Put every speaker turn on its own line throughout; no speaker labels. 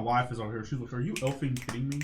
wife is over here. She's like, "Are you elfing kidding me?"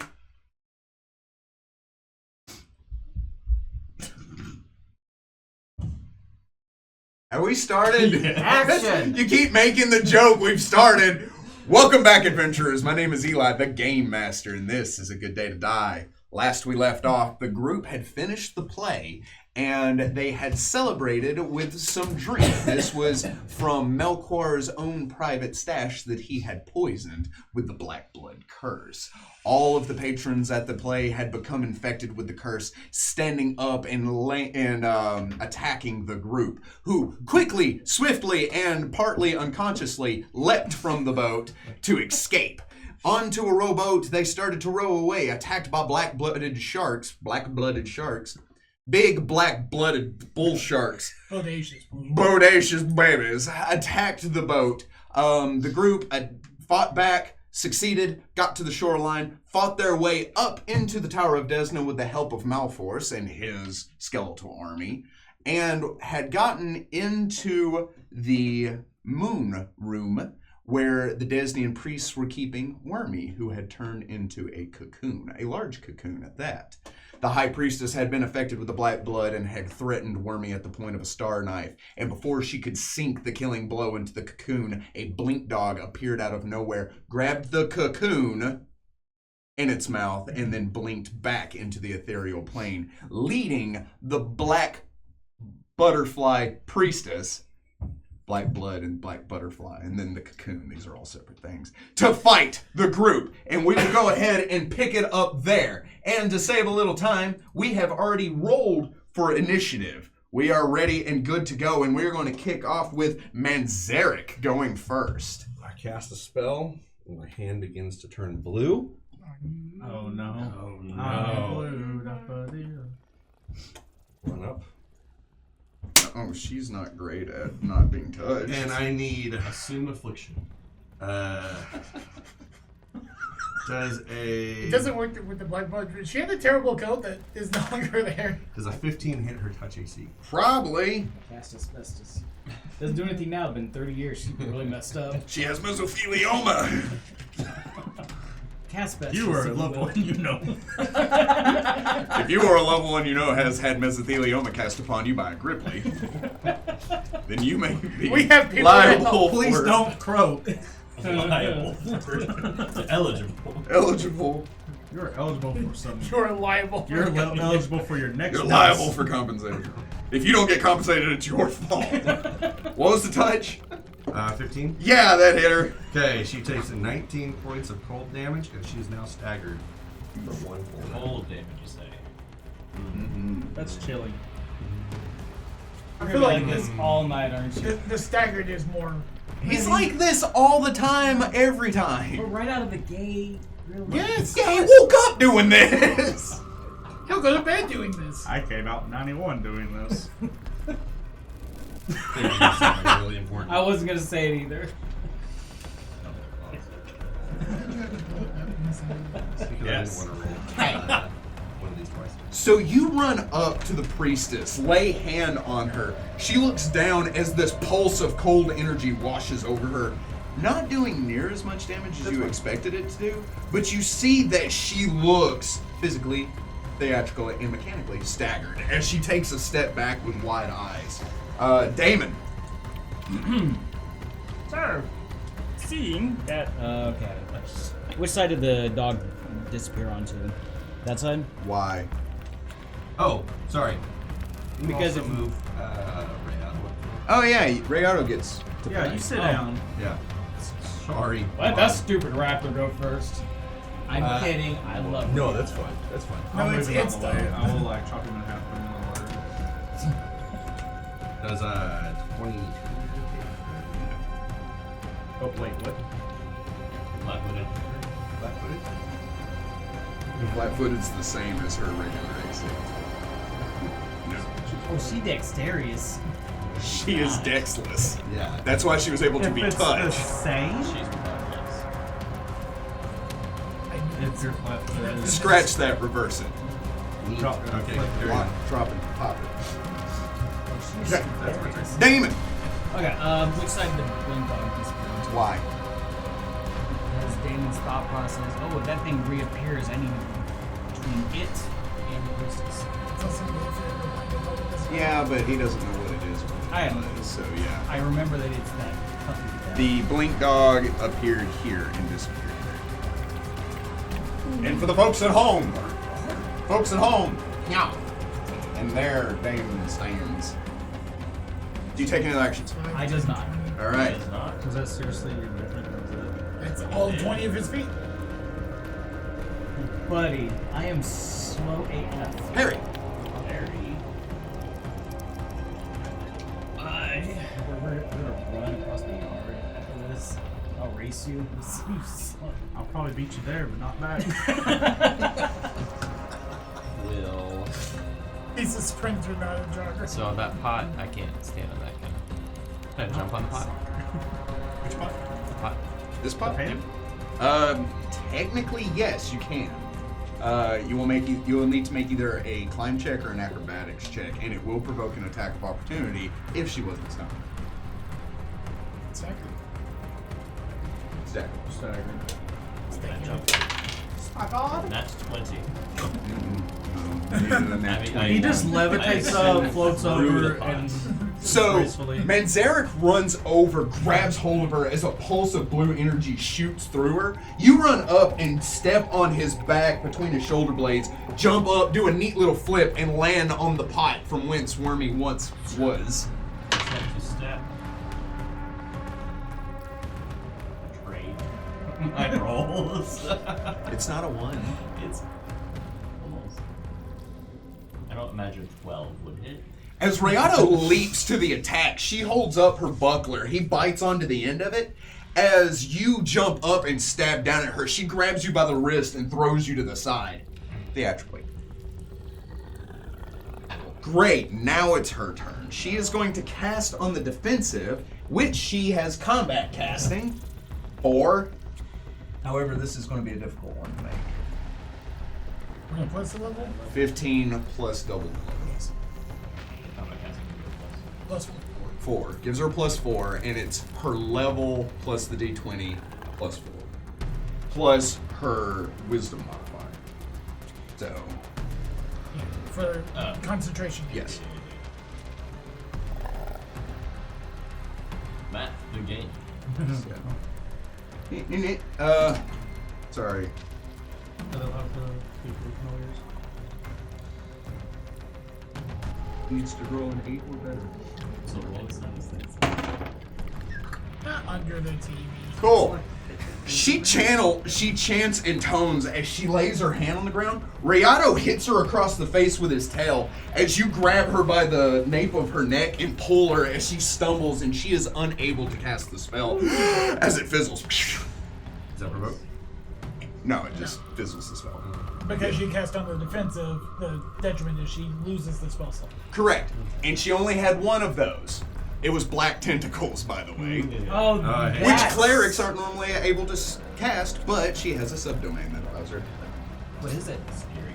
Have we started?
Action!
You keep making the joke. We've started. Welcome back, adventurers. My name is Eli, the Game Master, and this is A Good Day to Die. Last we left off, the group had finished the play, and they had celebrated with some drink. This was from Melchoir's own private stash that he had poisoned with the Black Blood curse. All of the patrons at the play had become infected with the curse, standing up and attacking the group, who quickly, swiftly, and partly unconsciously leapt from the boat to escape. Onto a rowboat, they started to row away, attacked by black-blooded sharks. Big black-blooded bull sharks. Bodacious babies attacked the boat. The group fought back, succeeded, got to the shoreline, fought their way up into the Tower of Desna with the help of Malforce and his skeletal army, and had gotten into the moon room where the Desnian priests were keeping Wormy, who had turned into a cocoon, a large cocoon at that. The High Priestess had been affected with the black blood and had threatened Wormy at the point of a star knife, and before she could sink the killing blow into the cocoon, a blink dog appeared out of nowhere, grabbed the cocoon in its mouth, and then blinked back into the ethereal plane, leading the black butterfly priestess, black blood and black butterfly, and then the cocoon, these are all separate things, to fight the group. And we will go ahead and pick it up there. And to save a little time, we have already rolled for initiative. We are ready and good to go, and we're going to kick off with Manzarek going first.
I cast a spell, and my hand begins to turn blue.
Oh no.
Oh no.
Blue.
Run up.
Oh, she's not great at not being touched.
And I need Assume Affliction. Does a...
It doesn't work with the black blood. She had a terrible coat that is no longer there.
Does a 15 hit her touch AC?
Probably.
Cast asbestos. Doesn't do anything now. Been 30 years. She's really messed up.
She has mesothelioma.
Cast asbestos.
You are a loved one, you know.
If you are a loved one you know has had mesothelioma cast upon you by a Gripply, then you may be
We have people
liable
that
Please
for
don't croak.
Liable. Eligible.
eligible.
You're eligible for some.
You're liable.
You're eligible for your next.
You're
death.
liable for compensation. If you don't get compensated, it's your fault. What was the touch?
15.
Yeah, that hit her.
Okay, she takes 19 points of cold damage, and she's now staggered for 1 full minute.
Cold damage, you say.
That's chilling.
I
You're
feel
like
like
this all night, aren't you?
the staggered is more.
He's like this all the time, every
But
time.
right out of the gate, really.
Yes.
Yeah, he woke up doing this.
He'll go to bed doing this.
I came out in 91 doing this.
Really important.
I wasn't gonna say it either.
Yes.
I didn't want to roll one of these twice.
So you run up to the priestess, lay hand on her. She looks down as this pulse of cold energy washes over her, not doing near as much damage as you expected it to do, but you see that she looks physically, theatrically, and mechanically staggered as she takes a step back with wide eyes. Damon.
Sir, seeing that
Okay. Which side did the dog disappear onto? That side?
Why?
Oh, sorry.
Because
Also
it
move right out.
Oh yeah, Rayado gets to
Yeah,
play.
you sit down.
Yeah. Sorry.
Let that stupid raptor go first. I'm kidding. I love it.
No, that's fine. That's fine.
I'll
No,
move
it's
it out of the way.
done.
I will like chop him in half, put him in the water.
Does 22.
Oh wait, what?
Flat-footed.
Flat-footed?
Flat-footed's the same as her regular AC.
Oh, she dexterous.
She is dexless.
Yeah.
That's why she was able to
If
be
it's the
touched.
same,
She's yes.
if you're flat-footed.
Scratch that, reverse it.
Drop.
Okay,
Flip.
carry on.
Drop it, pop it.
That's my turn.
Damon!
Okay, which side did the blink dog disappear onto?
Why?
Because Damon's thought process. Oh, if that thing reappears, I need between it and the priestess.
Yeah, but he doesn't know what it is.
I am.
So yeah.
I remember that it's that puppy.
The blink dog appeared here and disappeared there. And for the folks at home, yeah. And there Damon stands. Do you take any actions?
I does not.
All right.
It's not.
Is that seriously your different?
That's all 20 of his feet.
Buddy, I am slow AF.
Harry.
Harry. We're gonna run across the yard after this. I'll race you.
I'll probably beat you there, but not back.
Will.
He's a sprinter, not a jogger.
So that pot, I can't stand on that kind of. Can I jump on the pot?
Which pot?
The pot.
This pot?
The pan?
Technically, yes, you can. You will need to make either a climb check or an acrobatics check, and it will provoke an attack of opportunity if she wasn't stunned.
Exactly.
Stagger.
Can I jump? That's 20.
He just levitates up, floats
through
over,
the pot.
and
So,
gracefully.
Manzarek runs over, grabs hold of her as a pulse of blue energy shoots through her. You run up and step on his back between his shoulder blades, jump up, do a neat little flip, and land on the pot from whence Wormy once was.
Step. Trade. My rolls.
It's not a 1.
It's almost. I don't imagine 12 would hit.
As Rayato leaps to the attack, she holds up her buckler. He bites onto the end of it. As you jump up and stab down at her, she grabs you by the wrist and throws you to the side. Theatrically. Great, now it's her turn. She is going to cast on the defensive, which she has combat casting. 4. However, this is going to be a difficult one to make.
We're gonna plus the level?
15 plus double.
Combat casting
Plus 1.
4. Gives her a +4, and it's her level plus the d20 plus 4. Plus her wisdom modifier. So,
Yeah, for concentration.
yes.
Matt, good game.
Sorry. Needs to roll an 8 or better.
So roll the sentence.
Not under the TV.
Cool. She chants and tones as she lays her hand on the ground. Rayato hits her across the face with his tail as you grab her by the nape of her neck and pull her as she stumbles and she is unable to cast the spell as it fizzles.
Is that provoked?
No, it just fizzles the spell.
Because she cast on the defensive, the detriment is she loses the spell slot.
Correct. And she only had one of those. It was black tentacles, by the way.
Oh,
hey.
Which clerics aren't normally able to cast, but she has a subdomain that allows her.
What is it?
Scary.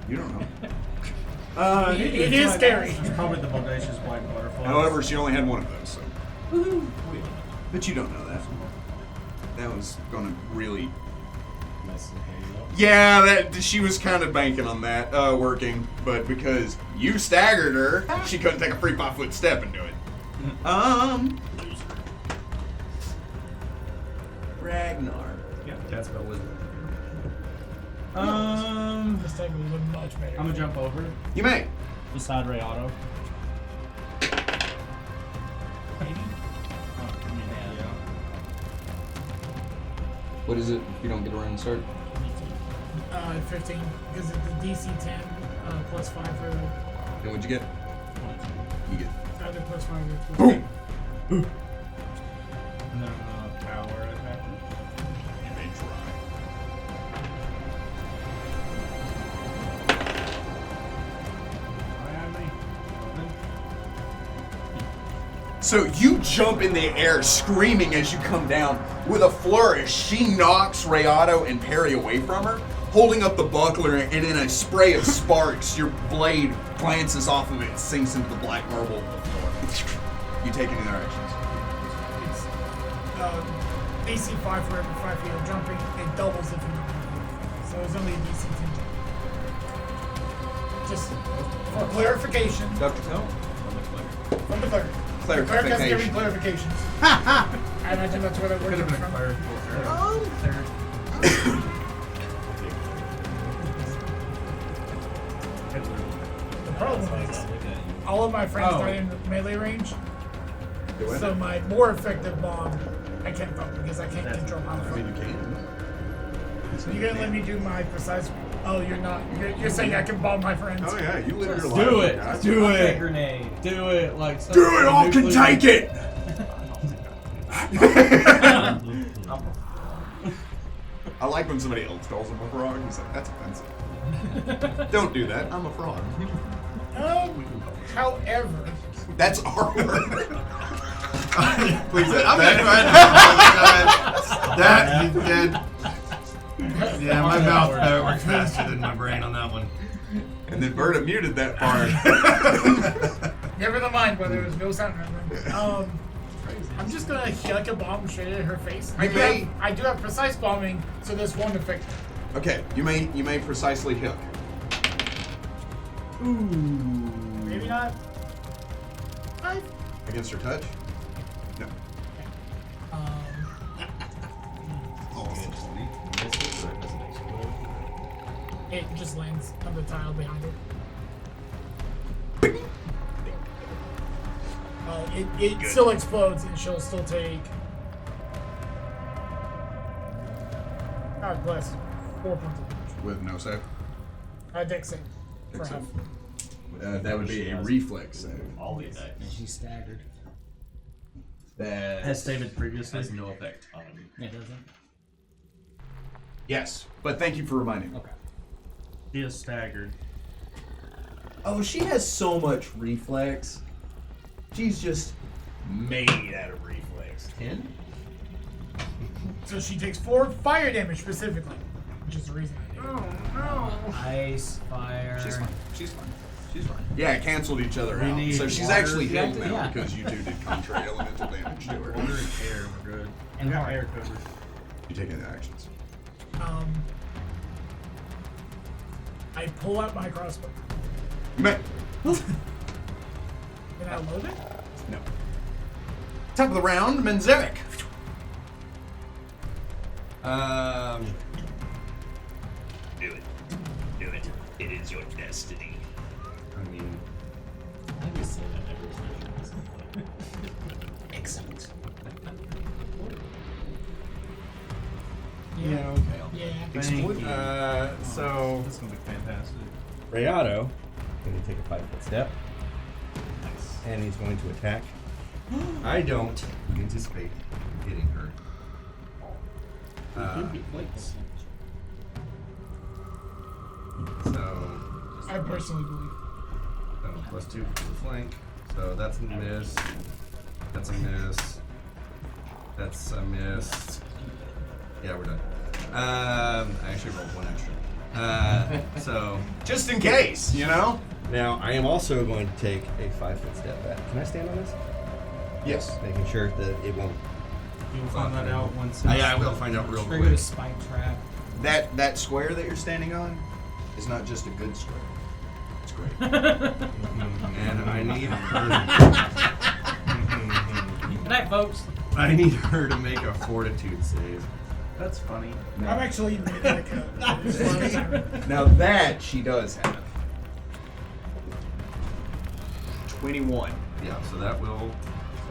You don't know.
It is scary.
It's probably the bodacious black butterfly.
However, she only had one of those, so. But you don't know that. That was gonna really. Yeah, that she was kind of banking on that working, but because you staggered her, she couldn't take a free 5-foot step and do it. Ragnar.
Yeah, cast spell wisdom.
This time it would have been much better.
I'm gonna jump over
You may.
Beside Ray Auto.
What is it if you don't get around and start?
15, because it's the DC 10 plus 5 for
And what'd you get? You get.
either plus 5 or plus
Boom!
and then power attack.
You may try. So you jump in the air screaming as you come down. With a flourish, she knocks Rayato and Perry away from her, holding up the buckler, and in a spray of sparks, your blade glances off of it and sinks into the black marble of the floor. You take any other actions?
DC 5 for every 5 feet of jumping. It doubles if you don't move. So it's only a DC 10 jump. Just for clarification
Dr. Tell?
from the cleric. The cleric has given
Clarification.
clarifications. I imagine that's where that word
Could have
comes
been a
from.
cleric.
Third.
The problem is, all of my friends are in melee range,
Do it.
so my more effective bomb, I can't throw because I can't control how
I
to
mean, you can.
You're gonna let me do my precise. Oh, you're not. You're saying I can bomb my friends.
Oh yeah, you live your life.
Do it.
Gotcha.
Do
Buffet
it.
grenade.
Do it. Like
Do it. All can take it. I like when somebody else calls him a frog. He's like, that's offensive. Don't do that. I'm a frog.
However,
That's our word.
Please, I'm that you did. Yeah, my mouth works faster than my brain on that one.
And then Berta muted that part.
never mind whether there's no sound around. I'm just gonna yuck a bomb straight at her face. I do have precise bombing, so this won't affect her.
Okay, you may precisely hook.
Maybe not. 5.
Against her touch? No.
It just lands on the tile behind it. It still explodes, and she'll still take. God bless. 4 points of damage.
With no save?
Dex save. For
Dex
half.
save. That would be a reflex save.
All these
And she's staggered.
As stated previously.
has no effect on him.
It doesn't.
Yes, but thank you for reminding me.
Okay.
He is staggered.
Oh, she has so much reflex. She's just made out of reflex. 10?
So she takes 4 fire damage specifically, which is the reason I did it.
Ice, fire.
She's fine. She's fine. She's fine. Yeah, it canceled each other
We
out.
need
So she's
water.
actually healed now
Yeah.
because you two did contrary elemental damage to her.
Water and air, we're good.
And
We got
heart.
air covered.
You take any actions.
I pull out my crossbow.
You may.
Can I load it?
No. Top of the round, Menzevic.
Do it. Do it. It is your destiny.
I mean,
I think we say that every session.
Excellent.
Yeah, okay.
Yeah.
Thank you.
So
This is gonna be fantastic.
Rayado going to take a 5-foot step,
Nice.
and he's going to attack.
I don't anticipate hitting her. So,
I personally believe.
+2 for the flank. So that's a miss. That's a miss. That's a miss. Yeah, we're done. I actually rolled 1 extra. So
Just in case, you know?
Now, I am also going to take a 5-foot step back. Can I stand on this?
Yes.
Making sure that it won't.
You'll find that out once.
yeah, I will find out real
Trigger a
quick.
spike trap.
That square that you're standing on is not just a good square. It's great.
And I need her.
Good night, folks.
I need her to make a fortitude save.
That's funny.
I'm actually like a.
Now that she does have. 21.
Yeah, so that will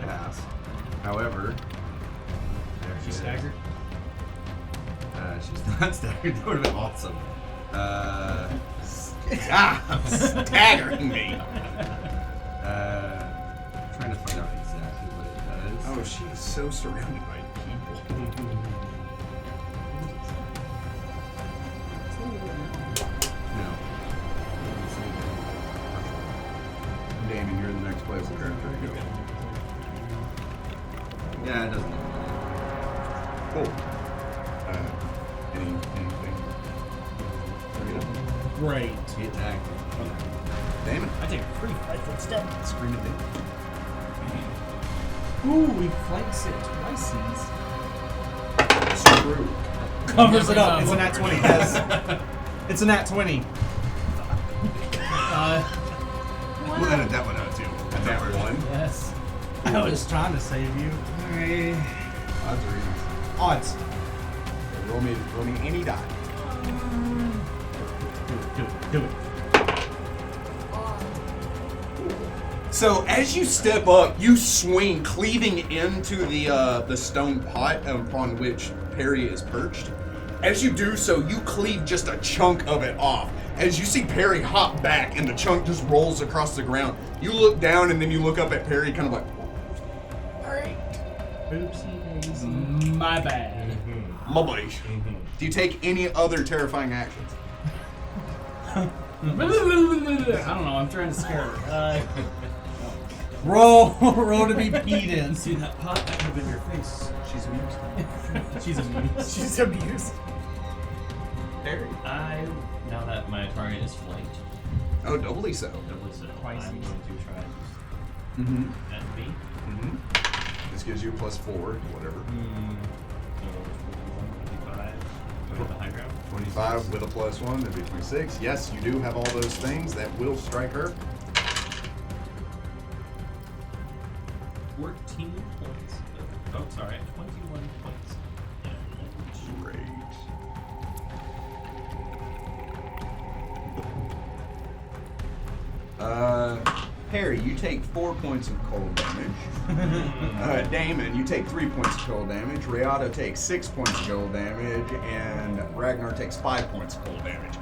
pass. However,
She's staggered.
She's not staggered. That would have been awesome.
Stop staggering me.
Trying to find out exactly what it does.
Oh, she is so surrounded by people.
No.
Damon, you're in the next place.
Yeah, it doesn't.
Cool. Anything?
Great.
He attacked.
Damon,
I take a free 5-foot step.
scream at Damon.
Ooh, he flanks it twice.
true.
Covers it up.
It's
It's
a
a
nat
nat 20. Yes. It's a nat 20.
We'll edit that one out too. That's
That
our version.
one.
Yes.
I was trying to save you.
Odds are easy.
Odds.
Roll me any die.
Do it.
So as you step up, you swing, cleaving into the stone pot upon which Perry is perched. As you do so, you cleave just a chunk of it off. As you see Perry hop back and the chunk just rolls across the ground, you look down and then you look up at Perry, kind of like,
Oopsie daisy.
My bad.
my buddy. Do you take any other terrifying actions?
I don't know. I'm trying to scare her.
Roll to be peed in.
See that pot? That could have been your face. She's amused.
She's amused.
She's abused.
Now that my target is flanked,
Oh, doubly so.
doubly so,
Twice
I'm
easy.
going to try
Mm-hmm.
and B.
Mm-hmm. This gives you a +4, whatever.
So 25 with the high ground.
25 with a +1, that'd be 26. Yes, you do have all those things that will strike her.
14 points. Oh, sorry, 21 points.
Great. Harry, you take 4 points of cold damage. Damon, you take 3 points of cold damage. Riata takes 6 points of cold damage, and Ragnar takes 5 points of cold damage.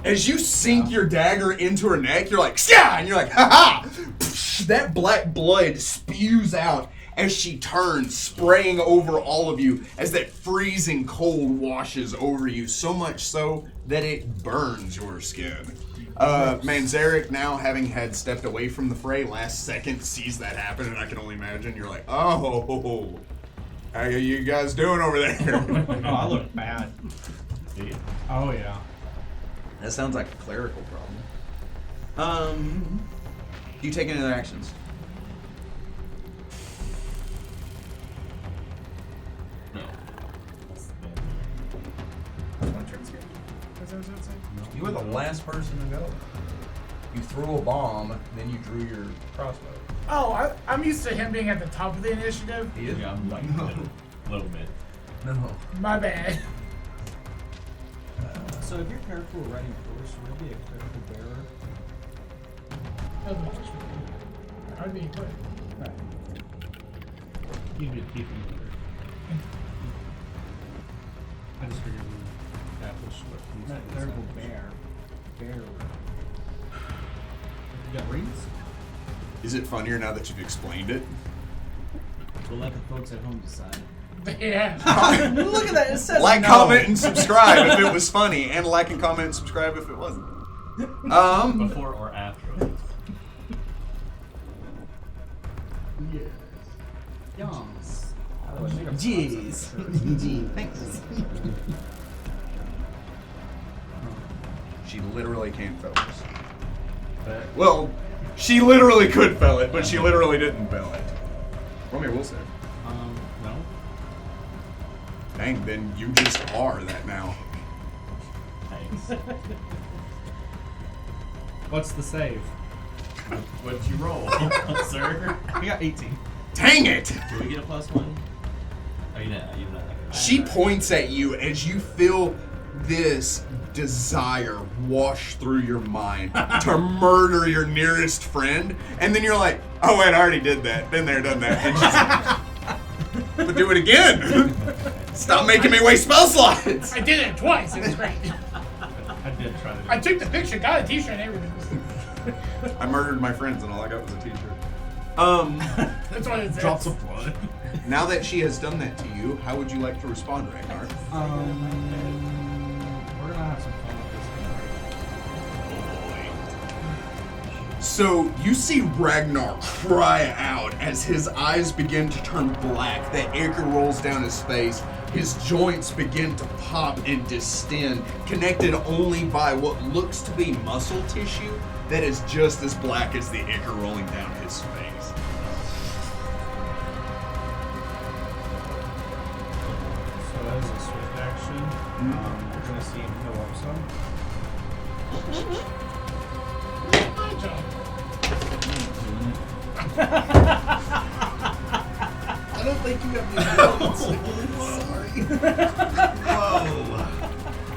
As you sink your dagger into her neck, you're like, "Sky!" And you're like, "Ha ha!" That black blood spews out as she turns, spraying over all of you as that freezing cold washes over you, so much so that it burns your skin. Manzarek, now having had stepped away from the fray last second, sees that happen, and I can only imagine you're like, "Oh, how are you guys doing over there?"
Oh, I look bad. Oh yeah.
That sounds like a clerical problem. Do you take any other actions?
No.
You were the last person to go. You threw a bomb, then you drew your crossbow.
Oh, I'm used to him being at the top of the initiative.
He is?
Yeah, I'm like a little bit.
No.
My bad.
So if your character were riding horse, would it be a critical bearer?
Doesn't matter. I'd be equipped.
Right.
You'd be keeping it. I just figured that was what he's
Not critical bear. Bearer.
You got rings?
Is it funnier now that you've explained it?
We'll let the folks at home decide.
Yeah.
Look at that. It says
Like,
no.
comment, and subscribe if it was funny, and like and comment and subscribe if it wasn't.
Before or after.
Yums.
Jeez.
Thanks. She literally can't focus. Well, she literally could fell it, but she literally didn't fell it. Roll me a will save.
No.
Dang, then you just are that now.
Thanks.
What's the save?
What'd you roll, sir?
I got 18.
Dang it!
Do we get a +1? Oh, you didn't.
She points at you as you feel this desire wash through your mind to murder your nearest friend, and then you're like, "Oh wait, I already did that. Been there, done that." And she's like, "But do it again. Stop making me waste spell slots."
I did it twice. It was great.
I did try to do
I took the picture, got a t-shirt and everything.
I murdered my friends, and all I got was a t-shirt.
That's what it says.
drops of blood.
Now that she has done that to you, how would you like to respond, Ragnar?
We're gonna have some fun with this.
So you see Ragnar cry out as his eyes begin to turn black. The ichor rolls down his face. His joints begin to pop and distend, connected only by what looks to be muscle tissue that is just as black as the ichor rolling down his face.
So as action. We're gonna see him heal up some.
My job.
I don't think you have the ability. Whoa.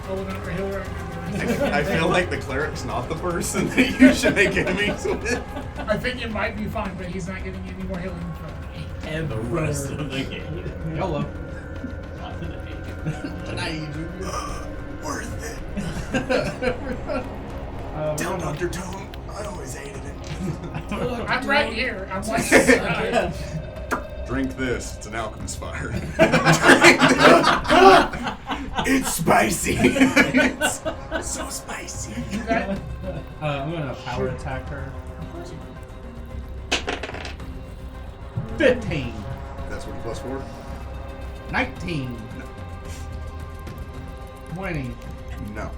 Oh, we're gonna heal her.
I feel like the cleric's not the person that you should make enemies with.
I think it might be fine, but he's not getting any more healing from me.
And the rest of the game.
YOLO.
Not today.
Worth it.
We're
Tell
gonna-
Dr. Tone, I always hated it.
I'm right here. I'm like,
Drink this. It's an alchemist fire. It's spicy. It's so spicy.
I'm gonna power attack her. 15.
That's what plus 4?
19. 20.
No.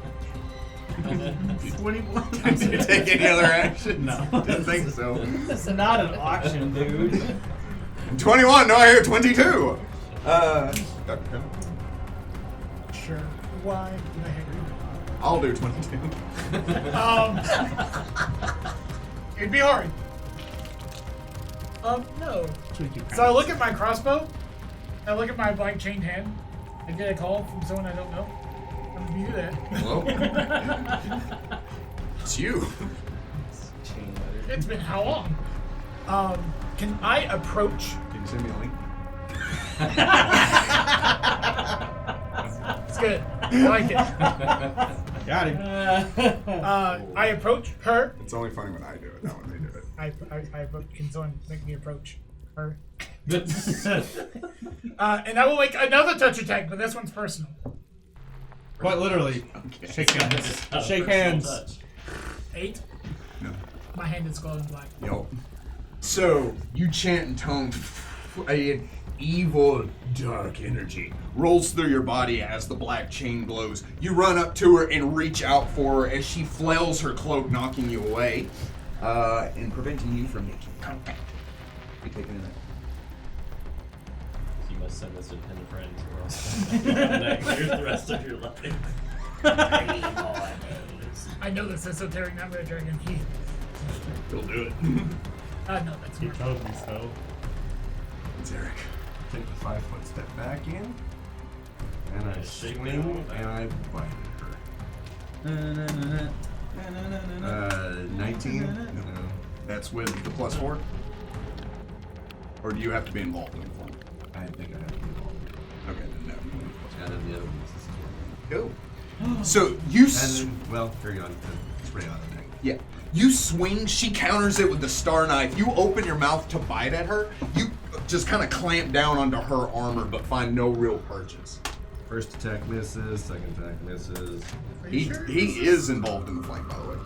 21.
Did you take any other action?
No.
Didn't think so.
This is not an auction, dude.
21. No, I hear 22. Dr. Tone?
sure. Why the heck?
I'll do 22.
It'd be hard. No. So I look at my crossbow. I look at my blank chained hand. I get a call from someone I don't know. I'm gonna do that.
Hello? It's you.
It's been how long? Can I approach?
Can you send me a link?
It's good. I like it.
Got him.
I approach her.
It's only funny when I do it, not when they do it.
I can someone make me approach her? And I will make another touch attack, but this one's personal.
Quite literally. Shake hands. Shake hands.
8.
No.
My hand is glowing black.
Yup. So, you chant and tone, an evil, dark energy rolls through your body as the black chain glows. You run up to her and reach out for her as she flails her cloak, knocking you away, and preventing you from making contact. You taking it?
You must send this to 10 friends or else here's the rest of your life. 3 more days.
I know this esoteric number dragon.
He'll do it.
No, that's
He
not.
told me so.
It's Eric.
Take the 5-foot step back in, and I swing and I bite her. 19. No.
That's with the plus 4? Or do you have to be involved in the form?
I think I have to be involved.
Okay, then no.
And then the other one is
Cool. So you
And then, well, carry on to spray on the neck.
yeah. You swing, she counters it with the star knife. You open your mouth to bite at her. You just kind of clamp down onto her armor, but find no real purchase.
First attack misses, second attack misses.
He is involved in the flank, by the way.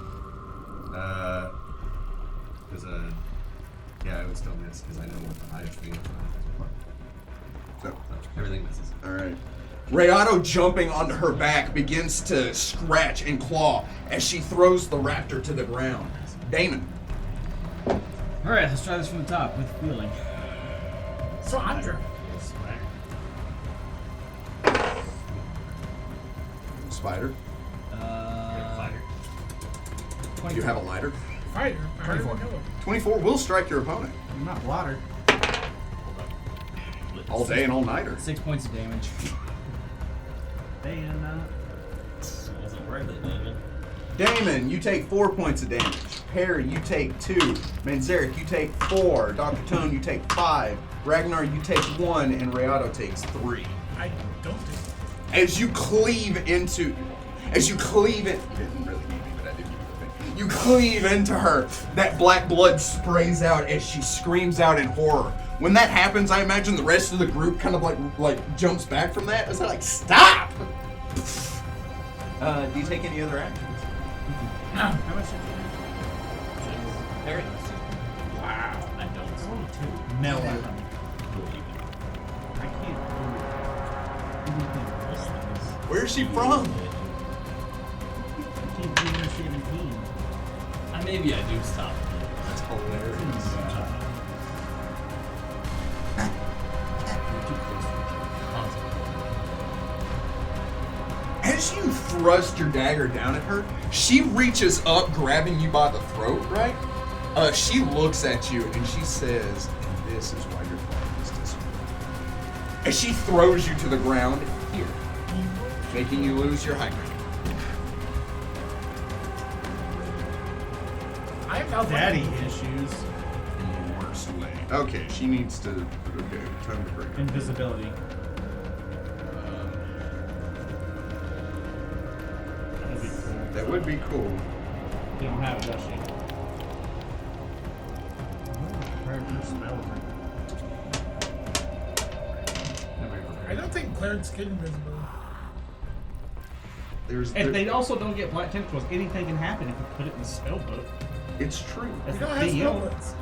Yeah, I would still miss because I know what the highest thing is.
So,
Everything misses.
all right. Rayado, jumping onto her back, begins to scratch and claw as she throws the raptor to the ground. Damon.
Alright, let's try this from the top with feeling.
So I'm drunk.
Spider.
Fighter.
Do you have a lighter?
Fighter.
24.
24 will strike your opponent.
I'm not water.
All day and all nighter.
6 points of damage.
Wasn't worth it, David.
Damon, you take 4 points of damage. Perry, you take 2. Manzarek, you take 4. Dr. Tone, you take 5. Ragnar, you take 1. And Rayado takes 3.
I don't do
As you cleave into... As you cleave in... You didn't really need me, but I did give you the thing. You cleave into her. That black blood sprays out as she screams out in horror. When that happens, I imagine the rest of the group kind of like jumps back from that. It's like, stop! Do you take any other actions?
How much did you
Very nice. Wow. I don't.
No.
I can't.
Where's she from?
I can't do under 17.
Maybe I do stop.
That's hilarious.
You're too close to each other.
as you thrust your dagger down at her, she reaches up, grabbing you by the throat, right? She looks at you and she says, and this is why your father is disappointed. As she throws you to the ground here, making you lose your high ground.
I have no
Daddy issues.
In the worst way. Okay, she needs to. Okay, time to break.
Invisibility. That'd be cool.
That would be cool.
You don't have it, does she?
I don't think clerics get invisible.
If they also don't get black tentacles, anything can happen if you put it in the spell book.
It's true.
That's
You don't
the
have
deal.
spellbooks.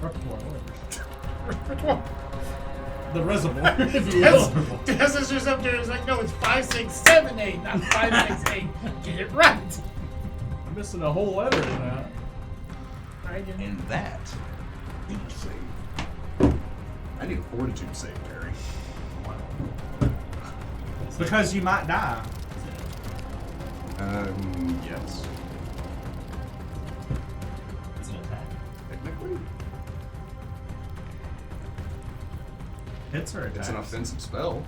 Repertoire, whatever.
Repertoire.
The reservoir, if you will.
Des is just up there. It's like, no, it's 5, 6, 7, 8, not 5, 6, 8. Get it right.
I'm missing a whole letter in that.
And that need to save. I need a fortitude save, Terry.
Because you might die.
Yes.
It's an attack.
Technically,
Hits or attacks?
it's an offensive spell.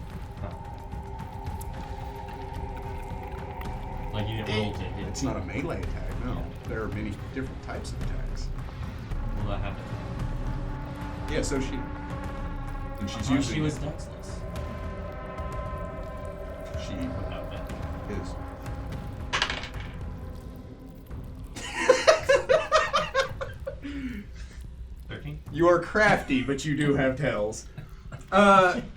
Like you didn't roll to hit.
It's not a melee attack, no. There are many different types of attacks.
Will that happen?
Yeah, so she. And she's
Oh,
using.
she was dexless.
She
Without that.
is. You are crafty, but you do have tails.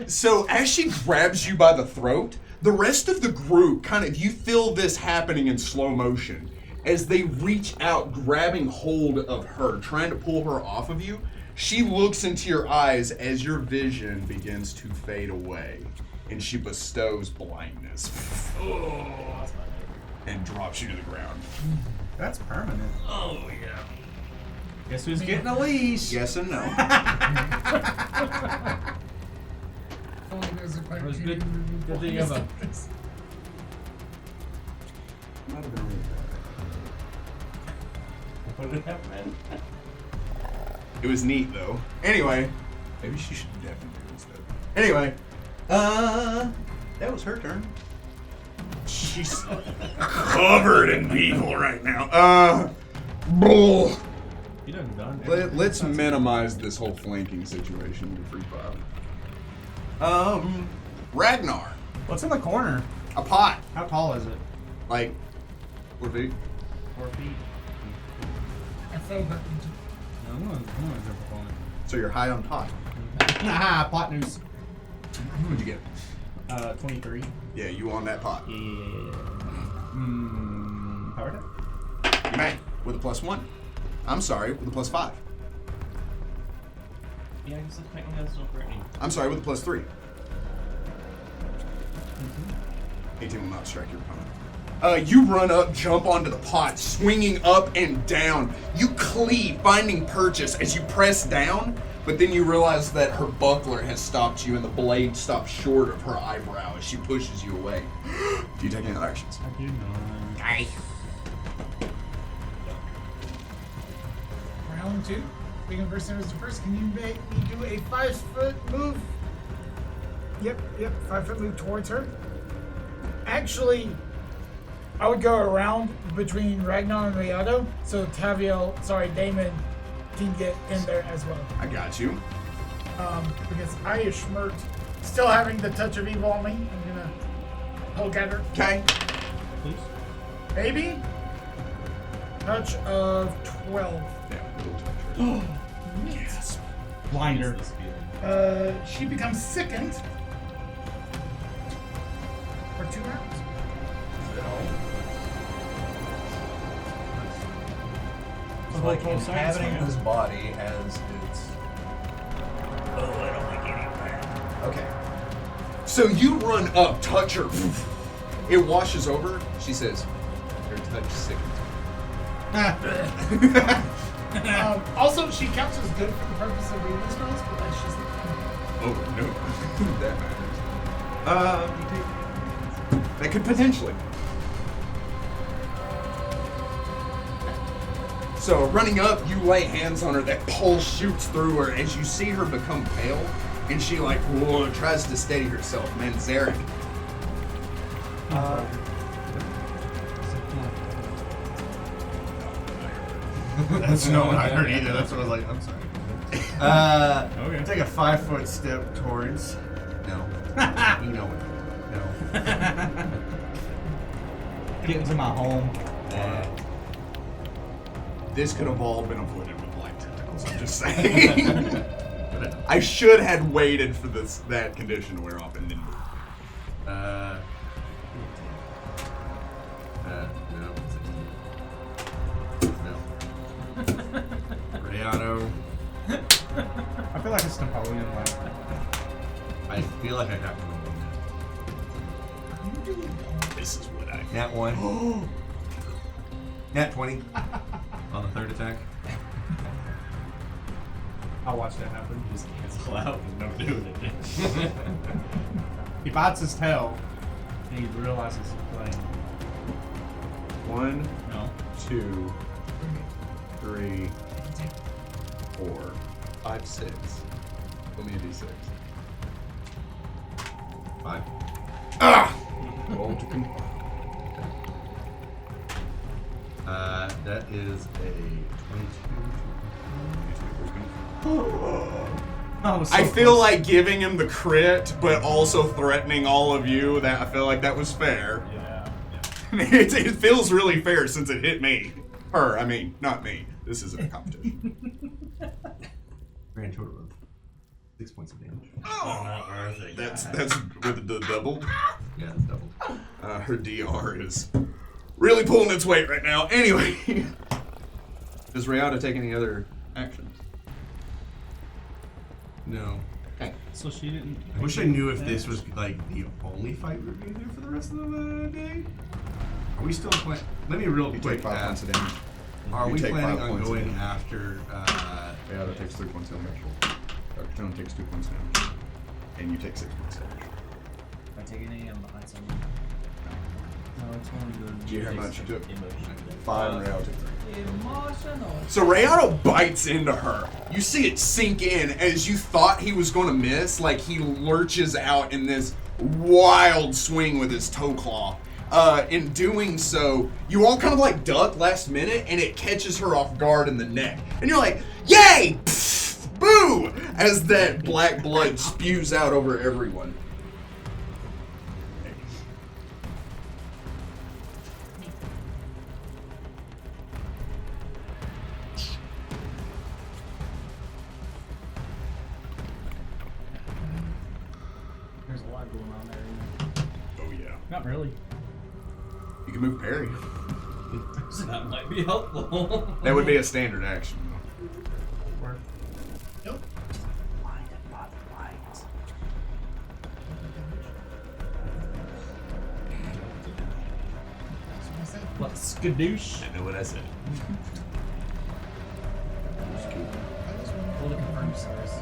So as she grabs you by the throat, the rest of the group you feel this happening in slow motion. As they reach out, grabbing hold of her, trying to pull her off of you, she looks into your eyes as your vision begins to fade away, and she bestows blindness. And drops you to the ground.
That's permanent.
Oh yeah.
Guess who's getting a leash?
Yes and no.
Only knows if I
It was
can
good-
remove
good thing you have a-
this.
Might have been really
What did that man?
bad. It was neat though. Anyway, maybe she should definitely do instead. Anyway, that was her turn. She's covered in people right now. Bull.
You done done.
Let's minimize this whole flanking situation to free fire. Ragnar,
What's in the corner?
a pot,
How tall is it?
like 4 feet.
4 feet.
I fell back
I'm gonna jump up on it.
So you're high on pot.
Aha, plot news.
What'd you get?
23.
Yeah, you on that pot.
Yeah. Power deck?
You may with a +1. I'm sorry, with a +5.
Yeah, I guess the technically that's still threatening.
I'm sorry, with a +3. 18 will not strike your opponent. You run up, jump onto the pot, swinging up and down. You cleave, finding purchase as you press down, but then you realize that her buckler has stopped you and the blade stops short of her eyebrow as she pushes you away. Do you take any other actions?
I do not.
Round 2. Being person was the first. Can you make me do a 5-foot move? Yep, 5-foot move towards her. Actually, I would go around between Ragnar and Riado, so Damon can get in there as well.
I got you.
Because I is Schmert still having the touch of evil on me. I'm gonna poke at her.
Okay.
Please.
Maybe. Touch of 12.
Yeah, little touch.
Yes.
Blinder.
This feeling.
She becomes sickened for 2 rounds.
It's like inhabiting this body has its.
Oh, I don't like any of that.
Okay. So you run up, touch her. It washes over. She says, "Your touch sickens
Also, she counts as good for the purpose of reading spells, but that's just
Oh no, that matters. You take That could potentially. So running up, you lay hands on her. That pulse shoots through her as you see her become pale, and she like whoa, tries to steady herself. Man, Zarek.
That's not what I heard either. That's what I was like. I'm sorry.
Okay.
Take a 5-foot step towards. No. You know it. No.
Get into my home.
This could have all been avoided with black tentacles. I'm just saying. I should have waited for that condition to wear off and then move.
No. Rayado.
I feel like it's Napoleon. Like,
I feel like I have to roll that.
This is what I.
Nat 1. Nat 20 on the third attack.
I'll watch that happen.
Just cancel out and no doing it.
He bites his tail, and he realizes he's playing.
1,
No.
2, 3, 4, 5, 6. Pull me a d6.
5.
Ah! Roll to confirm.
That is a 22.
I feel like giving him the crit, but also threatening all of you. That I feel like that was fair.
Yeah.
It feels really fair since it hit me. Her, I mean, not me. This isn't a competition.
Grand total of 6 points of damage.
Oh, not worth it.
That's with the doubled.
Yeah, it's doubled.
Her DR is really pulling its weight right now. Anyway, does Rayada take any other actions?
No.
Okay.
So she didn't.
I wish I knew if this was like the only fight we were going to do for the rest of the day. Are we still playing? Let me real
You
quick
take 5
ask.
points of damage.
Are
You
we
take
planning
5
on
points of
going
damage.
after?
Rayada takes 3 points of damage. Dr. Tone takes 2 points of damage. And you take 6 points of damage.
If I take any, I'm behind someone.
No, it's only good.
Do you hear how much you took?
Emotion.
5 and Rayada took 3.
Emotional.
So Rayado bites into her. You see it sink in as you thought he was going to miss. Like he lurches out in this wild swing with his toe claw. In doing so, you all kind of like duck last minute, and it catches her off guard in the neck. And you're like, "Yay! Pfft, boo!" As that black blood spews out over everyone.
There's a lot going on there.
Oh yeah.
Not really.
You can move parry.
So that might be helpful.
That would be a standard action.
Nope.
What? Skadoosh?
I know what I said.
Roll to confirm stars.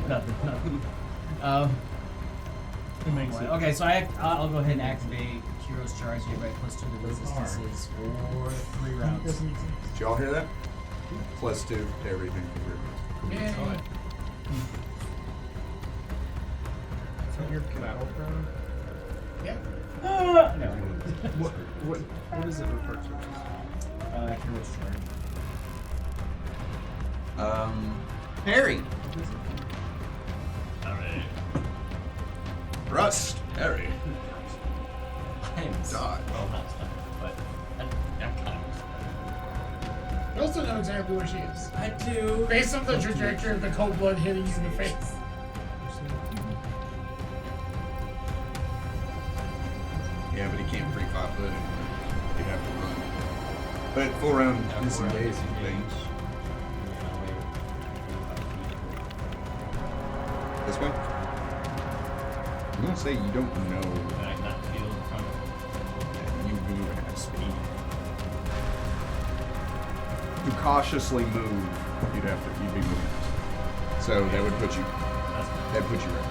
Nothing.
It makes it.
Okay, so I'll go ahead and activate Hero's Charge. Get right plus 2 to resistances for 3 rounds.
Doesn't exist.
Did y'all hear that? +2 to everything.
Yay.
So your battle prone?
Yeah.
No.
What does it refer to?
Hero's Charge.
Harry.
Alright.
Rust. Harry.
I'm
God.
well, not stuck, but I'm kind of.
You also know exactly where she is.
I do.
Based on the trajectory of the cold blood hitting you in the face.
Yeah, but he can't free 5 foot. He'd have to run. But full round disengage things. This way? I'm gonna say you don't know
I not feel kind of.
that you move at speed. To cautiously move, you'd be moving. So that would put you right.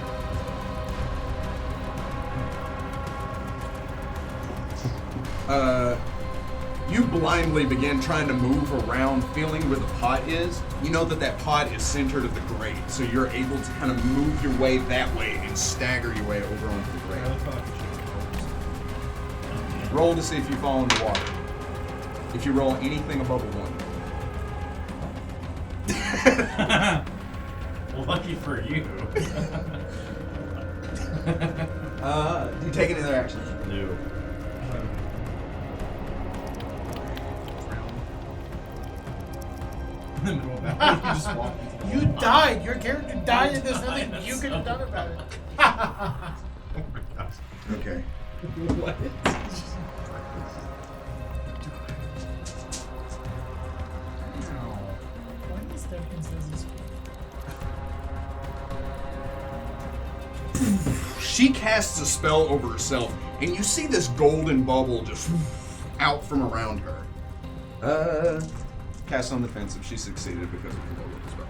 You blindly begin trying to move around, feeling where the pot is. You know that pot is centered of the grate, so you're able to kind of move your way that way and stagger your way over onto the grate. Roll to see if you fall in the water. If you roll anything above a 1.
Lucky for you.
Do you take any other actions?
No.
In the middle of that, you just walk.
You died. Your character died, and there's nothing you could have done about it.
Okay.
What?
Why does Stefan says this?
She casts a spell over herself, and you see this golden bubble just out from around her. Cast on defensive. She succeeded because of the golden spell.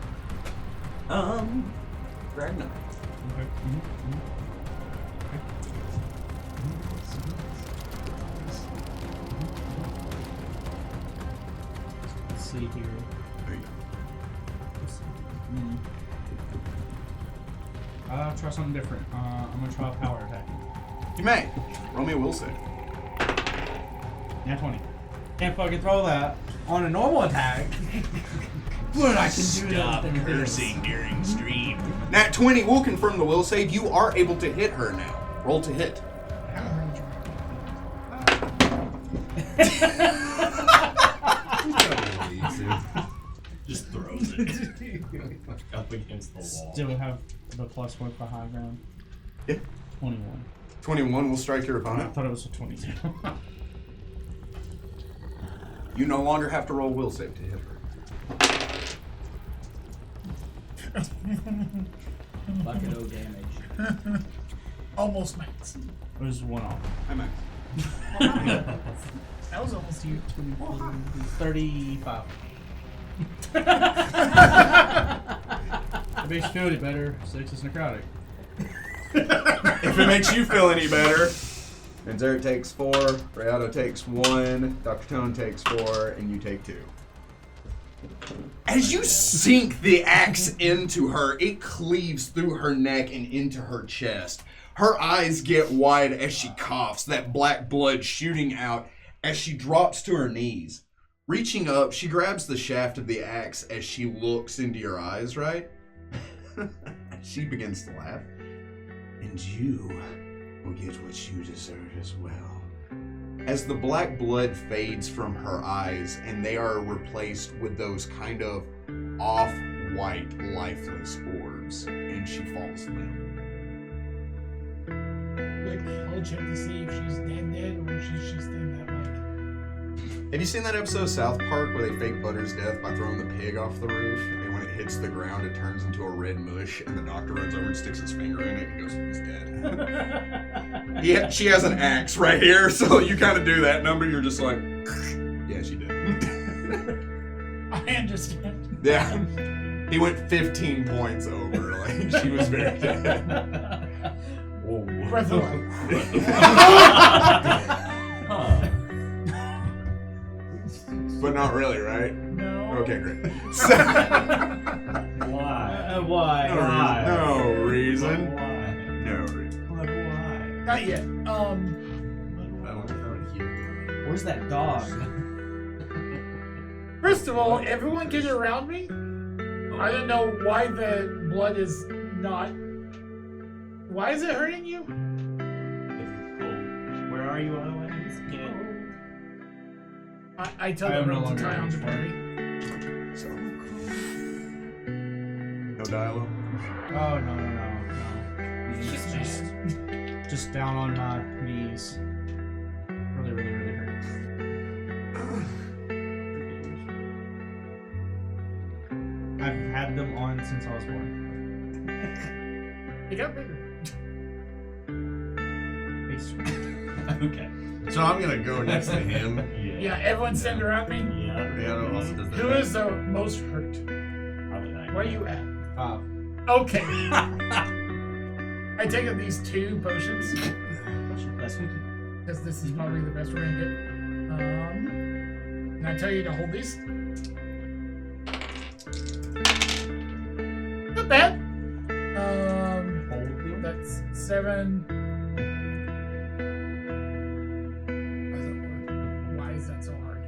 Grab 9.
Let's see here.
There you
Try something different. I'm gonna try a power attack.
go. You may. Roll me a will save.
Nat 20. Can't fucking throw that on a normal attack. But I can do
Stop
that.
cursing during stream.
Nat 20 will confirm the will save. You are able to hit her now. Roll to hit.
Just throws it up against the wall.
Still have the +1 for high ground.
Yeah.
21.
21 will strike your
I
opponent.
thought it was a 22.
You no longer have to roll will save to hit her.
Bucket O damage.
Almost max.
It was 1 off.
Hi, Max.
That was almost you.
35. It makes you feel any better. 6 is necrotic.
If it makes you feel any better, Manzeret takes 4, Rayado takes 1, Dr. Tone takes 4, and you take 2. As you sink the axe into her, it cleaves through her neck and into her chest. Her eyes get wide as she coughs, that black blood shooting out as she drops to her knees. Reaching up, she grabs the shaft of the axe as she looks into your eyes, right? She begins to laugh. And you will get what you deserve as well. As the black blood fades from her eyes and they are replaced with those kind of off-white, lifeless orbs, and she falls down.
Like, I'll check to see if she's dead, or if she's just in that, like...
Have you seen that episode of South Park where they fake Butter's death by throwing the pig off the roof? And when it hits the ground, it turns into a red mush, and the doctor runs over and sticks his finger in it and goes, he's dead. Yeah, she has an axe right here, so you kind of do that number. You're just like, yeah, she did.
I understand.
Yeah. He went 15 points over. Like, she was very dead.
Whoa.
Breath of life.
But not really, right?
No.
Okay, great.
Why?
Why?
No reason.
Why?
No reason.
But why?
Not yet.
I don't know here.
Where's that dog?
First of all, everyone get around me. I don't know why the blood is not... Why is it hurting you?
Where are you, otherwise?
I tell
I am
them
no
to tie
longer
on the
angry.
party.
So, no dialogue.
Oh, no.
Just
Just down on my knees. Really hurts. I've had them on since I was born.
It got bigger.
Okay.
So I'm gonna go next to him.
Yeah, everyone stand around me.
Yeah.
Rayado also does that.
Who is the most hurt? Where are you at?
5.
Okay. I take at least 2 potions.
That's
because this is probably the best we're gonna get. And I tell you to hold these. Not bad. That's 7. Why is that so hard?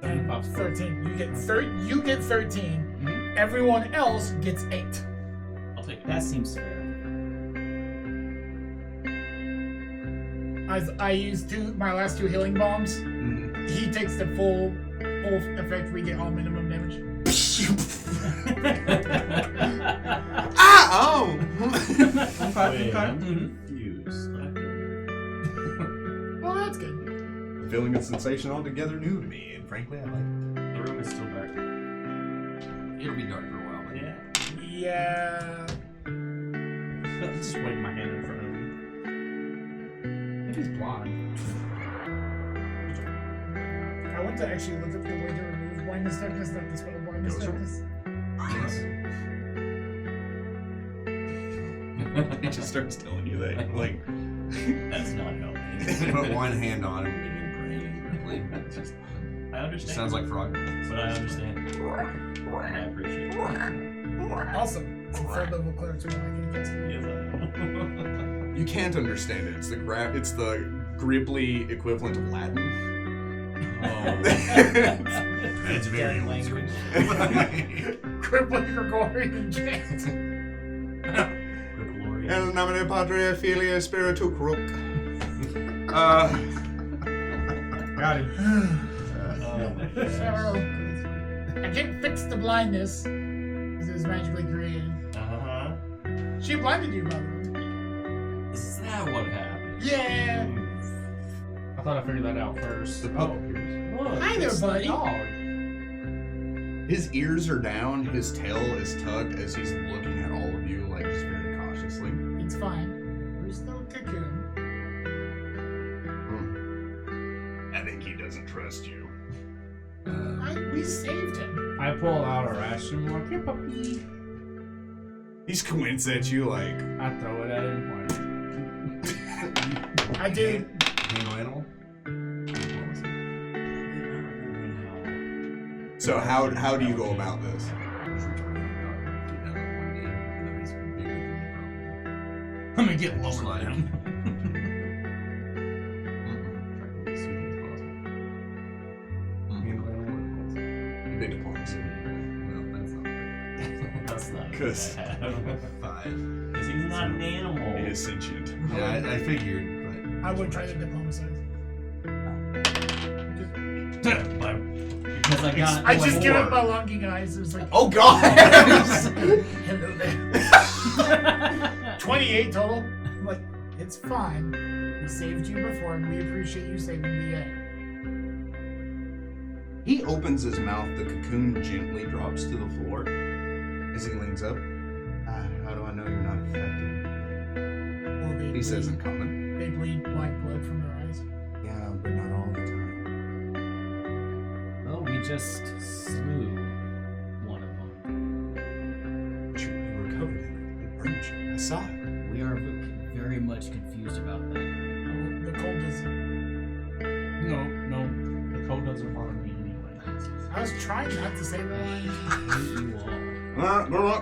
And 13. You get 13.
Mhm.
Everyone else gets 8.
I'll take that. Seems fair.
I used my last 2 healing bombs.
Mhm.
He takes the full effect. We get all minimum damage.
Ah! Oh!
Wait, I'm
Mhm.
confused.
Well, that's good.
The feeling and sensation altogether new to me, and frankly, I like it.
The room is still dark.
It'll be dark for a while. But
Yeah.
Yeah.
Just wave my hand in front of me. I think he's blind.
I want to actually look up the way to remove blindness darkness, not the spell blindness darkness.
He just starts telling you that, like,
That's not helping.
Put one hand on him and begin praying. It's just,
I understand.
sounds like frog.
But I understand. And I appreciate it.
Awesome. It's a 3rd level cleric too. I can cast it.
Yes, I know.
you can't understand it. It's the Gribbly equivalent of Latin.
It's very old school.
Crippling Gregorian chant.
El nomine Patria Filii Spiritu Crook.
Got him.
So, I can't fix the blindness because it was magically created.
Uh-huh.
She blinded you, by the way.
Is that what happened?
Yeah.
I thought I figured that out first.
The pup appears.
Look,
Hi there,
it's the
buddy.
dog.
His ears are down, his tail is tucked as he's looking at all of you, like, just very cautiously.
It's fine. We're still cocoon.
I think he doesn't trust you.
We saved him.
I pull out a ration. I'm like, here, puppy.
He squints at you like,
I throw it at him.
I do.
Handle animal?
so how do you go about this?
I'm gonna get lower
Slide.
than him.
Big diplomacy.
That's not
Cause-
bad.
5.
Because he's not an animal.
He is sentient.
Yeah, I figured, but
I would try to diplomatize.
Because I got.
I just give
four.
it my longing eyes. It was like,
Oh god!
hello there. 28 total. I'm like, it's fine. We saved you before, and we appreciate you saving the egg.
He opens his mouth, the cocoon gently drops to the floor. As he leans up, how do I know you're not affected?
Well, they
He says
bleed-
in common.
They bleed black blood from their eyes.
Yeah, but not all the time.
Well, we just slew one of them.
But you were covered in it. It burned you. I saw it.
We are very much confused about that.
The cold doesn't.
No. The code doesn't harm me anyway.
I was trying not to say the line.
You all.
no.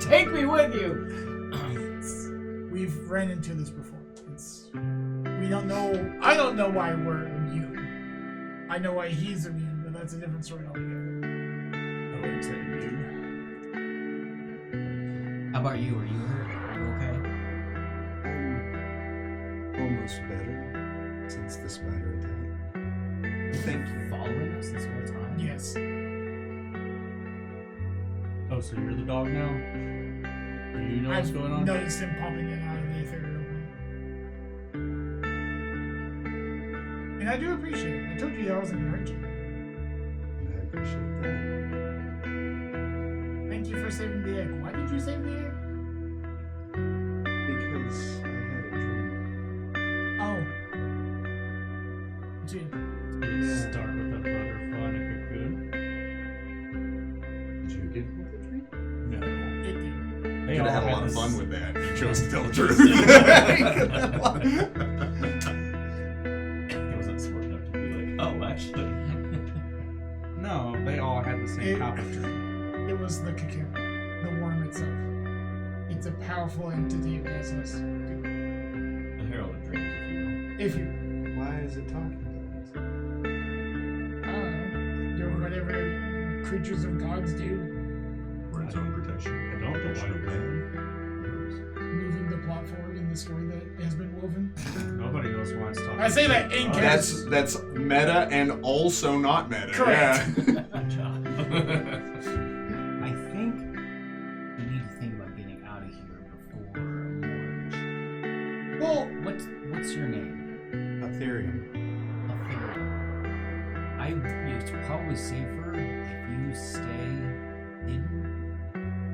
Take me with you.
We've ran into this before. We don't know. I don't know why we're immune. I know why he's immune, but that's a different story altogether.
I wouldn't say dude.
How about you? Are you hurt? Are you okay?
Almost better since the spider attack. Thank you.
Following us this whole time?
Yes.
Oh, so you're the dog now? Do you know what's
I've
going on?
noticed him popping in and out of the ethereal plane. And I do appreciate it. I told you that I wasn't going to hurt you.
And I appreciate that.
Thank you for saving the egg. Why did you save the egg?
Because I had a dream.
Oh. Dude.
Start with a butterfly and a cocoon.
Did you get with the dream?
No.
It did.
They
could
all
have had a
had
lot of
this-
fun with that. You chose to tell the truth.
He wasn't smart enough to be like, oh, actually.
No, they all had the same copper tree.
It was the cocoon, the worm itself. It's a powerful entity of Nessus.
The Herald of Dreams, if you will.
If you,
Why is it talking to
I don't know, doing whatever creatures of gods do,
For its own protection.
I don't know why
moving the plot forward in the story that has been woven.
Nobody knows why it's talking.
I say that in case.
That's meta and also not meta.
Correct.
Yeah.
Good job.
I think we need to think about getting out of here before Morge.
Well,
What's your name?
Ethereum.
It's probably safer if you stay hidden.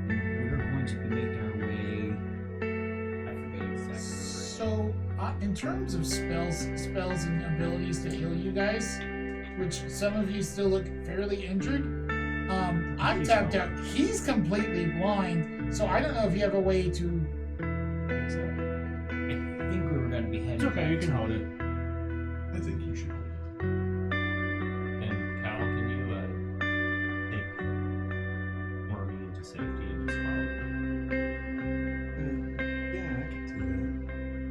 We're going to be making our way. I forget exactly.
so in terms of spells and abilities to heal you guys, which some of you still look fairly injured, I'm tapped out. He's completely blind, so I don't know if you have a way to.
I think we were going to be heading.
It's okay, you can hold it.
I think you should hold it.
And Cal, can you take Wormy into safety and just follow?
Yeah, I can do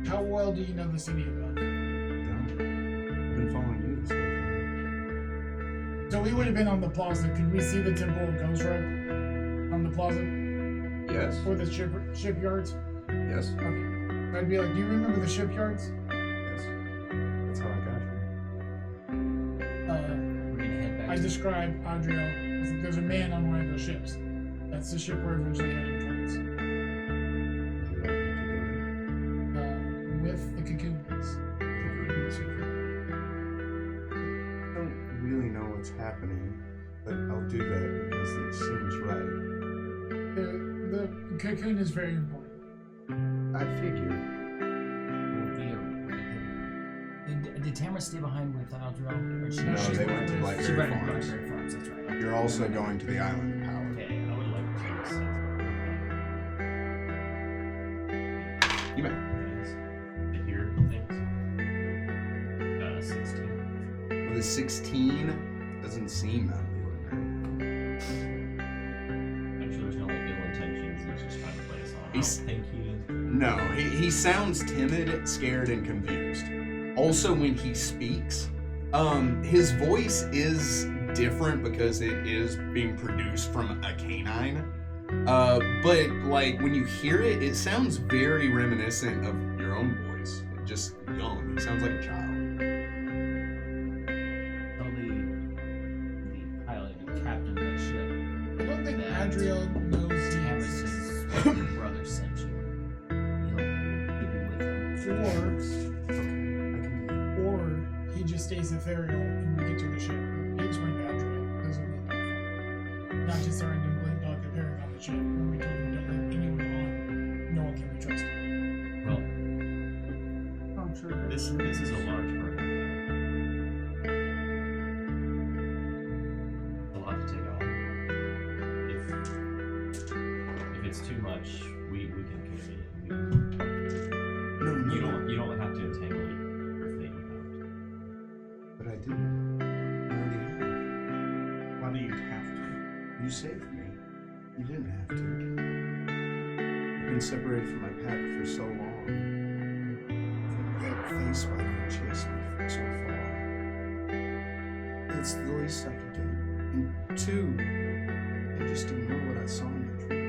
that.
How well do you know the city of God?
I've been following you this whole time.
So we would have been on the plaza. Could we see the Temple of Ghost Road on the plaza
Yes.
or the shipyards?
Yes.
Okay. I'd be like, do you remember the shipyards?
Yes.
That's how I got you.
We're going to head back.
I described Adriel. I think there's a man on one of those ships. That's the ship we're eventually heading towards.
Would you like me to go there?
With the cocoons.
I don't really know what's happening, but I'll do that because it seems right.
The cocoon is very important.
I figured.
Did Tamara stay behind with Aldrel? Or she,
No,
she
they
went
went to
with-
she
Blackberry
ran to
Farms.
Blackberry Farms, that's right. Okay.
You're also going to the island of power.
Okay, I would like to sense
You may.
things. To hear things. 16.
With a 16, doesn't seem out of the ordinary.
I'm sure there's no like ill intentions. He's just trying to play us on. I
He's-
don't think he is.
No, he sounds timid, scared, and confused. Also, when he speaks, his voice is different because it is being produced from a canine. But like when you hear it, it sounds very reminiscent of your own voice. Just young. He sounds like a child.
Tell the pilot and captain of that ship.
I don't think
that
Adriel knows he has
Harris's your brother sent you. He'll keep you with him.
or he just stays ethereal and we get to the ship. He explained to Adriel. Doesn't mean nothing. Not just our blink dog appearing on the ship. When we told him don't let anyone on, no one can be trusted.
Well,
I'm sure.
this is a large burden. A lot to take on. If it's too much, we can carry it. You don't have to entangle your fate with that.
But I do. I already have.
Why do you have to?
You saved me. You didn't have to. I've been separated from my pack for so long. That face spider chased me from so far. It's the least I could do. And two, I just ignore what I saw in the dream.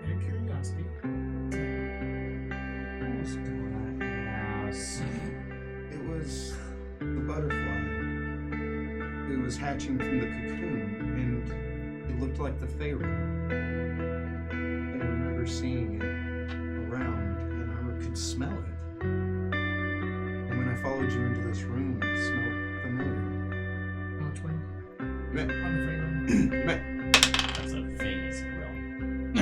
Out of curiosity.
What was going on? Yes.
It was the butterfly. It was hatching from the cocoon, and it looked like the Pharaoh. I remember seeing it around, and I could smell it. And when I followed you into this room, it smelled familiar.
Oh, twin.
Meh.
On the favor.
Meh.
That's a phase realm.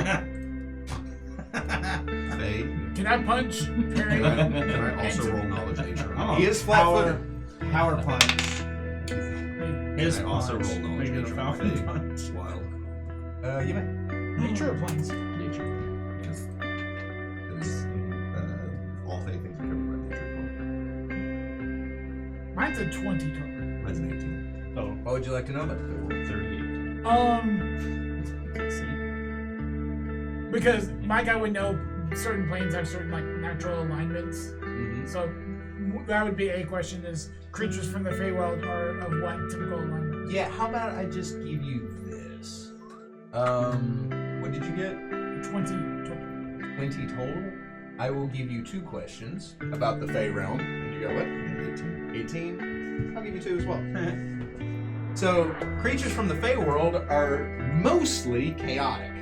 Faye,
Can I punch Perry?
Can I also roll knowledge nature?
I'm a
He is flat-footed.
Power punch. His
Can I also
punch.
roll knowledge
Make it a
nature?
falcon punch.
Wild.
You may.
Nature or planes?
Nature.
Because all Fey things are covered by nature.
Mine's a 20 total.
Mine's an 18.
Oh,
What would you like to know about the Fey world?
38.
See?
Because my guy would know certain planes have certain like natural alignments.
Mm-hmm.
So that would be a question: is creatures from the Feywild are of what typical alignment?
Yeah, how about I just give you this? What did you get?
20 total.
20 total. I will give you 2 questions about the Fey realm. And you got what? 18. I'll give you 2 as well. So, creatures from the Fey world are mostly chaotic.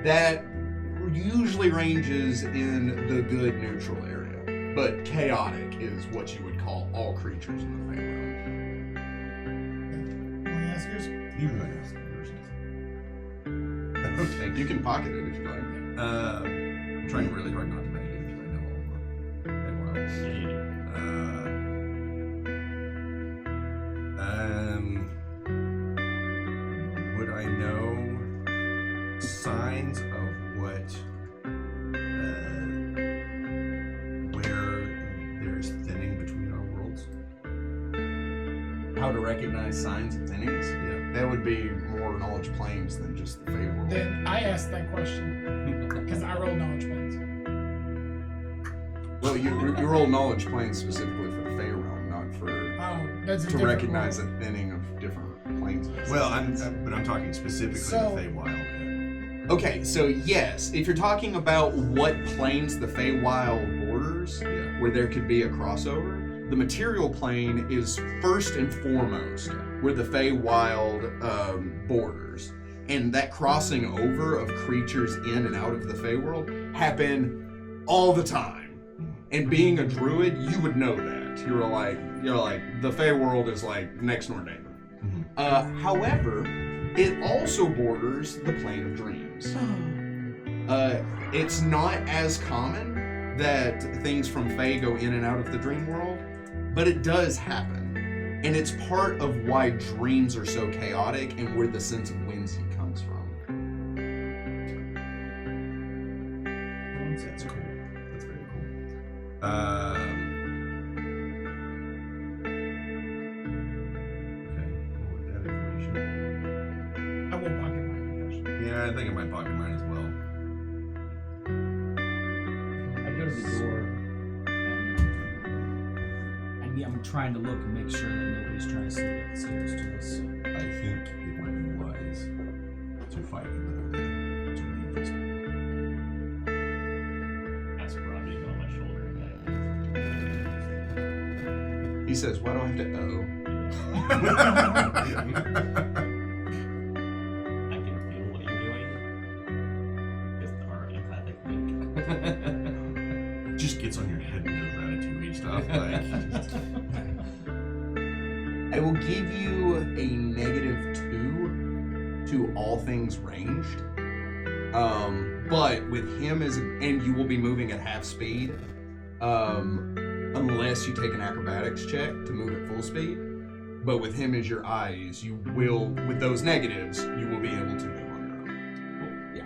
That usually ranges in the good neutral area. But chaotic is what you would call all creatures in the Fey realm.
Want to ask yours?
You can ask yours.
Okay, you can pocket it if you like.
I'm trying really hard not to negative because I know all the Feywild.
Yeah, you do.
Would I know signs of what, where there's thinning between our worlds?
How to recognize signs of thinnings?
Yeah.
That would be more knowledge planes than just the Fey world.
Then I asked that question because I roll knowledge points.
Well, you roll knowledge planes specifically for the Fey realm, not for
Oh, that's a
to
different
recognize
roll.
the thinning of different planes.
Well, but I'm talking specifically
So-
the Feywild.
Okay, so yes, if you're talking about what planes the Feywild borders,
Yeah.
where there could be a crossover, the material plane is first and foremost where the Feywild borders. And that crossing over of creatures in and out of the Feyworld happen all the time. And being a druid, you would know that. You're like the Feyworld is like next door neighbor. However, it also borders the plane of dreams. It's not as common that things from Fey go in and out of the dream world, but it does happen. And it's part of why dreams are so chaotic and where the sense of whimsy comes from.
That's cool. That's very cool. Okay. Well, with that information.
I will pocket my question.
Yeah, I think I might pocket mine as well.
I go to the door and I'm trying to look and make sure that nobody's trying to sneak up the stairs to us. So.
I think it might be wise to fight another day to leave this.
Ask Robbie on my shoulder again.
He says, why do I have to owe?
I can feel what you're doing with our empathic link.
Just gets on your head and does ratatouille stuff. Like,
I will give you a -2 to all things ranged. But with him and you will be moving at half speed, unless you take an acrobatics check to move at full speed. But with him as your eyes, you will, with those negatives, you will be able to move on your own.
Yeah,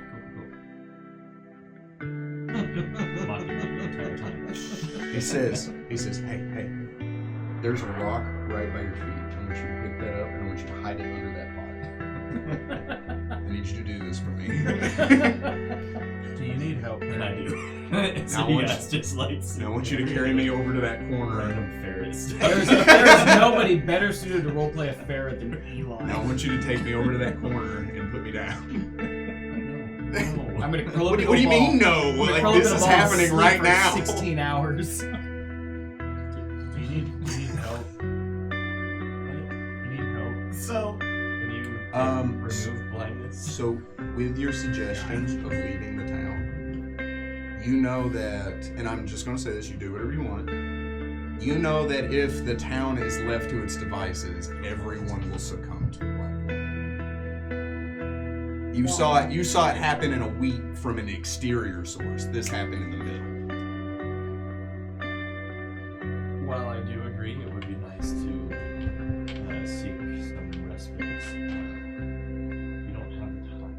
Come on, the entire time.
He says, hey, there's a rock right by your feet. I want you to pick that up and I want you to hide it under that pot. I need you to do this for me.
Do you need help?
And I do. So
I want
yeah, it's just like
And I want you to carry me over to that corner.
random ferrets.
There's nobody better suited to roleplay a ferret than Eli.
And I want you to take me over to that corner and put me down.
I'm gonna curl
What
up
do
into a
you
ball.
mean no?
I'm gonna
Like
curl up
this
in a
is
ball and
happening
sleep
right
for
now.
16 hours.
Do you need help? You need help?
So,
Can you remove blindness?
So with your suggestions of leaving the town, you know that, and I'm just going to say this, you do whatever you want. You know that if the town is left to its devices, everyone will succumb to the Black Hole. You saw it happen in a week from an exterior source. This happened in the middle.
While I do agree, it would be nice to seek some respite. We don't have time.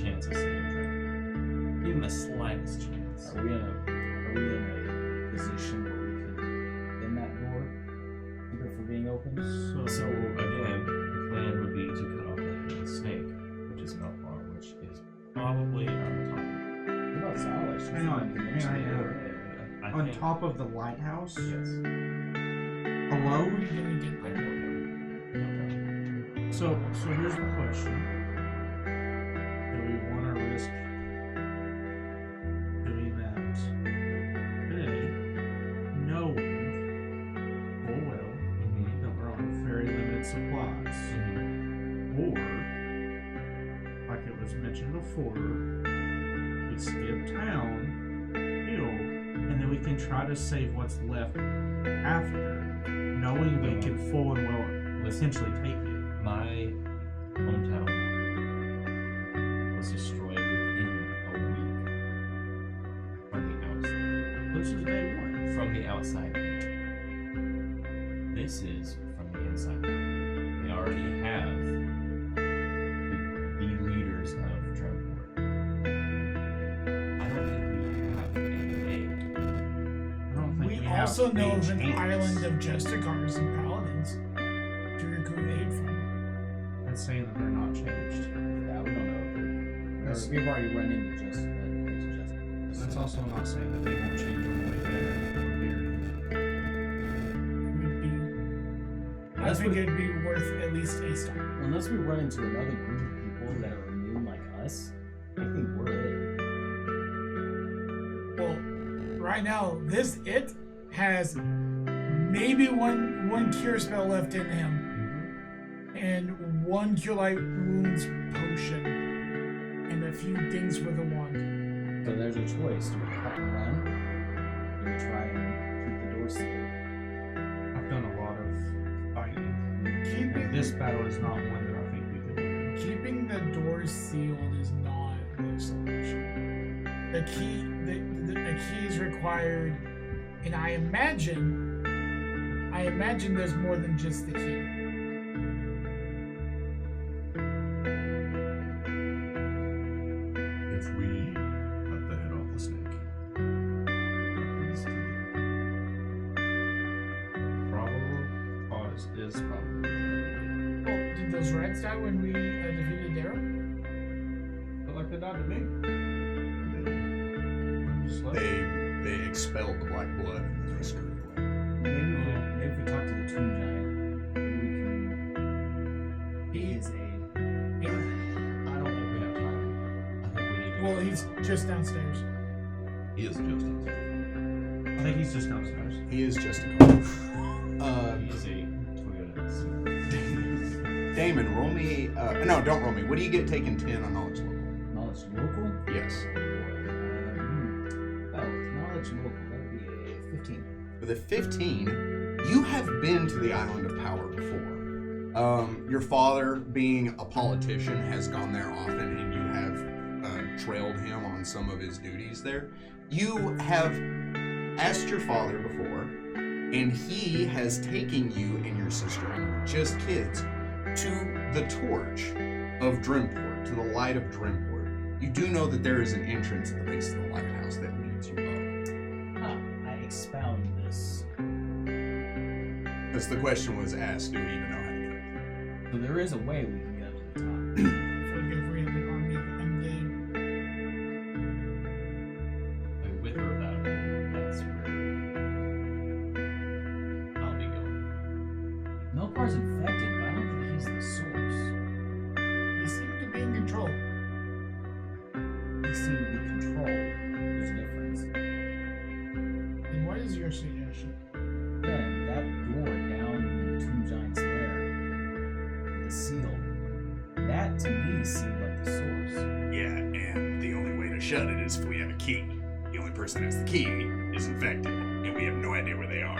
chance of seeing Dremport. Even the slightest chance.
Are we in a position where we could pin that door, keep it from being open?
So again, the plan would be to cut off the head of the snake, which is Melchoir, which is probably on top.
What about Zalish?
Hang on.
I
On
think-
top of the lighthouse?
Yes.
Alone?
I don't know.
So here's the question. Do we want to risk doing that today, knowing full well that we're on very limited supplies? Or, like it was mentioned before, we skip town, heal, and then we can try to save what's left after, knowing we can full and well essentially take it.
My hometown was destroyed within a week from the outside.
This is day one.
From the outside in. This is from the inside out. They already have the leaders of Dremport. I don't think we have any aid.
I don't think
We
have
also know of an
agents.
island of Justicars and Paladins to recruit aid from.
That's saying that they're not changed.
Yeah, we don't know.
That's-
We've already run into just.
That's also not saying that they won't change on the way there or here.
Would be, I
That's
think
what-
it'd be worth at least a stop.
Unless we run into another group of people that are immune like us, I think we're it.
Well, right now, this it has maybe one cure spell left in him, and one cure light wounds potion, and a few things with a wand.
So there's a choice. Do we cut and run? Or do we try and keep the door sealed?
I've done a lot of fighting.
Keeping
And this battle is not one that I think we could win.
keeping the doors sealed is not the solution. The key is required, and I imagine there's more than just the key.
If we cut the head off the snake,
Probable cause is probably.
Oh, did those rats die when we defeated Darrow?
But like they died to me. Just like-
they expelled the black blood and then they scurried away.
Maybe if we talk to the tomb giant, maybe we can be his aid.
I don't think we have time. I think we need to
Well,
go
he's
now.
just downstairs.
He is just a
I think he's just downstairs.
He is just a cop.
He is a Toyota.
Damon, roll me. No, don't roll me. What do you get taking 10 on knowledge local?
Knowledge local?
Yes.
Oh, knowledge local. That would be a 15.
With a 15, you have been to the Island of Power before. Your father, being a politician, has gone there often, and you have trailed him on some of his duties there. You have asked your father before, and he has taken you and your sister, and you were just kids, to the torch of Dremport, to the light of Dremport. You do know that there is an entrance at the base of the lighthouse that leads you up.
I expound this.
Because the question was asked, do we even know how to get up?
So there is a way we can get up to the top.
If we have an army of undead.
Like, with or without him, that's where I'll be going.
Melchoir's infected, but I don't think he's the source.
He seemed to be in control.
He seemed to be controlled. There's a difference.
And what is your suggestion?
Yeah, that door down in the Tomb Giant's lair, the seal, that to me seemed like the source.
Yeah, and the only way to shut it is if we have a key. The only person that has the key is infected, and we have no idea where they are.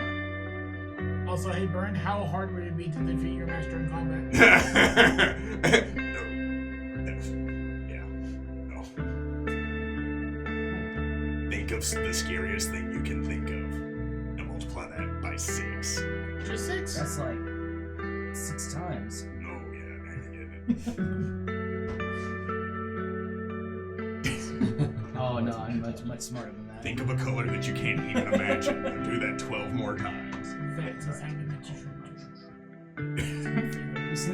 Also, hey Burn, how hard would it be to defeat your master in combat?
Think of the scariest thing you can think of, and multiply that by 6.
Just 6?
That's like 6 times.
Oh yeah, now you're getting it.
I'm much smarter than that.
Think of a color that you can't even imagine. And do that 12 more times.
You see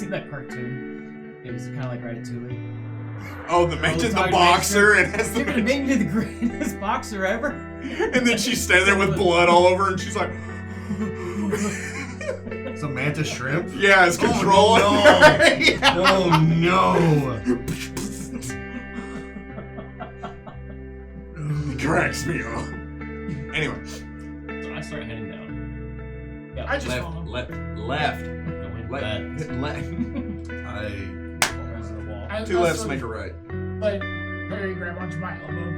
that cartoon? It was kind of like Ratatouille.
Oh, the mentioned the
Target
boxer and has the
It made me the greatest boxer ever.
and then she's standing there with blood all over and she's like
Samantha Shrimp?
yeah, it's controlling.
Oh,
her. Yeah.
Oh no!
It cracks me up. Anyway,
So I start heading down.
I just
Left,
follow.
left.
Going
Left.
left.
I
Two lefts
also
make a right.
let Perry grab onto my elbow.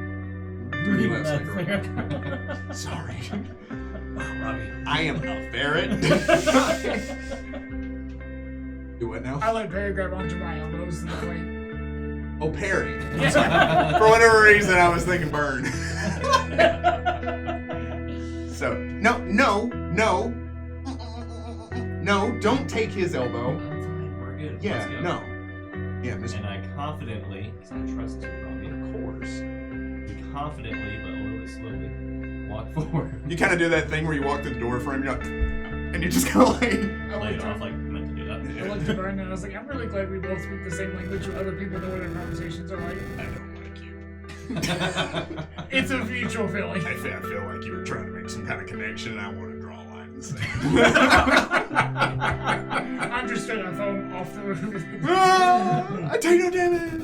Three lefts make a right.
sorry.
Robbie.
I am a ferret.
Do what now?
I let Perry grab onto my elbows and that way.
Oh, Perry.
For whatever reason, I was thinking burn. So, no, don't take his elbow.
I'm fine. We're good. Let's
Yeah,
go.
no. Yeah, Mr.
And I confidently, because I trust you, Robbie, of course, we confidently, but a little bit slowly, walk forward.
You kind of do that thing where you walk through the door frame, you're like, and you just kind of like,
I
Play
looked
it off like meant to do that.
I looked at Brian and I was like, I'm really glad we both speak the same language so other people know what our conversations are like.
I don't like you.
It's a mutual feeling.
I feel like you were trying to make some kind of connection, and I want to draw a line in the sand.
I'm just straight up phone off the roof.
I take no damage.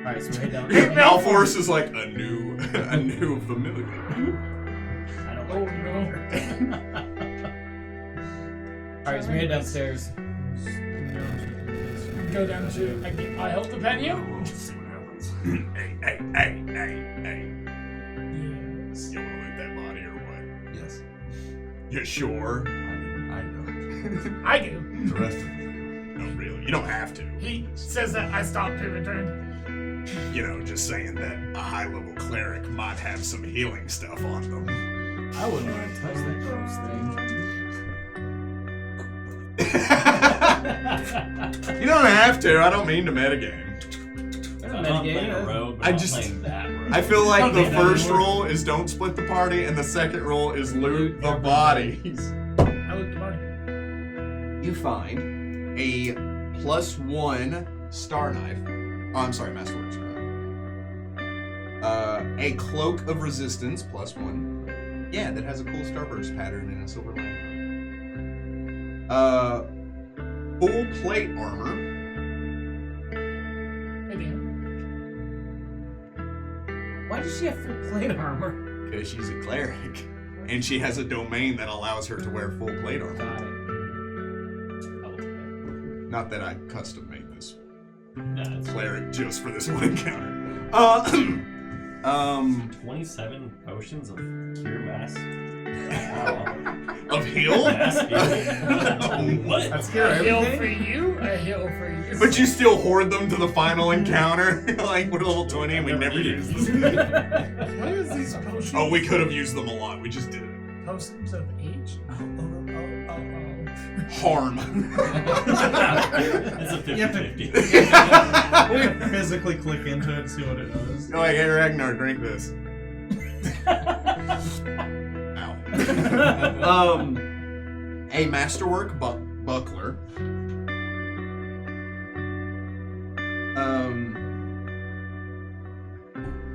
Alright, so we head down.
Malforce is like a new familiar.
I don't
Oh
like
no.
Alright, so we head downstairs.
Go down to, I help the venue?
We'll see what happens. Hey.
Yes.
You want to lick that body or what?
Yes.
You sure?
I know.
I do.
The rest of you.
No, really. You don't have to.
He says that I stopped to return.
You know, just saying that a high-level cleric might have some healing stuff on them.
I wouldn't want to touch that gross thing.
You don't have to. I don't mean to metagame.
I'm not playing a rogue, but
I
I'm
just-
playing that rogue.
I feel like
Don't
the
do that
first
anymore.
rule is don't split the party, and the second rule is loot the bodies.
I looked at mine.
You find a +1 star knife. Oh, I'm sorry, Masterworks. A cloak of resistance +1. Yeah, that has a cool starburst pattern and a silver lining. Full plate armor.
Hey, Dan.
Why does she have full plate armor?
Because she's a cleric. And she has a domain that allows her to wear full plate armor.
Got it.
Not that I custom made this
Nah, it's
cleric just for this one encounter.
27 potions of cure mass. Wow.
Of heal?
Mass healing. What?
That's cure
A hill for
everything?
you, a hill for you.
But you still hoard them to the final encounter? Like, we're level 20 and we never use them.
What is these potions?
Oh, we could have used them a lot. We just didn't.
Potions of age? Oh.
Harm.
It's a 50-50.
Physically click into it and see what it does.
You're like, hey, Ragnar, drink this. Ow.
A masterwork buckler.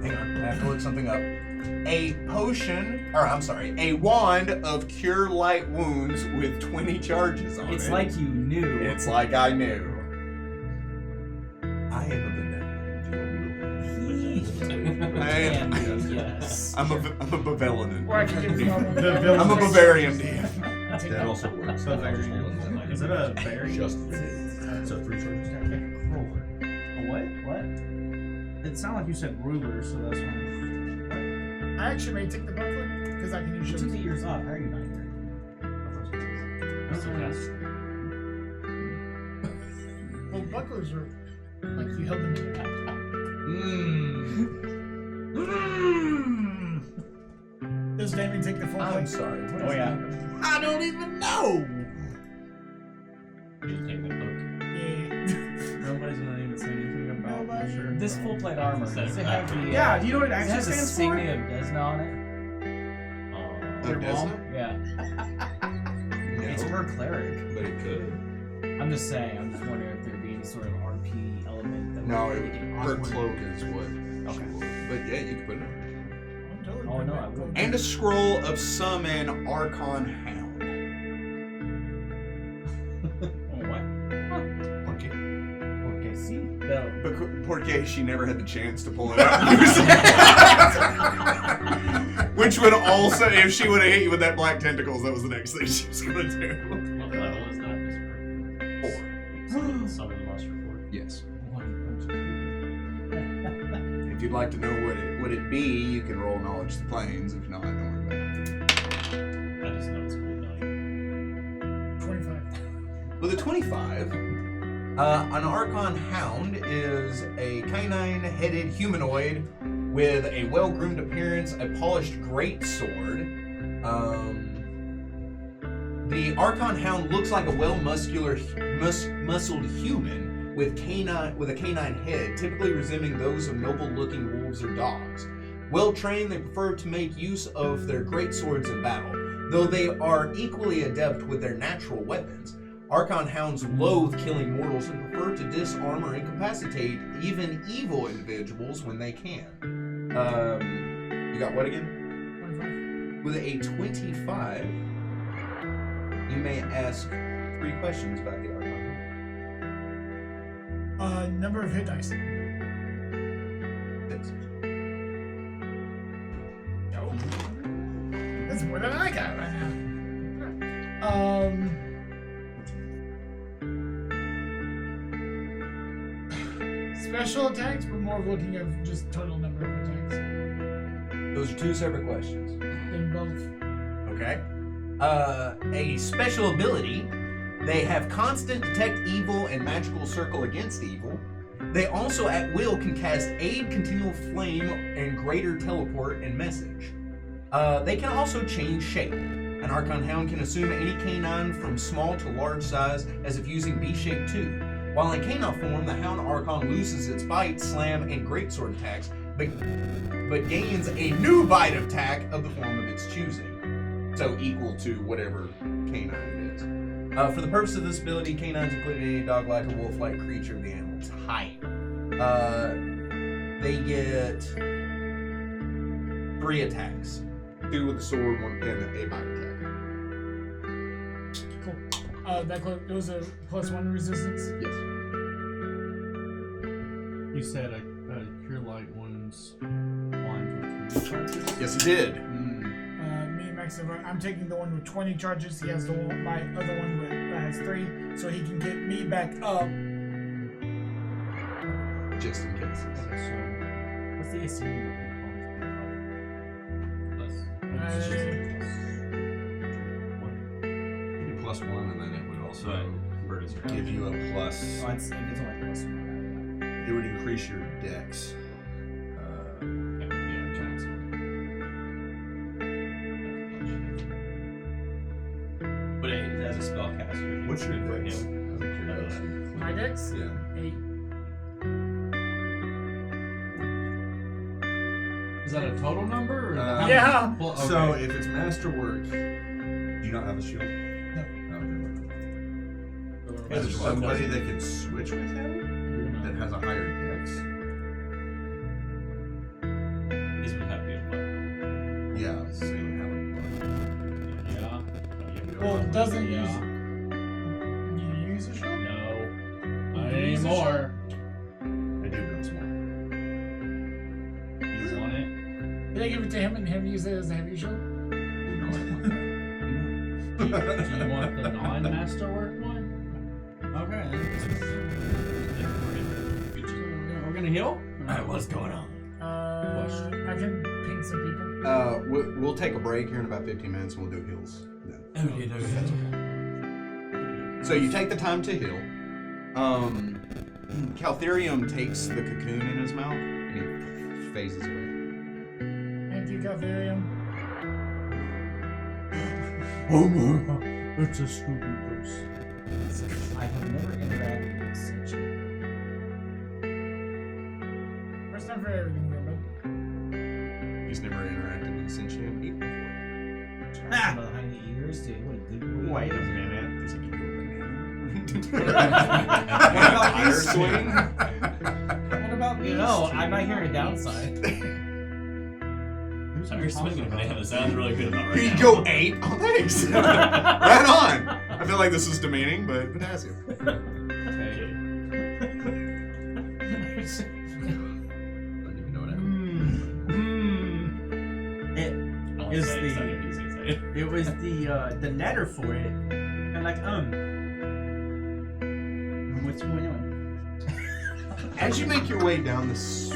Hang on, I have to look something up. A wand of cure light wounds with 20 charges on
It's
it.
like you knew.
It's like I knew.
I am a benevolent.
I am.
Yes.
I'm a Bavarian.
Or I can give you all one.
I'm a Bavarian DM.
Take
That
that.
also works.
So is it a berry?
Just so 3 charges.
A what? What? It sounded like you said ruler, so that's why.
I actually may take the buckler because I can use
You took
yours.
the ears off. How are you not here?
So that's
Well, bucklers are like you held them in your back. Does Damien take the full
I'm
plate?
sorry. What
Oh,
is
yeah.
that?
I don't even know.
you take the cloak.
Yeah.
Nobody's gonna even say anything about that. Sure.
this full plate armor, does it have the
Yeah, do you know what it
does it
actually
have the
stands for?
insignia of Desna on it?
Oh,
Your
does
mom?
it?
Yeah. It's
No,
her cleric.
but it could.
I'm just saying, I'm just wondering if there'd be any sort of RP element that
No,
would make it
her
awkward.
cloak is what.
Okay.
She wore. But yeah, you could put it on.
Oh no, I wouldn't.
And a scroll of summon Archon Hound.
Oh, what?
Okay.
Okay, see? No.
But Porque, she never had the chance to pull it out and use it. Which would also, if she would have hit you with that black tentacles, that was the next thing she was going to do.
What level is that? Just
4.
summon monster 4.
Yes. If you'd like to know what it be, you can roll Knowledge the Planes. If not, don't worry about it.
I just know it's cool value.
25.
With a 25, an Archon Hound is a canine-headed humanoid with a well-groomed appearance, a polished greatsword. The Archon Hound looks like a muscled human with a canine head, typically resembling those of noble-looking wolves or dogs. Well-trained, they prefer to make use of their greatswords in battle, though they are equally adept with their natural weapons. Archon Hounds loathe killing mortals and prefer to disarm or incapacitate even evil individuals when they can. You got what again?
25.
With a 25, you may ask 3 questions about the Archon Hound.
Number of hit dice.
6.
Oh. That's more than I got right now. Special attacks, but more looking at just total number of attacks.
Those are 2 separate questions.
Then both.
Okay. A special ability. They have constant detect evil and magical circle against evil. They also at will can cast aid, continual flame, and greater teleport and message. They can also change shape. An Archon Hound can assume any canine from small to large size as if using B-shape too. While in canine form, the Hound Archon loses its bite, slam, and greatsword attacks, but gains a new bite attack of the form of its choosing. So equal to whatever canine it is. For the purpose of this ability, canines include any dog-like or wolf-like creature of the animal type. They get 3 attacks. 2 with the sword, 1 and a bite attack.
Cool. It was a +1 resistance.
Yes.
You said a Cure Light one's wand with 20 charges?
Yes, it did.
Me and Max, I'm taking the one with 20 charges. He has my other one that has 3, so he can get me back up.
Just in case.
Okay, so what's the AC?
+1, and then it would also
Bird is
give you a plus.
Oh, it's only +1.
It would increase your dex.
But as a spellcaster,
What's your
for
dex?
him.
My dex?
Yeah.
8.
Is that a total number? Or
Yeah.
Well, okay.
So if it's masterwork, do you not have a shield?
No.
Is there somebody that can switch with him that has a higher dex?
He's been happy to play.
Yeah, so you don't
Yeah.
Well, doesn't
Yeah.
use. You use a shield?
No.
Not
anymore.
have. I do, but I'm small.
You want it?
Did I give it to him and him use it as a heavy shield?
Do you want the non-masterwork one? Okay. We're gonna heal? Alright, what's going on?
I can ping some people.
We'll take a break here in about 15 minutes and we'll do heals then.
Okay.
So you take the time to heal. Caltherium takes the cocoon in his mouth and he phases away.
Thank you, Caltherium.
It's a Scooby Bruce.
I have never interacted with such a
time for everything, human.
He's never interacted with a sentient being before.
Behind the ears, dude. What a good boy.
Wait a minute.
Does he give you a
Fire
swing?
What about
You know, I'm not hearing a downside.
You're swinging a banana. Sounds really good about right
Here you
now.
go, 8. Oh, thanks. Right on. I feel like this is demeaning, but potassium.
Don't even know what happened.
It is
He's excited.
it was the netter for it. And like, what's going on?
As you make your way down this...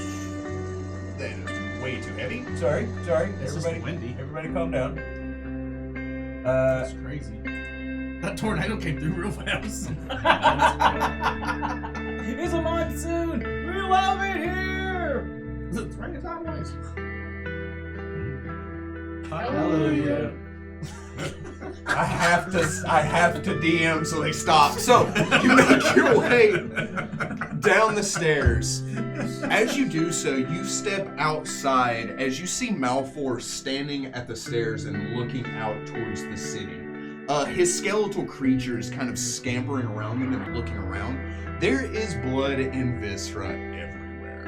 That is way too heavy. Sorry.
It's just windy.
Everybody calm down.
That's crazy.
That tornado came through real fast.
It's a monsoon! We love it here!
It's raining sideways.
Hallelujah.
I have to DM so they stop. So you make your way down the stairs. As you do so, you step outside as you see Melchoir standing at the stairs and looking out towards the city. His skeletal creatures kind of scampering around them and looking around. There is blood and viscera everywhere.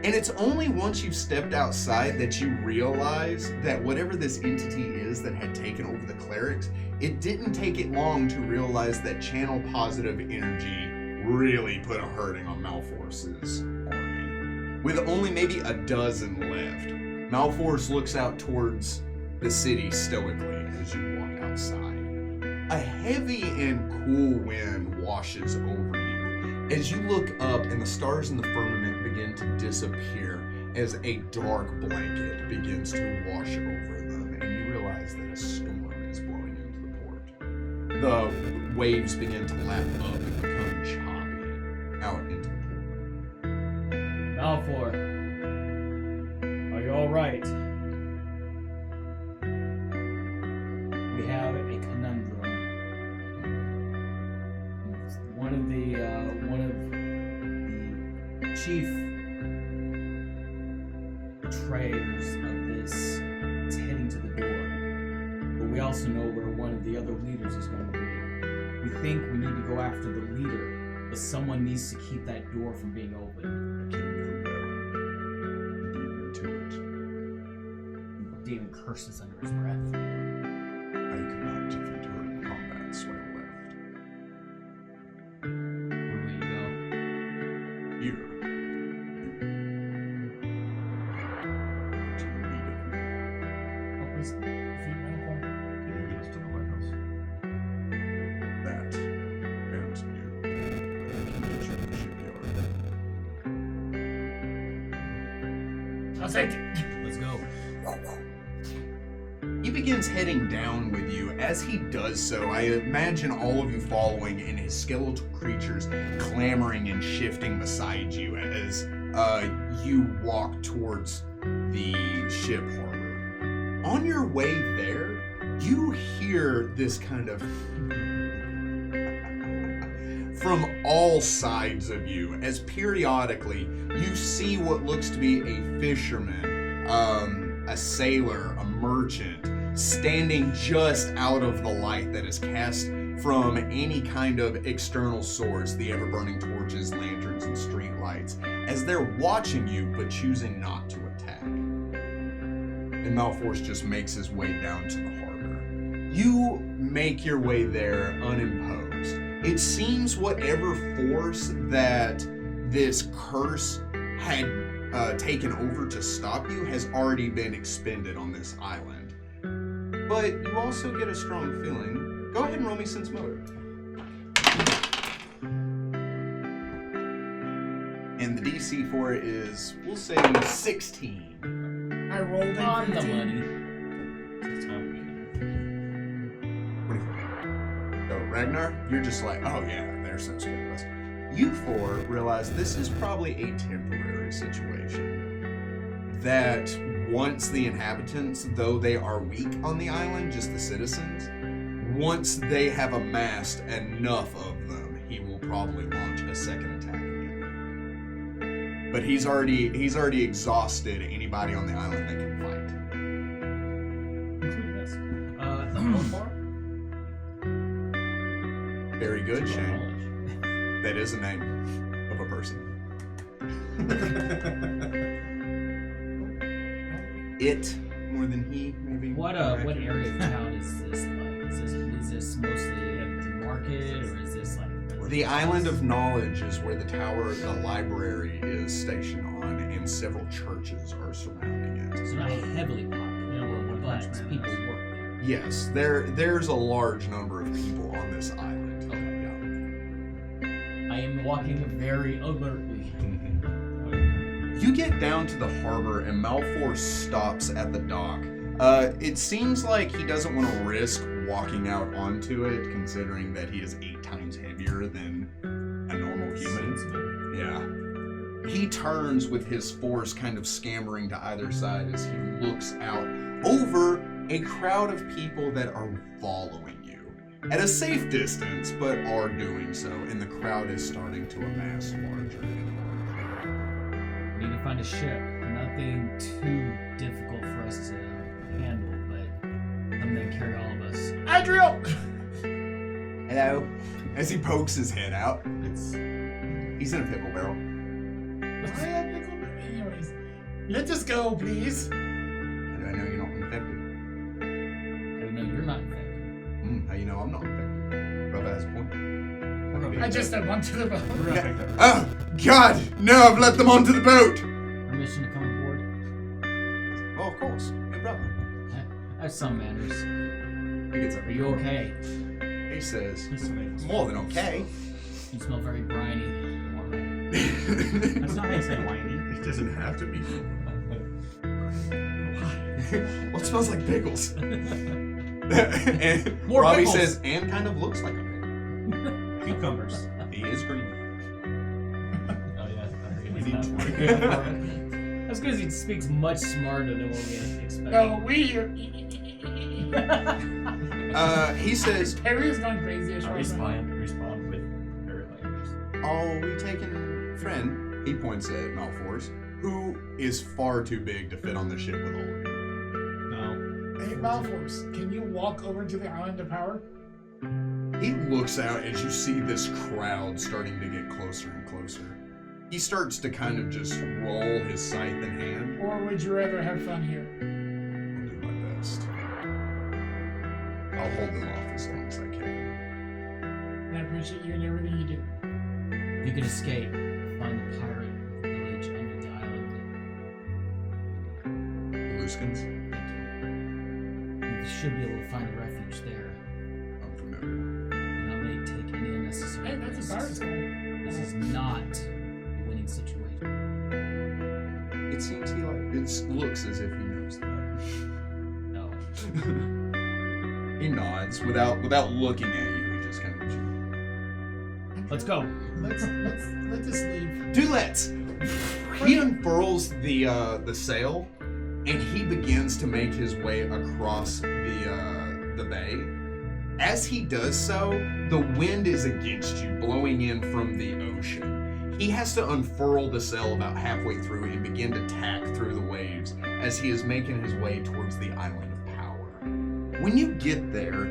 And it's only once you've stepped outside that you realize that whatever this entity is that had taken over the clerics, it didn't take it long to realize that channel positive energy really put a hurting on Malforce's army. With only maybe a dozen left, Malforce looks out towards the city stoically as you walk outside. A heavy and cool wind washes over you as you look up and the stars in the firmament begin to disappear as a dark blanket begins to wash over them, and you realize that a storm is blowing into the port. The waves begin to lap up and become choppy out into the port.
Malfoy, are you alright? We have a conundrum. One of the chief betrayers of this is heading to the door. But we also know where one of the other leaders is going to be. We think we need to go after the leader, but someone needs to keep that door from being opened. Demon curses under his breath.
I cannot defeat her in combat, sway left.
Where will you go?
Here. To the lead of me.
What was defeat Melchoir?
Can you get us to the lighthouse?
That and new. Convention shipyard.
I'll take it.
Let's go.
He begins heading down with you. As he does so, I imagine all of you following and his skeletal creatures clamoring and shifting beside you as you walk towards the ship harbor. On your way there, you hear this kind of from all sides of you as periodically you see what looks to be a fisherman, a sailor, a merchant, standing just out of the light that is cast from any kind of external source, the ever-burning torches, lanterns, and street lights, as they're watching you but choosing not to attack. And Malforce just makes his way down to the harbor. You make your way there unimposed. It seems whatever force that this curse had taken over to stop you has already been expended on this island. But you also get a strong feeling. Go ahead and roll me sense motor. And the DC for it is, we'll say, 16.
I rolled a
On the
15.
money.
24. So, Ragnar, you're just like, oh yeah, they're so scandalous. You four realize this is probably a temporary situation. That once the inhabitants, though they are weak on the island, just the citizens, once they have amassed enough of them, he will probably launch a second attack again. But he's already exhausted anybody on the island that can fight.
Including us. Melchoir?
Very good,
To our
Shane.
knowledge.
That is a name of a person. It more than he, maybe.
What area of town is this like? Is this mostly like the market, or is this like
The Island of Knowledge is where the library is stationed on, and several churches are surrounding it.
So not heavily populated, but
Punchman
people
is.
work there.
Yes, there's a large number of people on this island.
I am walking very alertly.
You get down to the harbor and Malfoy stops at the dock. It seems like he doesn't want to risk walking out onto it, considering that he is 8 times heavier than a normal human. Yeah. He turns with his force kind of scampering to either side as he looks out over a crowd of people that are following you. At a safe distance, but are doing so, and the crowd is starting to amass larger and larger.
We need to find a ship. Nothing too difficult for us to handle, but something that can carry all of us.
Adriel!
Hello. As he pokes his head out,
It's
he's in a pickle barrel.
Anyways, let us go, please.
How do I know you're not infected?
I know you're not infected.
How you know I'm not infected? Brother has a point.
I just said one to the boat.
We're gonna pick that up.
Oh, God! No, I've let them onto the boat!
Permission to come aboard?
Oh, of course. Your brother.
I have some manners.
He gets up.
Are you okay?
He says,
He's amazing.
more than okay.
You smell very briny.
That's not how you say whiny.
it doesn't have to be.
Well, it smells like pickles. And
More
Robbie
pickles.
says, and kind of looks like a pickle.
Cucumbers.
He is green.
Oh yeah.
We need to-
That's because he speaks much smarter than what we expected.
No, we here.
He says,
Harry is going crazy. As
I
far as I know.
respond with very language.
oh, we taken friend. He points at Malfoy, who is far too big to fit on the ship with all of you.
No.
Hey, Malfoy, can you walk over to the Island of Power?
He looks out as you see this crowd starting to get closer and closer. He starts to kind of just roll his scythe in hand.
Or would you rather have fun here?
I'll do my best. I'll hold them off as long as I can.
And I appreciate you and everything you do.
If you can escape, find the pirate village under the island.
The Luskins?
You should be able to find a refuge there.
I'm familiar.
And not really take any unnecessary
Hey, that's a
risks.
pirate's call.
This is not a winning situation.
It seems he looks as if he knows that.
No.
He nods without looking at you. He just kind of.
Let's go.
Let us leave.
Do let's. He unfurls the sail, and he begins to make his way across the bay. As he does so, the wind is against you, blowing in from the ocean. He has to unfurl the sail about halfway through and begin to tack through the waves as he is making his way towards the Island of Power. When you get there,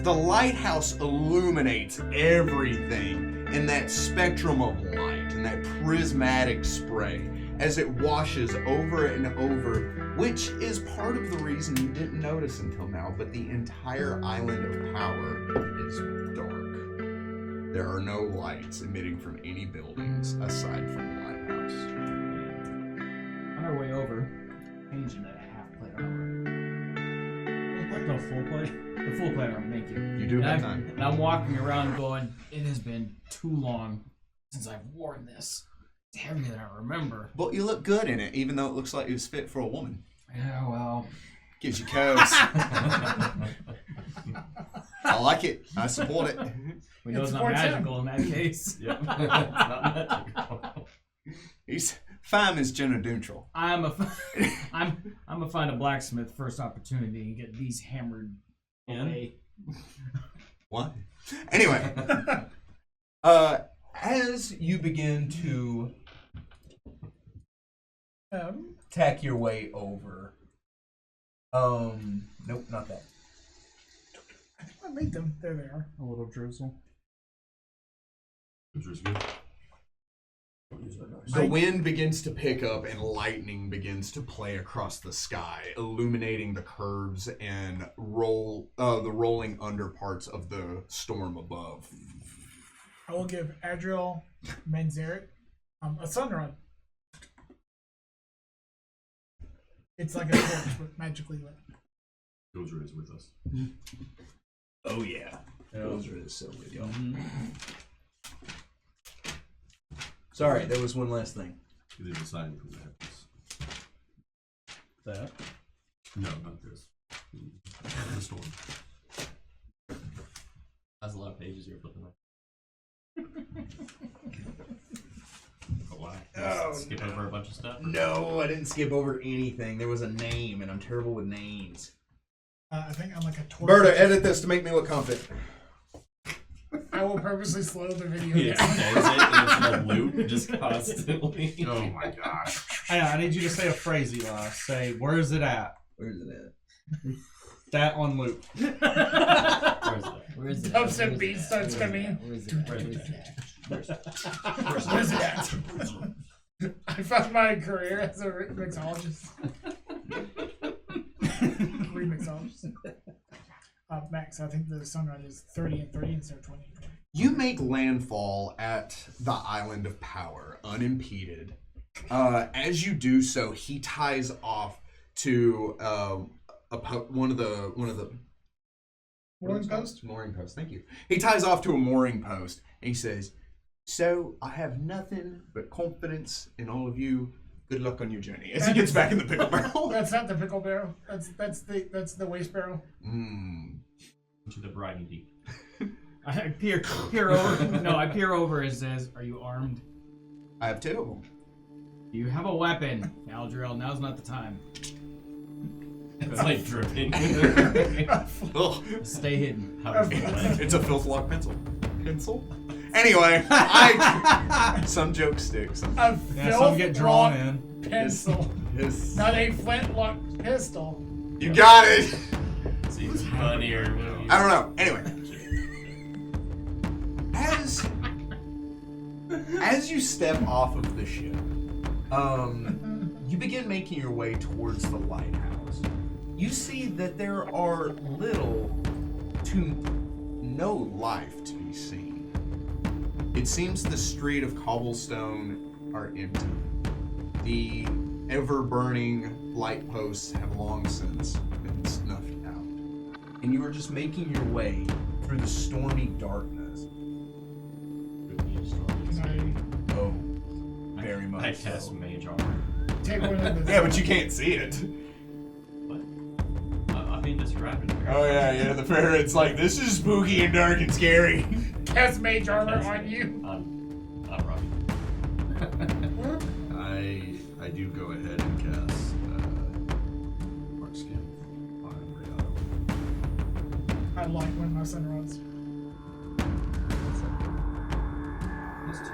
the lighthouse illuminates everything in that spectrum of light and that prismatic spray as it washes over and over, which is part of the reason you didn't notice until now, but the entire Island of Power is dark. There are no lights emitting from any buildings aside from the lighthouse.
On our way over, changing that half plate armor. No, full plate? The full plate armor, thank you.
You do
And
have
I'm,
time.
and I'm walking around going, it has been too long since I've worn this. It's heavier than I remember.
But you look good in it, even though it looks like it was fit for a woman.
Yeah, well.
Gives you curves. I like it. I support it.
We know
It's
it's not
410.
magical in that case.
Yep. It's not magical.
He's fine as gender neutral.
I'm gonna find a blacksmith first opportunity and get these hammered away.
What? Anyway,
As you begin to tack your way over, nope, not that.
I think I made them. There they are.
A little drizzle.
The wind begins to pick up and lightning begins to play across the sky, illuminating the curves and the rolling underparts of the storm above.
I will give Adriel Manzaret a sunrun. It's like a torch, but magically lit.
Gozer is with us.
Oh yeah, Gozer is so with y'all. Sorry, there was one last thing.
It is a sign from the heavens.
That.
No, not this. The storm.
That's a lot of pages you're flipping like. But why? Skip over a bunch of stuff?
No, I didn't skip over anything. There was a name, and I'm terrible with names.
I think I'm like a torch.
Berta, edit this to make me look confident.
I will purposely slow the video
Yeah,
down.
it's in a loop just constantly.
Oh my gosh.
I need you to say a phrase, Eli. Say, where's it at?
Where's it at?
That on loop.
Where's that?
Where's it?
Dubstep beat starts coming.
Where's it? Where's it?
Where's it at? I found my career as a mixologist. Remixologist. Max, I think the sunrise is 30 and 30 instead of 20 and 20.
You make landfall at the Island of Power, unimpeded. As you do so, he ties off to one of the
Mooring post?
Mooring post. Thank you. He ties off to a mooring post, and he says, "So I have nothing but confidence in all of you. Good luck on your journey." As he gets back in the pickle barrel.
That's not the pickle barrel. That's the waste barrel.
To the briny deep.
I peer over. No, I peer over and says, "Are you armed?
I have 2 of them.
Do you have a weapon, Aldriel? Now's not the time.
It's like dripping.
Ugh.
Stay hidden."
It's a filth lock pencil. Anyway, some jokes stick. Some
some get drawn in.
Pencil.
Yes.
Not a flintlock pistol.
You got it.
Seems funnier movies.
I don't know. Anyway, as you step off of the ship, you begin making your way towards the lighthouse. You see that there are little to no life to be seen. It seems the street of cobblestone are empty. The ever-burning light posts have long since been snuffed out. And you are just making your way through the stormy darkness. Oh, very much
I test
so.
mage armor.
Take one of the.
Yeah, but you can't see it.
What? I mean, describe it.
Oh yeah, the ferret's like, this is spooky and dark and scary.
Cast mage armor on you.
I'm Robbie.
I do go ahead and cast Mark Skin on Rihanna.
I like when my sun runs.
Plus 2.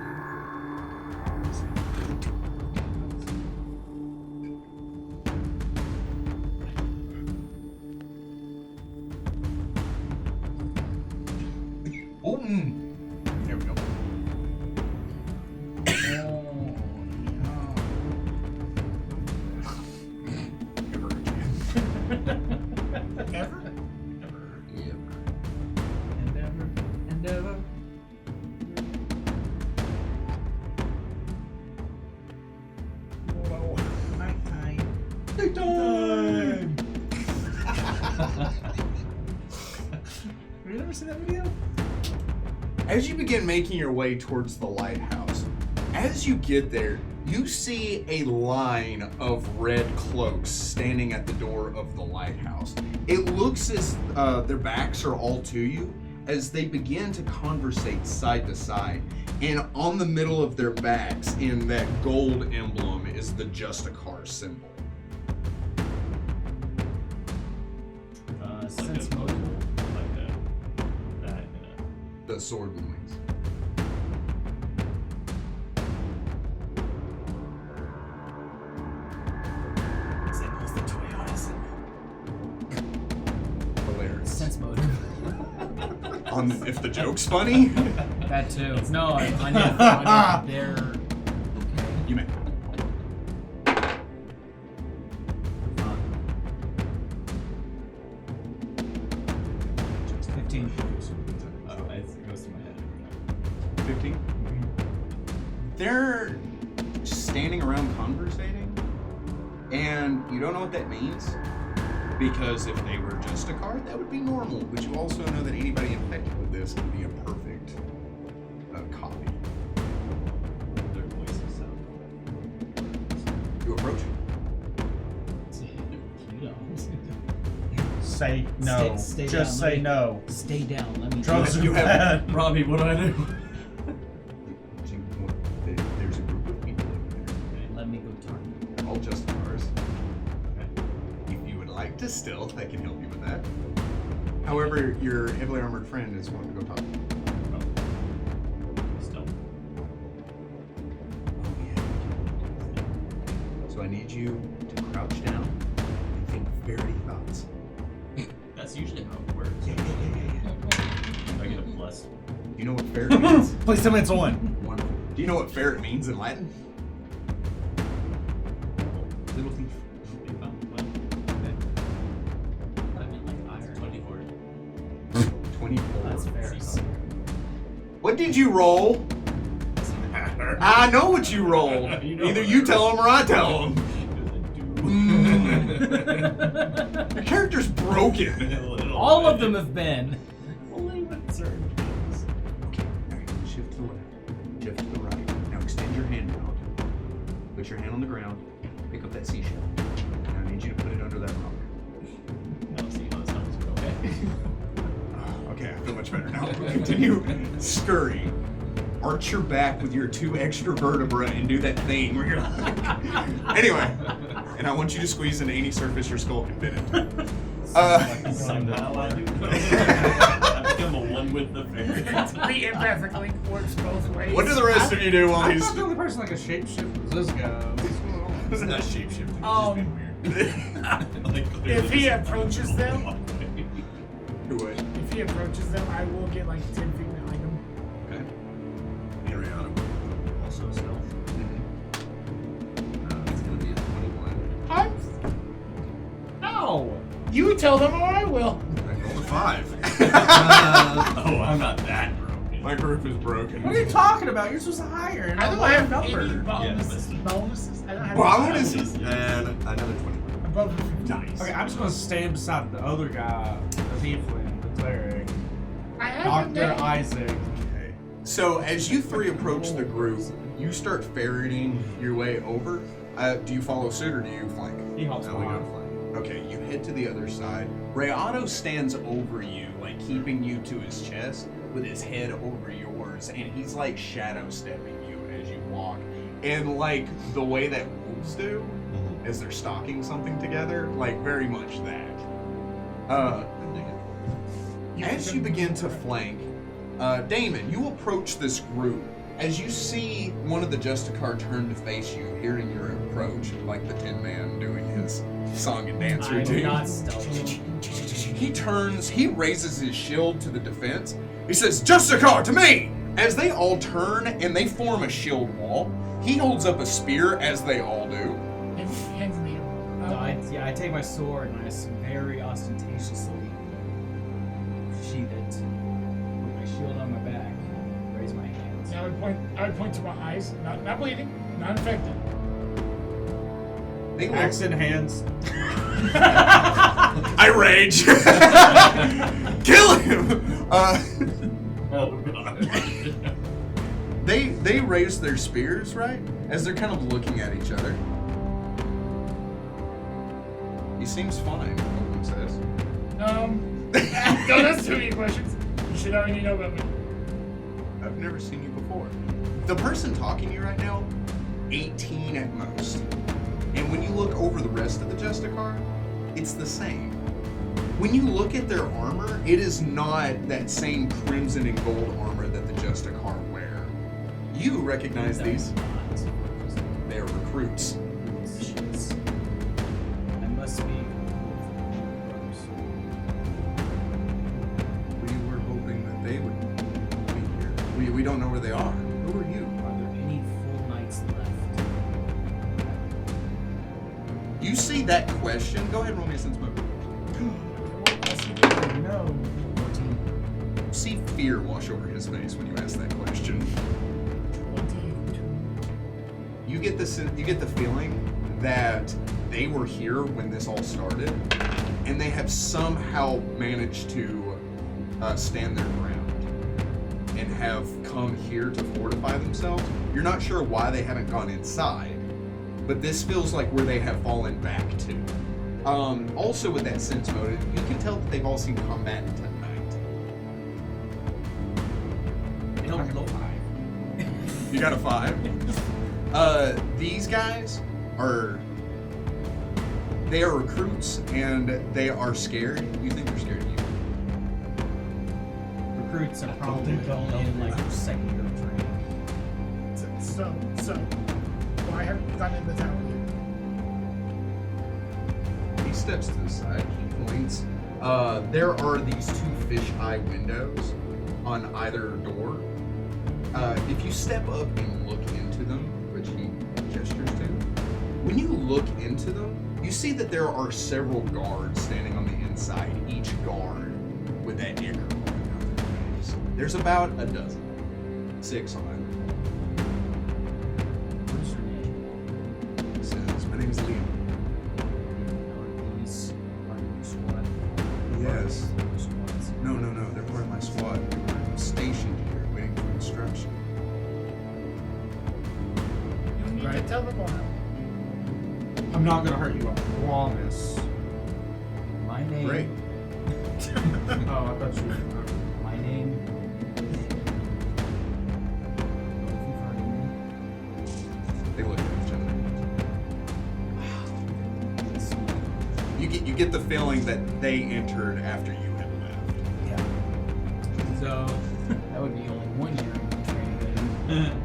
Oh, there we go.
Ever?
Endeavor.
Whoa.
Nighttime.
Have you ever seen that video?
As you begin making your way towards the lighthouse, as you get there, you see a line of red cloaks standing at the door of the lighthouse. It looks as their backs are all to you as they begin to conversate side to side. And on the middle of their backs, in that gold emblem, is the Justicar symbol.
It's like
Sense
a
motive.
like that.
The sword with wings. On if the joke's funny.
That too. No, I know they're okay.
You may.
It's 15. It goes to my head.
15. They're standing around conversating, and you don't know what that means. Because if they were just a card, that would be normal. But you also know that anybody infected with this would be a perfect copy.
Their voices sound.
You approach.
Say no.
Stay
Just
down,
say no.
Stay down. Let me.
Drugs are
You have-
bad.
Robbie, what do I do?
There's a group of people over there.
Let me go talk.
They're all just cars. If you would like to stealth, I can help you with that. However, your heavily armored friend is wanting to go talk.
Still.
Oh, yeah. So I need you to crouch down and think fairy thoughts.
That's usually how it works.
Yeah.
I get a plus.
Do you know what ferret means?
Please tell me it's on.
Wonderful. Do you know what ferret means in Latin? Little thief.
I mean, like iron. 24.
24.
That's fair.
What did you roll? I know what you rolled.
You know
Either
what
you
I
tell him or I tell him.
Because
Your character's broken.
All of them have been.
Only with certain things.
Okay, alright, shift to the left, shift to the right. Now extend your hand out. Put your hand on the ground, pick up that seashell. Now I need you to put it under that rock.
No, see, those numbers are okay.
Okay, I feel much better now. Continue scurry. Arch your back with your 2 extra vertebrae and do that thing where you're like... Anyway, and I want you to squeeze into any surface your skull can fit into.
Somehow I do. I become a one with the fairy.
The empathic link works both ways.
What do the rest of you do while
I'm
he's...
not the only person like a shapeshifter is this guy. What's going on?
It's not shapeshifting.
Um,
Like,
if he approaches them,
Do it.
if he approaches them, I will get like 10 feet behind him.
Okay.
Ariana also stealth. It's gonna be a 21.
No! You tell them or I will.
I rolled a 5.
Oh, I'm not that broken.
My group is broken.
What are you talking about? You're supposed to hire. and
I don't
a lower
have
number.
any bonuses.
Yeah,
Bonuses? I don't have
Bonuses?
And another 21.
above the 50.
Nice.
Okay, I'm just gonna stand beside the other guy, the tiefling, the cleric,
I have
Dr.
a name.
Isaac.
Okay. So as you 3 approach the group, you start ferreting your way over. Do you follow suit or do you flank?
He hops
Now we go
behind.
flying.
Okay, you head to the other side. Rayado stands over you, like keeping you to his chest, with his head over yours, and he's like shadow stepping you as you walk. And like the way that wolves do, as they're stalking something together, like very much that. As you begin to flank, Damon, you approach this group. As you see one of the Justicar turn to face you, hearing your approach, like the Tin Man doing his song and dance
I'm
routine.
not stealthy.
He turns, he raises his shield to the defense. He says, Justicar, to me! As they all turn and they form a shield wall, he holds up a spear as they all do.
Hands me.
No, I take my sword and I very ostentatiously sheath it, put my shield on my back, raise my hands.
I would point to my eyes, not bleeding, not infected.
They look-
Axe in hands.
I rage. Kill him.
Oh, God.
They raise their spears, right? As they're kind of looking at each other. He seems fine, Owen says.
Don't ask too many questions. You should already know about me.
I've never seen you before. The person talking to you right now, 18 at most. And when you look over the rest of the Justicar, it's the same. When you look at their armor, it is not that same crimson and gold armor that the Justicar wear. You recognize these. They are recruits.
I must be.
We were hoping that they We don't know where they are. Who are you?
Are there any full nights left?
You see that question? Go ahead and roll me a sense motive.
No.
14.
You see fear wash over his face when you ask that question.
22.
You get the feeling that they were here when this all started, and they have somehow managed to stand their ground and have come here to fortify themselves. You're not sure why they haven't gone inside, but this feels like where they have fallen back to. Also, with that sense motive, you can tell that they've all seen combat tonight.
They don't look
You got a 5. These guys they are recruits and they are scared. You think they're scared of you?
Recruits are probably going in like second year of training.
So, why haven't you gotten in the tower yet?
He steps to the side, he points. There are these 2 fish-eye windows on either door. If you step up and look into them, which he gestures to, when you look into them, you see that there are several guards standing on the inside, each guard with that ichor on their face. There's about a dozen. 6 on it.
What's your name?
He says, my name is Liam.
These are your squad.
Yes.
Squads.
No, they're part of my squad. I'm stationed here, waiting for instruction.
You need to tell them all.
I'm not gonna hurt you, I promise.
My name.
Great.
Oh, I thought you were.
My name.
They look at each other. You get the feeling that they entered after you had left.
Yeah. So that would be only 1 year in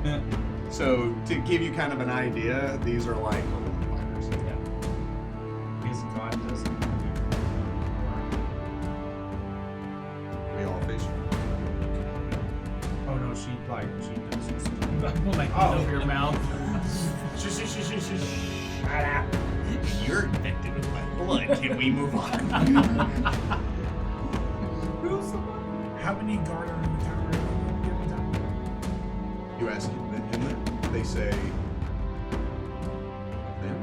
training.
So to give you kind of an idea, these are like fighters.
His God doesn't.
We all fish.
Oh no, she does.
Like
Oh.
over your mouth.
You're infected with my blood. Can we move on?
How many guard are in the tower?
You ask him, they say, them?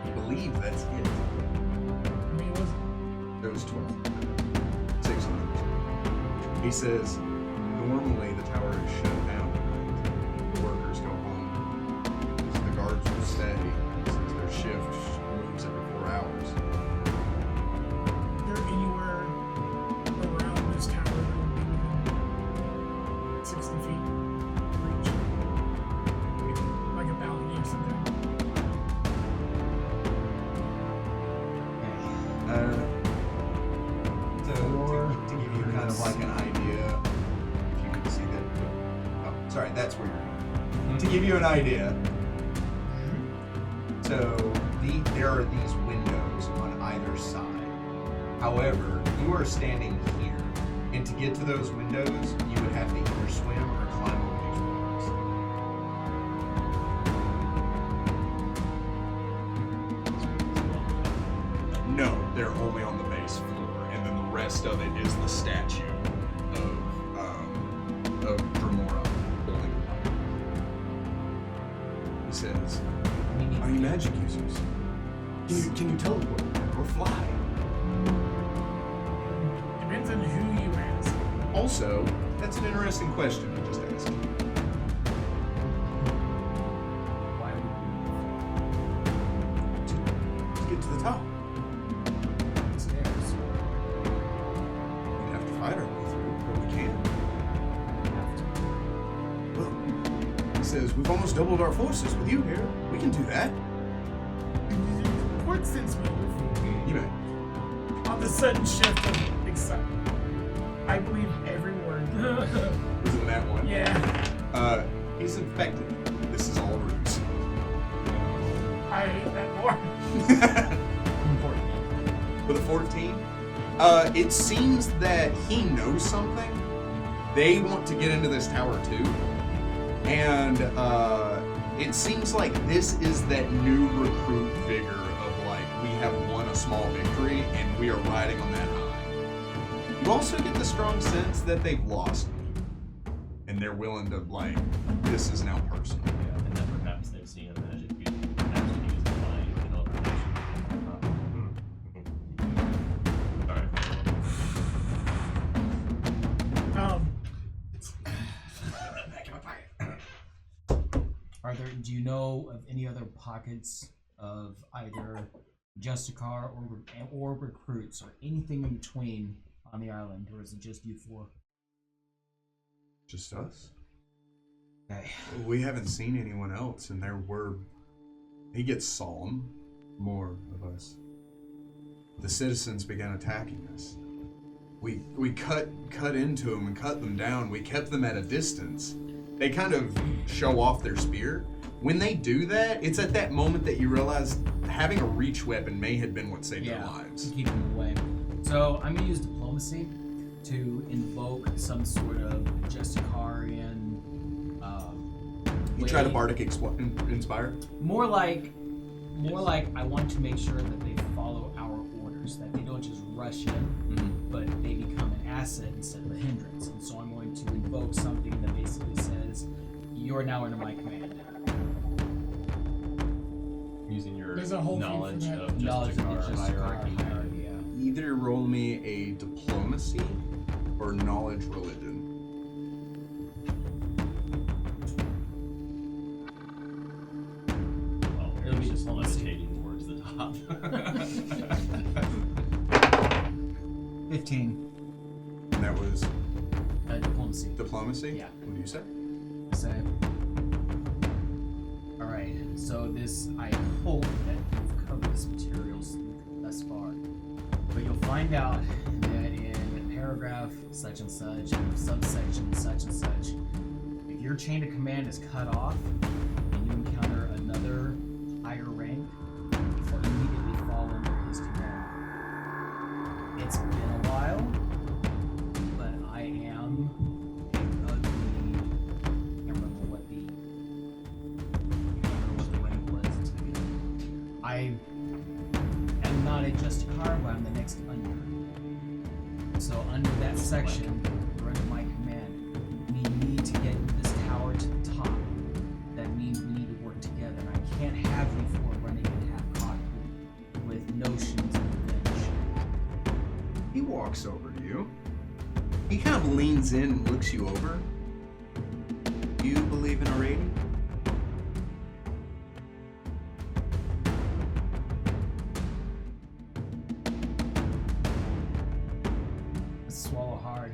I believe that's it.
How many was it?
There was 12. 6 on it. He says, normally the tower is shut down. The workers go home. So the guards will stay since their shift moves every 4 hours.
Is there anywhere around this tower that would be within 60 feet reach? Like a balcony or something?
To give you kind of like an idea, if you can see that. Oh, sorry, that's where you're going. To give you an idea, so there are these windows on either side. However, you are standing here, and to get to those windows, you would have to either swim or climb over these windows. No, they're only on the base floor, and then the rest of it is the statue of Dremport holding the light. He says, "Are you magic users? Can you teleport or fly?"
Depends on who you ask.
Also, that's an interesting question I just asked.
Why would
To get to the top,
we stairs?
we'd have to fight our way through, but we can. Well, he says, we've almost doubled our forces with you here. We can do that.
What sense move?
You may.
On the sudden shift of excitement. I believe every word.
Was it that one?
Yeah.
He's infected. This is all ruse.
I hate that more.
With a 14, it seems that he knows something, they want to get into this tower too. And it seems like this is that new recruit vigor of like, we have won a small victory and we are riding on that high. You also get the strong sense that they've lost me. And they're willing to, like, this is now personal.
Yeah, and then perhaps they've seen a magic used to use the flying teleportation. Alright.
Do you know of any other pockets of either Justicar or recruits or anything in between on the island, or is it just you four?
Just us?
Okay.
We haven't seen anyone else, and he gets solemn. More of us. The citizens began attacking us. We cut into them and cut them down. We kept them at a distance. They kind of show off their spear. When they do that, it's at that moment that you realize having a reach weapon may have been what saved their lives.
To keep them away. So I'm gonna use diplomacy to invoke some sort of Justicarian.
You try to bardic inspire?
More like I want to make sure that they follow our orders, that they don't just rush in, but they become an asset instead of a hindrance. And so I'm going to invoke something that basically says, "You're now under my command."
Using your
There's a whole
knowledge
thing for
of Justicar hierarchy.
Yeah.
Either roll me a diplomacy or knowledge religion.
Well,
It'll be
just
diplomacy.
levitating towards the top.
15.
And that was
Diplomacy.
diplomacy?
Yeah.
What do you say?
Same. Alright, so this, I hope that you've covered this material thus far. But you'll find out that in paragraph such and such, subsection such and such, if your chain of command is cut off and you encounter another higher rank, you immediately fall under his command. It's been a while, but I am a ugly. I can't remember what the rank was. I am not a Justicar, but I'm the next under. So under that section, you're under my command. We need to get this tower to the top. That means we need to work together. And I can't have you four running in half-cocked with notions of revenge.
He walks over to you. He kind of leans in and looks you over. Do you believe in a rating?
Swallow hard.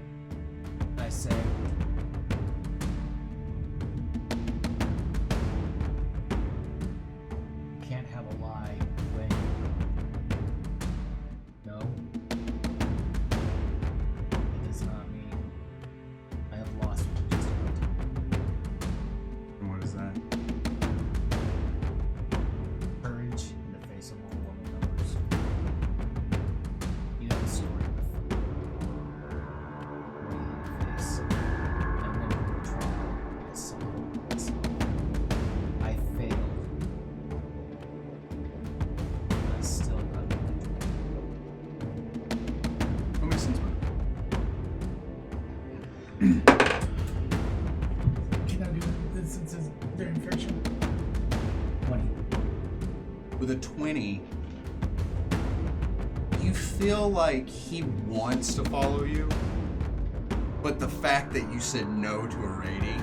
I say, you can't have a lie when no. It does not mean I have lost what you just wrote.
And what is that?
Courage in the face of overwhelming numbers. You know the story with face. And then we tried the sun. I failed. But I still got the victory.
What makes sense, man?
Can I do this since it's during friction?
20.
With a 20, you feel like he wants to follow you, but the fact that you said no to a rating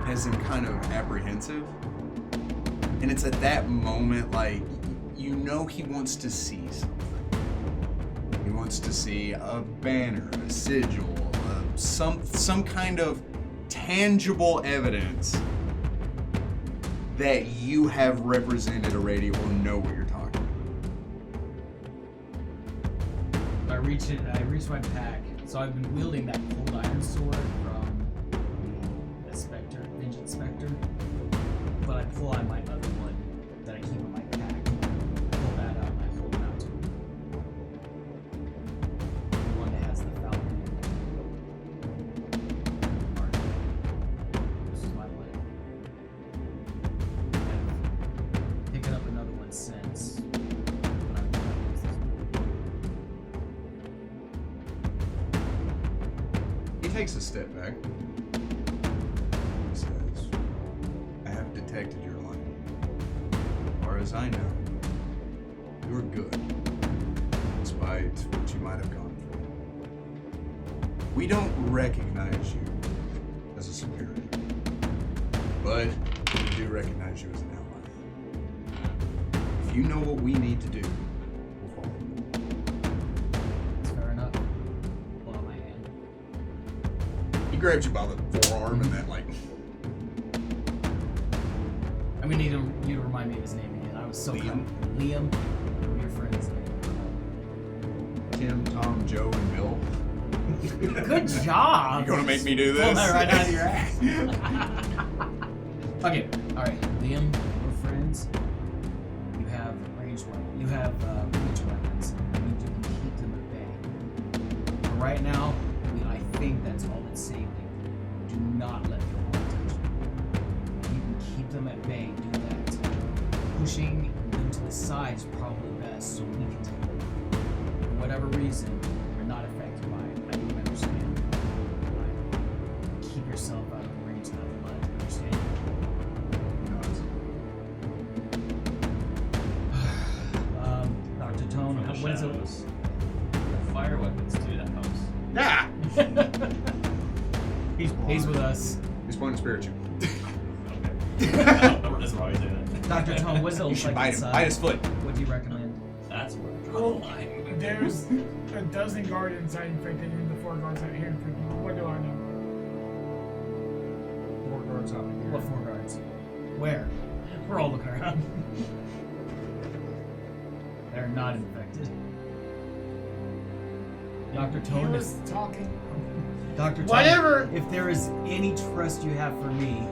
has him kind of apprehensive. And it's at that moment, like, you know he wants to see something. He wants to see a banner, a sigil, some kind of tangible evidence that you have represented a radio or know what you're talking about.
I reach my pack. So I've been wielding that cold iron sword from the Spectre, Vengeance Spectre. But I pull out my other one that I keep in my pack. Pull that out and I hold it out to him. The one that has the falcon.
takes a step back. He says, I have detected your line. As far as I know, you're good, despite what you might have gone through. We don't recognize you as a superior, but we do recognize you as an ally. If you know what we need to do, we'll follow.
That's fair enough. Hold on my hand.
He grabs you by the forearm and that, like,
I'm gonna need you to remind me of his name again. I was so
Liam.
Liam. Your friend's name.
Tim, Tom, Joe, and Bill.
Good job.
You gonna make me do
Pull
this?
that right out of your ass. Okay, alright. Liam, we're friends. You have ranged weapons. You have reach weapons. I need you to keep them at bay. For right now, I think that's all that's saving you. Do not let your wall touch them. You can keep them at bay. Do that. Pushing them to the side is probably best, so we can take them. For whatever reason, you're not affected by it. I do understand. But keep yourself out of the range of that blood. Understand? Dr. Tone,
From the
what is it?
shadows. Fire weapons too, that helps.
Nah!
He's with us.
He's pointing to spirit you.
That's why I say that.
Dr. Tone, what does it
You
look
should
like
bite him.
inside?
Bite his foot.
What do you recommend?
That's where I draw
Well,
the line.
there's a dozen guards inside infected and the 4 guards out here infected. What do I know?
4 guards out here.
What 4 guards? Where? We're all looking around. They're not infected. Dr.
He
Tone,
was talking.
Dr. Tone,
Whatever.
if there is any trust you have for me,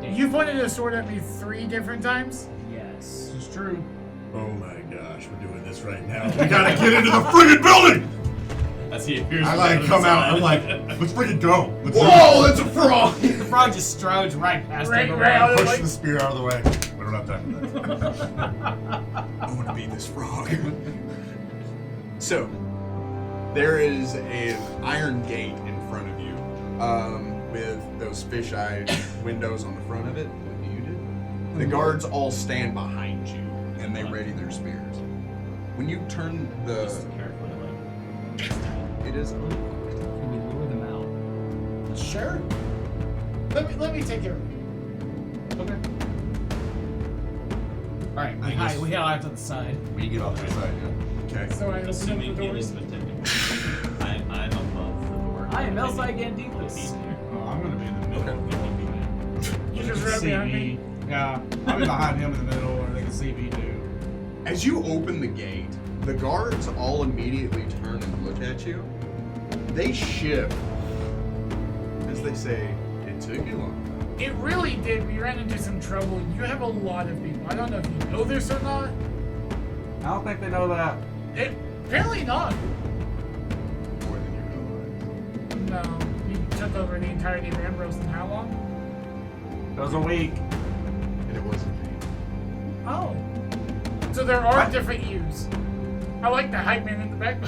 You pointed a sword at me 3 different times?
yes.
This is true.
Oh my gosh, we're doing this right now. We gotta get into the friggin' building!
As he appears
I
from
like
the
come
other
out,
side.
I'm like, let's friggin' go. Let's
Whoa, that's a frog!
The frog just strouds right past
Right
everyone.
out of the
push
way.
the spear out of the way. We don't have time for that.
I want to be this frog. So, there is an iron gate in front of you, with those fisheye windows on the front of it. What you did? The guards all stand behind you, and they ready their spears. When you turn
Just
the,
carefully, like,
it is unlocked.
Can we lure them out?
Sure. Let me take care of it.
Okay.
Alright,
I guess-
we head out to the side.
We get off the side, yeah.
Okay.
So I open up
assuming
the
he
doors.
is protecting. I'm above the door.
I am El
Maybe
Giganticus.
he's here.
Oh, I'm gonna be in the middle.
You
They
just
can
ran
see
behind me.
Yeah, I'll be behind him in the middle, or they can see me too.
As you open the gate, the guards all immediately turn and look at you. They shift as they say, "It took you long."
It really did. We ran into some trouble. You have a lot of people. I don't know if you know this or not.
I don't think they know that.
Apparently not.
More than you realize.
No. You took over the entirety of Ambrose in how long?
That was a week.
And it wasn't me.
Oh. So there are different yous. I like the hype man in the back.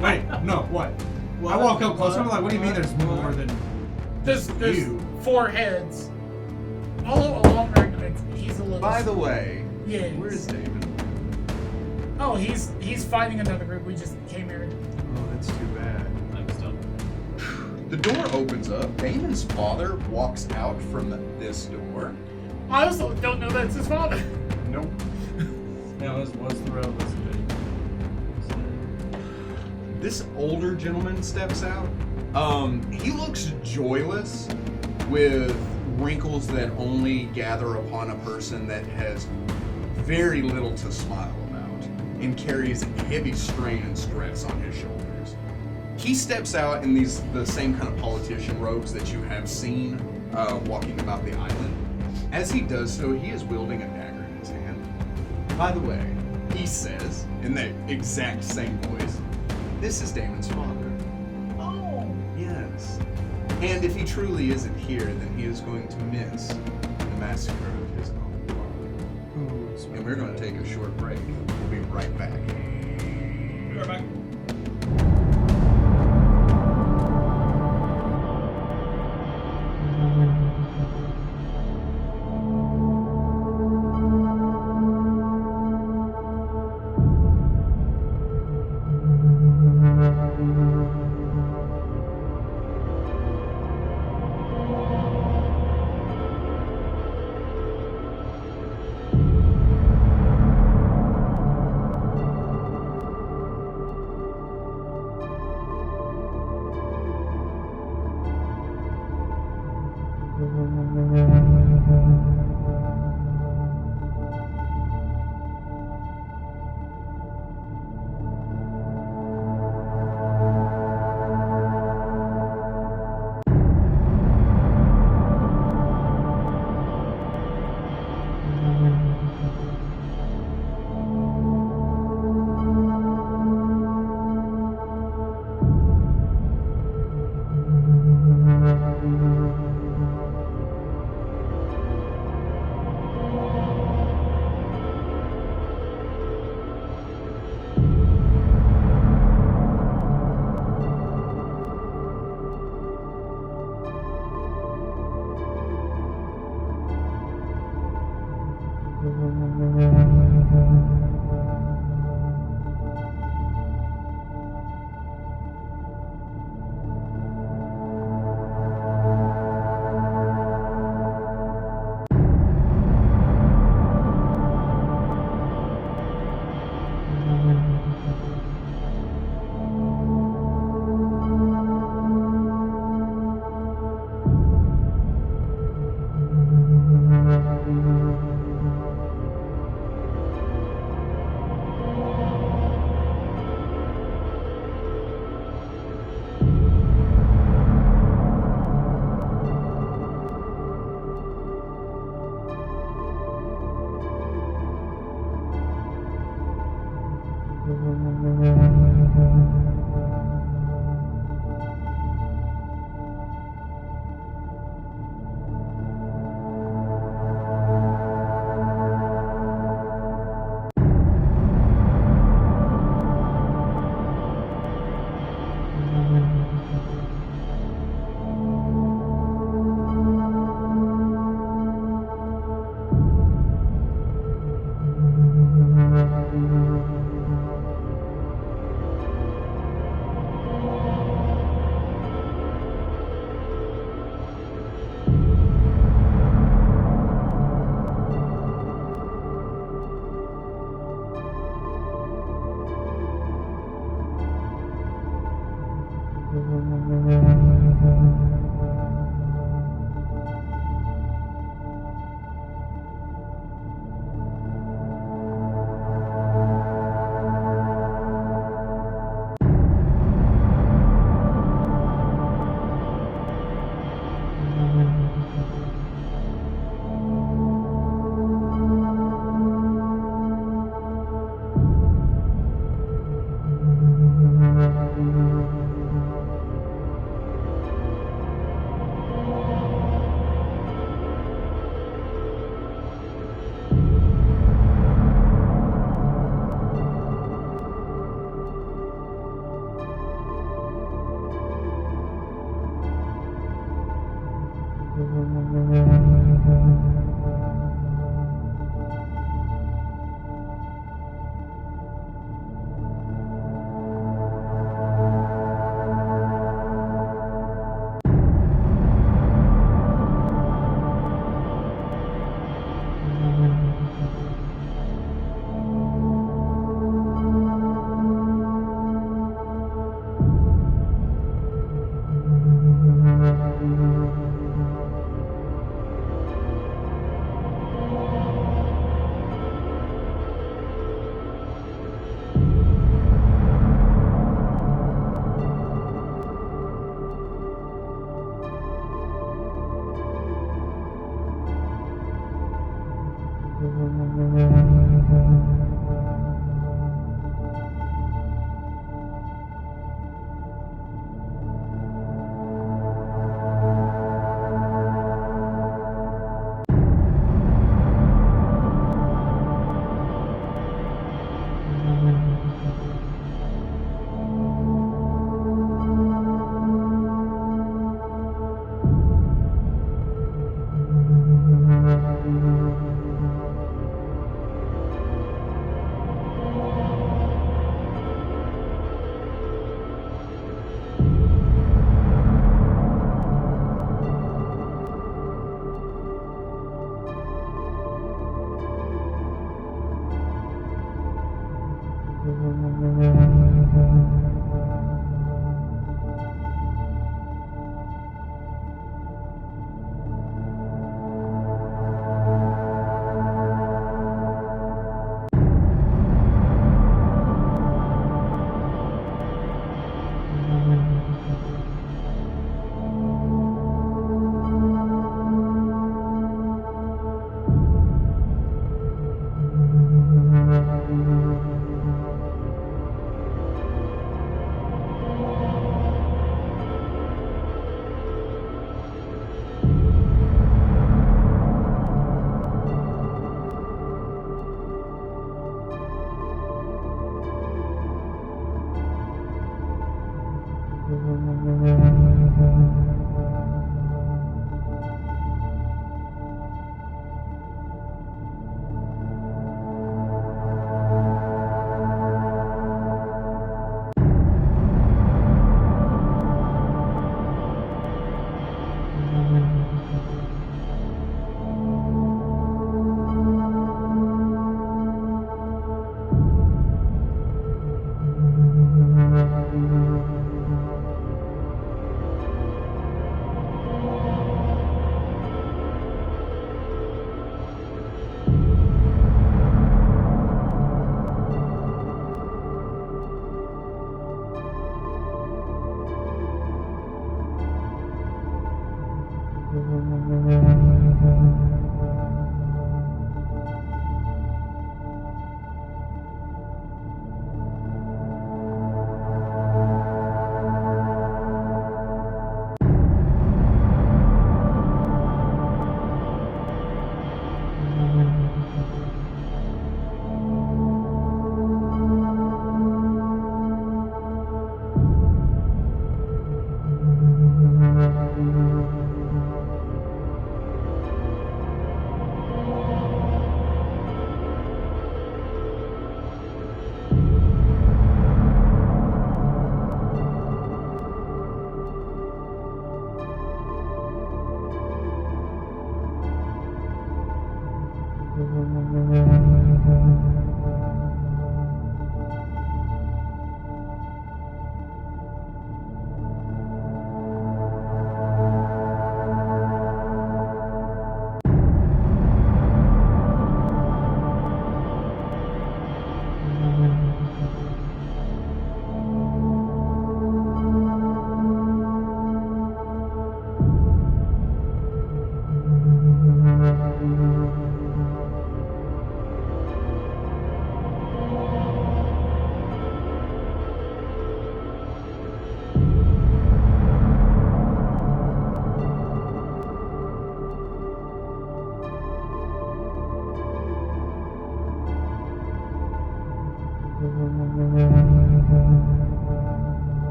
Wait, no, what? I walk up close. I'm like, what do you mean there's more than
There's
you?
4 heads. All along arguments. He's a little.
By the way,
yeah.
where's David?
Oh, he's fighting another group. We just came here.
Oh, that's too bad.
I'm still.
The door opens up. Damon's father walks out from this door.
I also don't know that's his father.
Nope.
Yeah, was the road.
This older gentleman steps out. He looks joyless with wrinkles that only gather upon a person that has very little to smile about and carries heavy strain and stress on his shoulders. He steps out in the same kind of politician robes that you have seen walking about the island. As he does so, he is wielding a dagger in his hand. By the way, he says, in the exact same voice, "This is Damon's father."
Oh.
Yes. And if he truly isn't here, then he is going to miss the massacre of his own father. And we're going to take a short break. We'll be right back.
Be right back.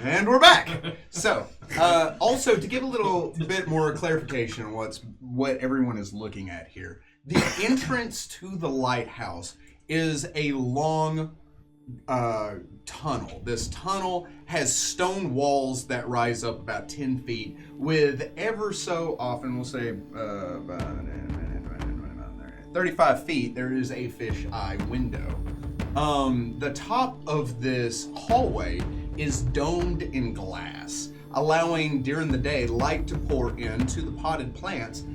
And we're back. So, also to give a little bit more clarification on what everyone is looking at here, the entrance to the lighthouse is a long tunnel. This tunnel has stone walls that rise up about 10 feet with ever so often, we'll say 35 feet, there is a fish eye window. The top of this hallway is domed in glass, allowing during the day light to pour into the potted plants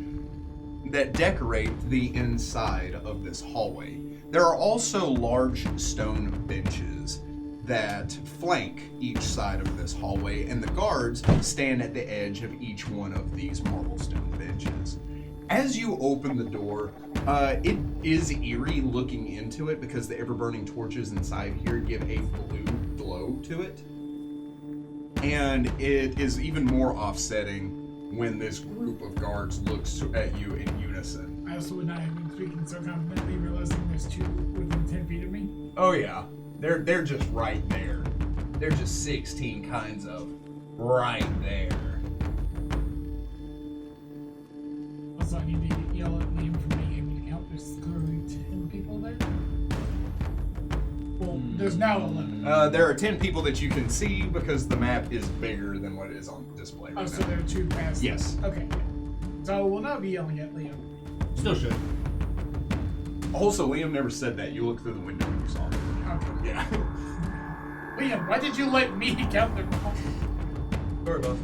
that decorate the inside of this hallway. There are also large stone benches that flank each side of this hallway, and the guards stand at the edge of each one of these marble stone benches. As you open the door, it is eerie looking into it because the ever-burning torches inside here give a blue glow to it. And it is even more offsetting when this group of guards looks at you in unison.
I also would not have been speaking so confidently, realizing there's two within 10 feet of me.
Oh yeah, they're just right there. They're just 16 kinds of right there.
Also, I need to yell at Liam for being able to count. There's clearly 10 people there. Well, there's now 11.
There are 10 people that you can see because the map is bigger than what is on display
Oh,
right
so
now.
there are 2 past.
Yes.
Okay. So we'll now be yelling at Liam.
Still should.
Also, Liam never said that. You looked through the window and you saw it.
Okay.
Yeah.
Liam, why did you let me count the roll?
Sorry, boss.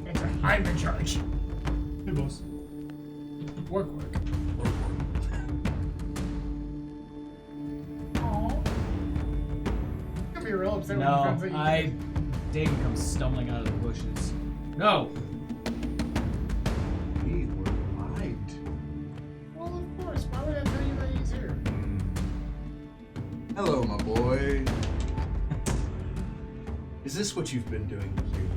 That's right. I'm in charge.
Hey, boss.
Work. Aww. You'll be real upset when
No,
friends that you
David comes stumbling out of the bushes. No!
We were lied.
Well, of course. Why would I tell you that he's here?
Hello, my boy. Is this what you've been doing here?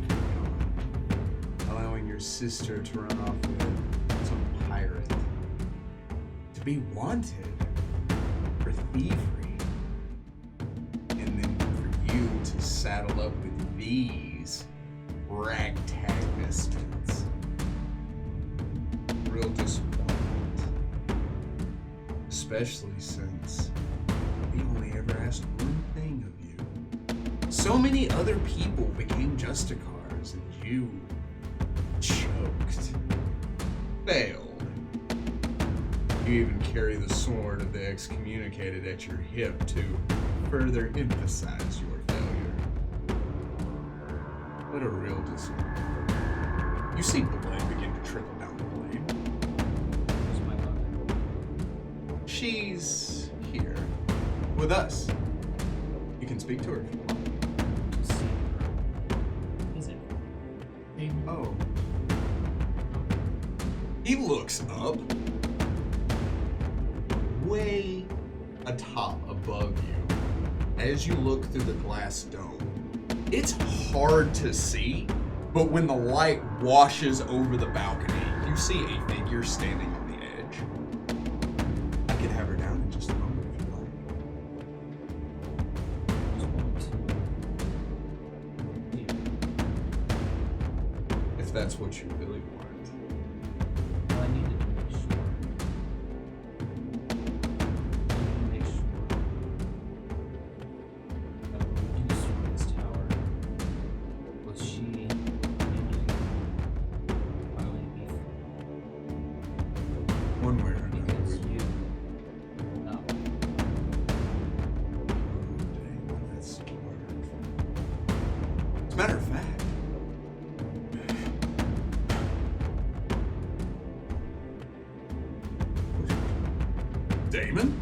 Allowing your sister to run off with some pirate? To be wanted for thievery? And then for you to saddle up with these ragtag misfits? Real disappointment. Especially since we only ever asked one thing of you. So many other people became Justicars and you choked. Failed. You even carry the sword of the excommunicated at your hip to further emphasize your failure. What a real disappointment. You see blood begin to trickle down the blade.
Where's my mother?
She's here. With us. You can speak to her if you want.
See her. Is it?
Oh. He looks up. Way atop above you. As you look through the glass dome. It's hard to see, but when the light washes over the balcony, you see a figure standing on the edge. I could have her down in just a moment if you like. If that's what you really want.
Well, I needed to make sure. Make sure that when we do storm this tower, was she and you finally be free?
One way or another.
Because you, no.
Dang, that's smart. As a matter of fact, Damon?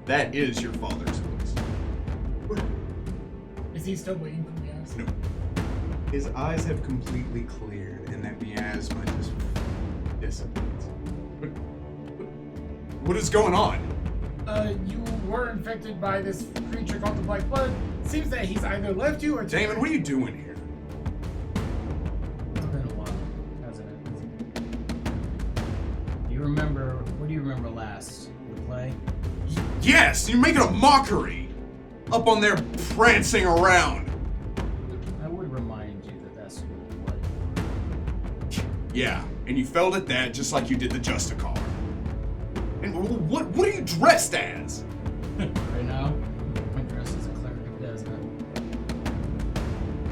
That is your father's voice.
Is he still bleeding from the ass?
No. His eyes have completely cleared, and that miasma just dissipates. What is going on?
You were infected by this creature called the Black Blood. Seems that he's either left you or
Damon, what are you doing here?
It's been a while, hasn't it? You remember, what do you remember last? The play?
Yes, you're making a mockery! Up on there prancing around!
I would remind you that that's what
Yeah, and you failed at that just like you did the Justicar. And what are you dressed as?
right now, I'm dressed as a cleric of Desna.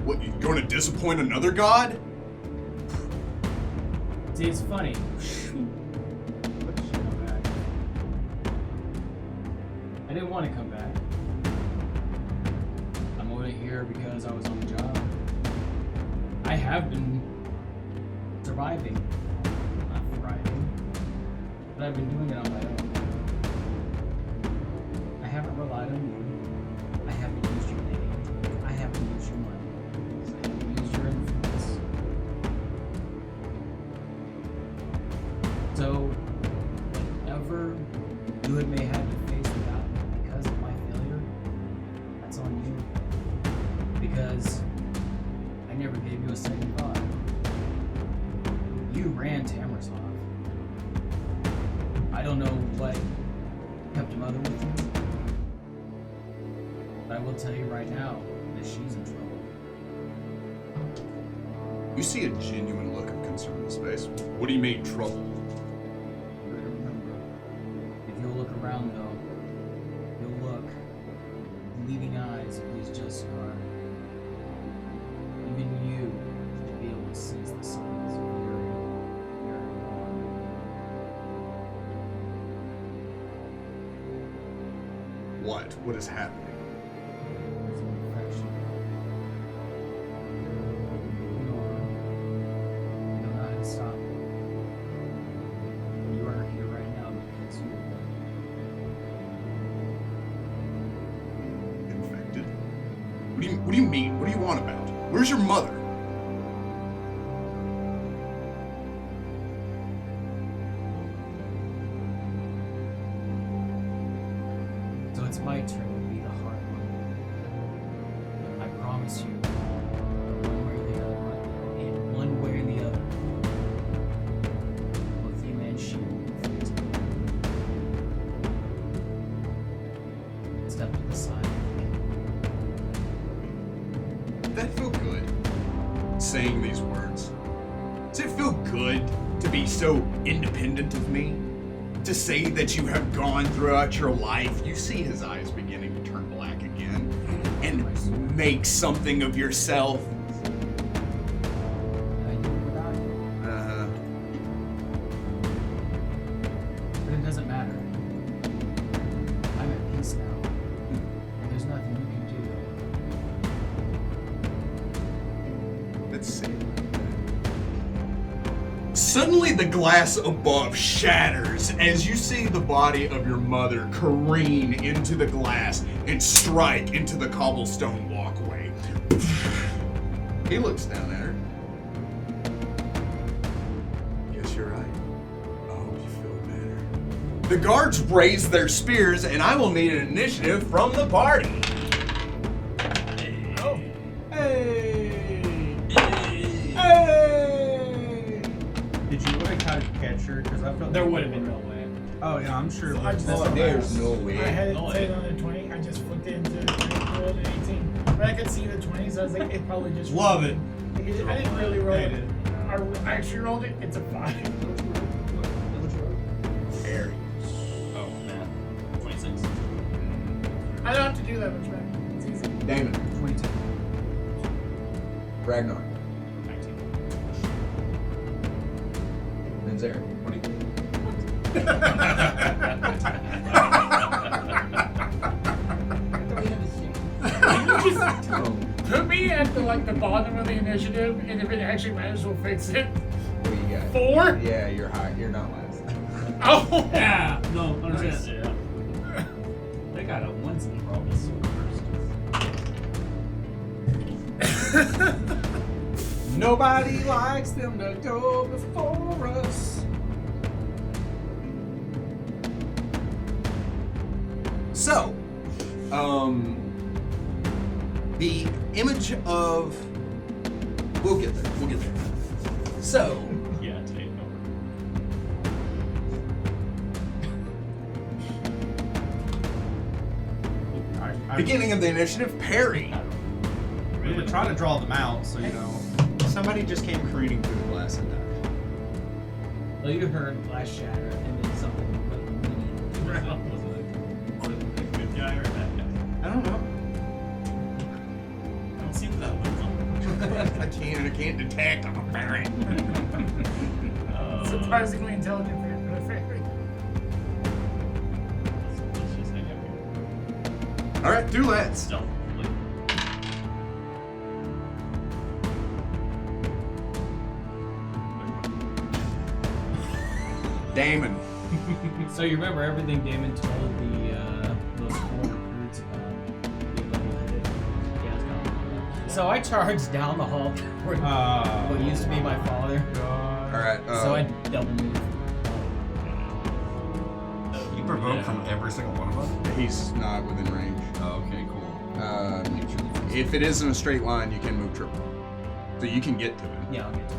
What, you going to disappoint another god?
See, it's funny. But she come back. I didn't want to come back. I'm only here because I was on the job. I have been surviving. Not thriving. But I've been doing it on my own. I haven't relied on you. I haven't used your name. I haven't used your money. I haven't used your influence. So, whatever you may have to face without me because of my failure, that's on you. Because I never gave you a second thought. You ran Tamara's off. I don't know what kept mother with you, but I will tell you right now that she's in trouble.
You see a genuine look of concern in the space. What do you mean, trouble?
If you'll look around, though, you'll look. The leading eyes of these just are. Even you should be able to sense the signs of very warm.
What? What is happening?
There's an infection. You don't know how to stop it. You are here right now because you
Infected? What do you mean? What do you want about? Where's your mother?
So it's my turn to be the hard one. I promise you, one way or the other, and one way or the other, both you and she will be fixed. Step to the side.
Did that feel good? Saying these words. Does it feel good to be so independent of me? To say that you have gone throughout your life, you see his eyes beginning to turn black again, and make something of yourself.
I do it without you. But it doesn't matter. I'm at peace now. And there's nothing you can do.
Let's see. Suddenly the glass above shatters as you see the body of your mother careen into the glass and strike into the cobblestone walkway. He looks down at her. Guess you're right. I hope you feel better. The guards raise their spears, and I will need an initiative from the party.
Oh.
Did you like how to catch her? Because I felt
There would have been no way.
Oh yeah, I'm sure.
I just-
There's no
I
way.
had it
No
say
way.
on the 20. I just flipped it into 20, rolled an 18. But I could see the 20, so I was like, it probably just.
Love it.
Like, I didn't really roll
Yeah,
it.
you
I actually rolled it. It's a 5.
Aries.
Oh, man. 26.
I don't have to do that much, man. It's easy.
Damon.
22.
Ragnar.
19.
And Zara. 20.
You just put me at the bottom of the initiative, and if it actually matters, we'll fix it.
What do you got?
4?
Yeah, you're high. You're not last.
Oh!
Yeah. No,
Nice.
understand.
Yeah. They got a onesie probably first.
Nobody likes them to go before us.
So, the image of. We'll get there. We'll get there. So,
Yeah, take over.
beginning of the initiative, Perry.
We were trying to draw them out, so you know.
Somebody just came careening through the glass and died.
Well, you heard glass shatter and then something like
Was it a good guy or a bad guy?
I don't know.
I don't seem that way.
I can't detect. I'm a Perry.
Surprisingly intelligent fairy.
Let's just hang out here.
All right, two lads.
Stealthily.
Damon.
So you remember everything Damon told those 4 recruits about being level-headed? Yeah, it's gone. So I charged down the hall toward what used to be my father.
All right.
So I double moved.
You provoke from every single one of us?
He's not within range.
Oh, okay, cool.
If it is in a straight line, you can move triple, so you can get to him.
Yeah, I'll get to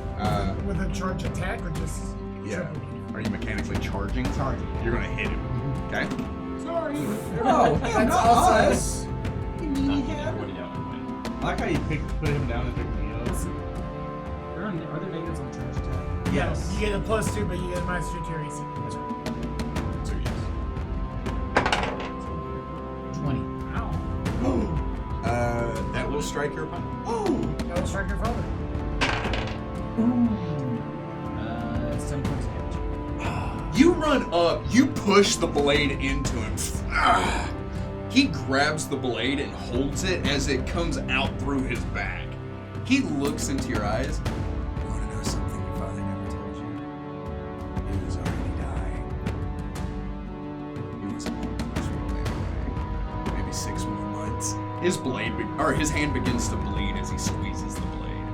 it.
With a charge attack or just.
Yeah.
triple?
Are you mechanically charging?
Charging.
You're gonna hit him. Okay.
Sorry.
Oh,
That's
not
also-
us.
Everybody down one way.
I like how you put him down and pick me up.
Are there negatives on charge attack? Yes.
No, you get a +2, but you get a -2 to your AC.
That's right. So yes.
20.
Ow.
That will strike your opponent.
That will strike your father.
7 points of damage.
You run up, you push the blade into him. He grabs the blade and holds it as it comes out through his back. He looks into your eyes. You want to know something your father never told you? He was already dying. He wasn't much away. Maybe 6 more months. His blade, or his hand begins to bleed as he squeezes the blade.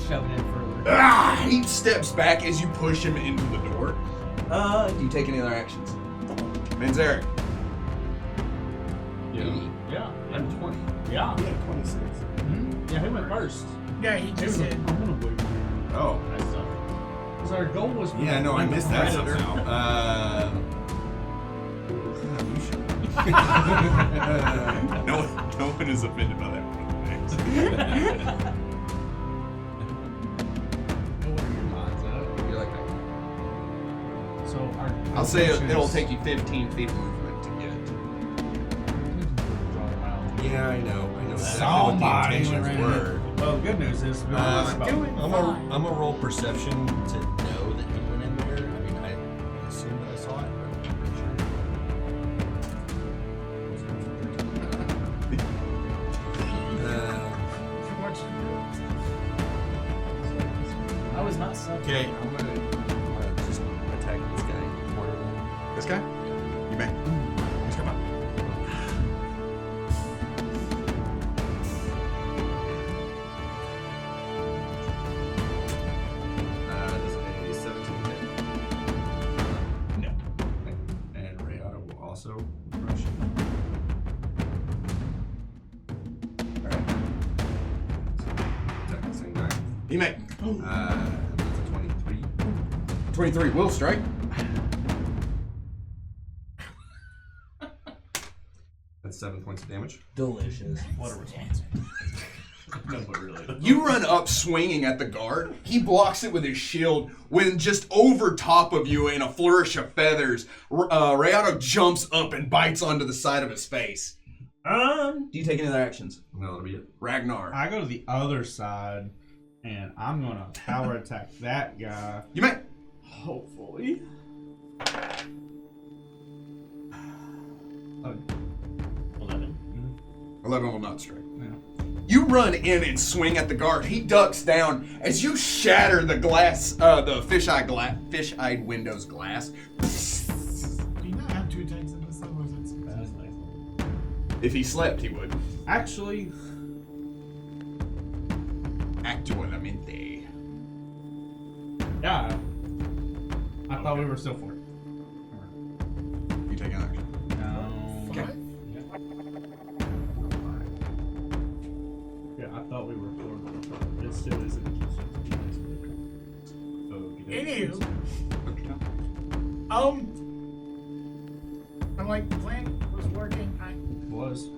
Shoving it further.
He steps back as you push him into the door. Do you take any other actions? Manzarek.
Yeah.
I'm 20.
Yeah.
Yeah, 26.
Yeah, he went first.
Yeah, he just did.
I'm gonna wait.
Oh.
Because our goal was.
Yeah, no, I missed that
Predator.
somehow.
No one is offended by that one.
You're like that.
So our.
I'll say
intention
it'll
is-
take you 15 feet movement to get.
Draw around.
Yeah, I know.
Somebody
Exactly what the intentions
ran
were.
Well, good news is we
I'm
fine.
a roll perception to know that he went in there. I mean, I assumed that I saw it, but I'm pretty sure.
I was not subbed.
Okay, I'm gonna just attack this guy. Corner him.
This guy? You may. Just come on.
Does a 17 hit?
No.
And Rayada will also rush.
Alright.
Attack the same guy.
You may.
That's a 23.
23 will strike.
That's 7 points of damage.
Delicious.
What a response. No, but really.
You run up swinging at the guard. He blocks it with his shield when just over top of you in a flourish of feathers, Rayado jumps up and bites onto the side of his face. Do you take any other actions?
No, that'll be it.
Ragnar.
I go to the other side, and I'm gonna power attack that guy.
You may.
Hopefully.
11.
11 will not strike.
Yeah.
You run in and swing at the guard. He ducks down as you shatter the glass, the fish-eyed window's glass.
Do you not have 2 attacks in this thing, or is it
That is nice.
If he slept, he would.
Actually,
Actualmente.
yeah. I thought we were still 4.
You take an action.
No.
Okay.
Yeah, I thought we were 4. It still isn't.
Anywho, I'm like, the plan was working.
Was.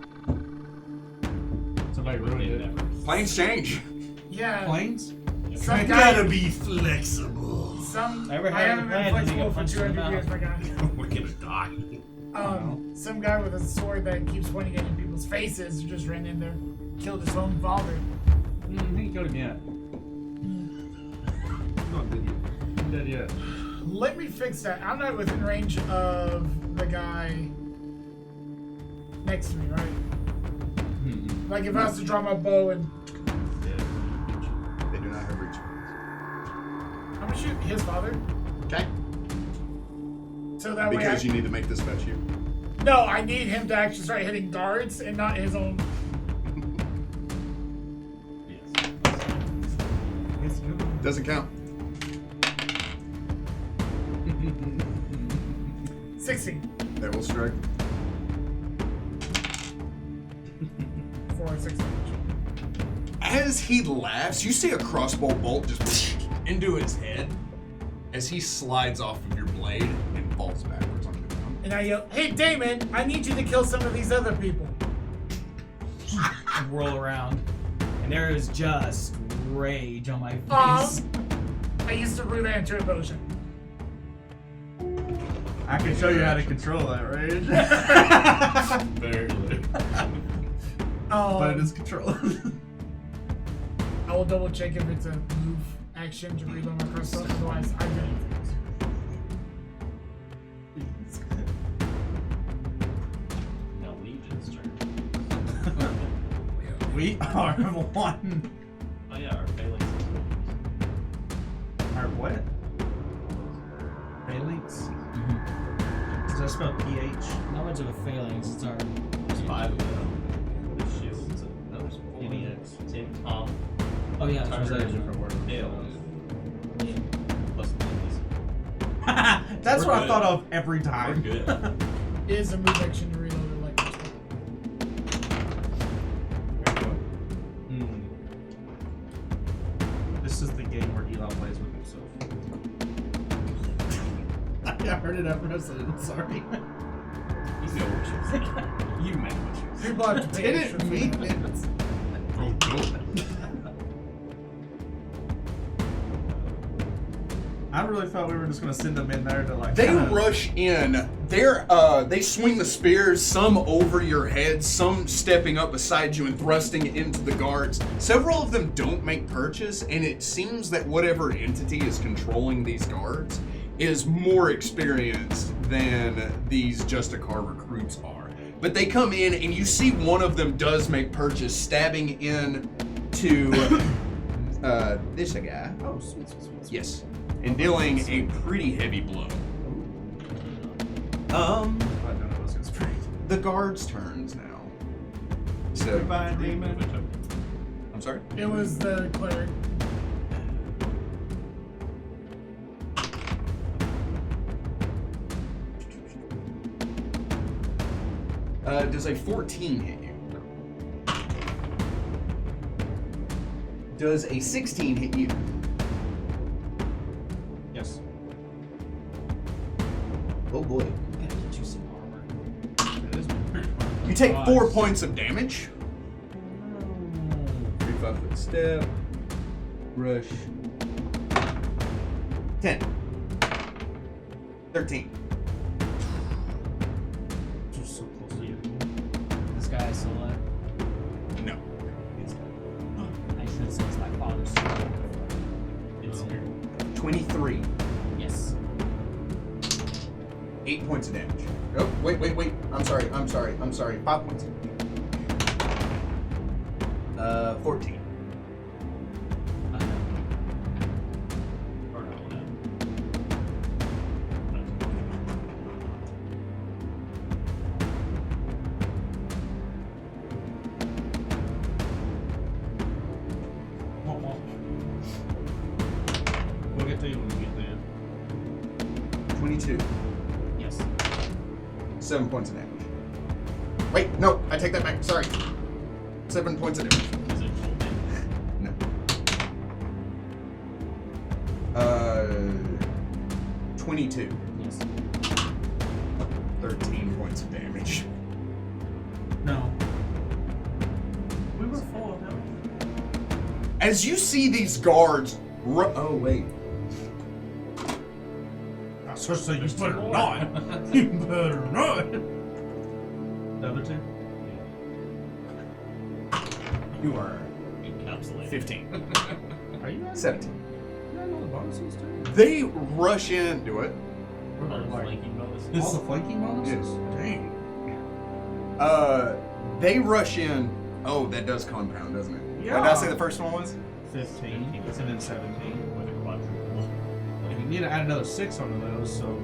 Somebody ruined it.
Plans change.
Yeah.
Planes?
Some guy,
be flexible.
some.
Ever
I
had
haven't
a
been
plan when you
flexible
get
for
punched in the
200 years, my guy.
We're gonna die.
Some guy with a sword that keeps pointing at in people's faces just ran in there, killed his own father.
He ain't killed him yet.
Not dead yet.
He dead yet.
Let me fix that. I'm not within range of the guy next to me, right? Like if I was to draw my bow and
They do not have reach.
I'm gonna shoot his father.
Okay.
So that way
Because you need to make this about you.
No, I need him to actually start hitting guards and not his own.
Doesn't count.
16
That will strike.
for 6 damage.
As he laughs, you see a crossbow bolt just into his head as he slides off of your blade and falls backwards onto the ground.
And I yell, "Hey Damon, I need you to kill some of these other people."
And whirl around. And there is just rage on my face.
I used to brew that into a potion.
I can show you how to control that rage.
Barely.
But it is controlled.
I will double check if it's a move action to reload my crystal. Otherwise, I'm getting things.
Now Legion's turn.
We are one.
Oh yeah, our phalanx is
Our what? Phalanx? Does that spell PH?
Not much of a phalanx, it's our.
There's 5 of them. With shields. No, there's 4.
Idiots.
Tim, Tom,
Oh yeah,
Tucker,
sorry.
different word.
Dale.
Yeah.
Plus Lindy's.
That's
We're
what I
good.
thought of every time.
We're good.
It is a move action to reload it like this.
Hmm. This is the game where Eli plays with himself. I heard it after I said it. I'm sorry.
You know what she said. You meant what she said.
People have to pay extra
Didn't
for
mean
that.
it.
Oh, no.
I really thought we were just gonna send them in there to like.
They
kinda-
rush in. They swing the spears, some over your head, some stepping up beside you and thrusting into the guards. Several of them don't make purchase, and it seems that whatever entity is controlling these guards is more experienced than these Justicar recruits are. But they come in, and you see one of them does make purchase, stabbing in to this guy.
Oh, sweet, sweet, sweet.
Yes, and dealing a pretty heavy blow.
I don't know what's gonna spray.
The guards' turns now. So,
Goodbye, demon.
I'm sorry?
It was the cleric.
Does a 14 hit you? Does a 16 hit you?
Yes.
Oh boy.
Gotta get you some armor.
It is.
You take 4 points of damage. 3 5-foot step. Rush. 10. 13.
Just so close to you.
This guy is still alive.
No.
I should say it's my father's son.
It's here.
23.
Yes.
8 points of damage. Oh, wait. I'm sorry. 5 points. 14.
Or no, no.
We'll get to you when we get there.
22.
Yes.
7 points of damage. Wait, no, I take that back. Sorry. 7 points of damage.
Is it full damage?
No. 22.
Yes.
13 points of damage.
No. We were full of them.
As you see these guards oh, wait.
So you better not. You better not. The other two?
You are
Encapsulated.
15.
Are you guys?
17.
You guys know the bonuses too?
They rush in. Do it.
What
All
are
the
like
flanking bonuses.
all the flanking bonuses?
Yes.
Dang.
They rush in. Oh, that does compound, doesn't it?
Yeah.
What did I say the first one was?
15 and then 17.
With a quadruple.
And you need to add another 6 onto those, so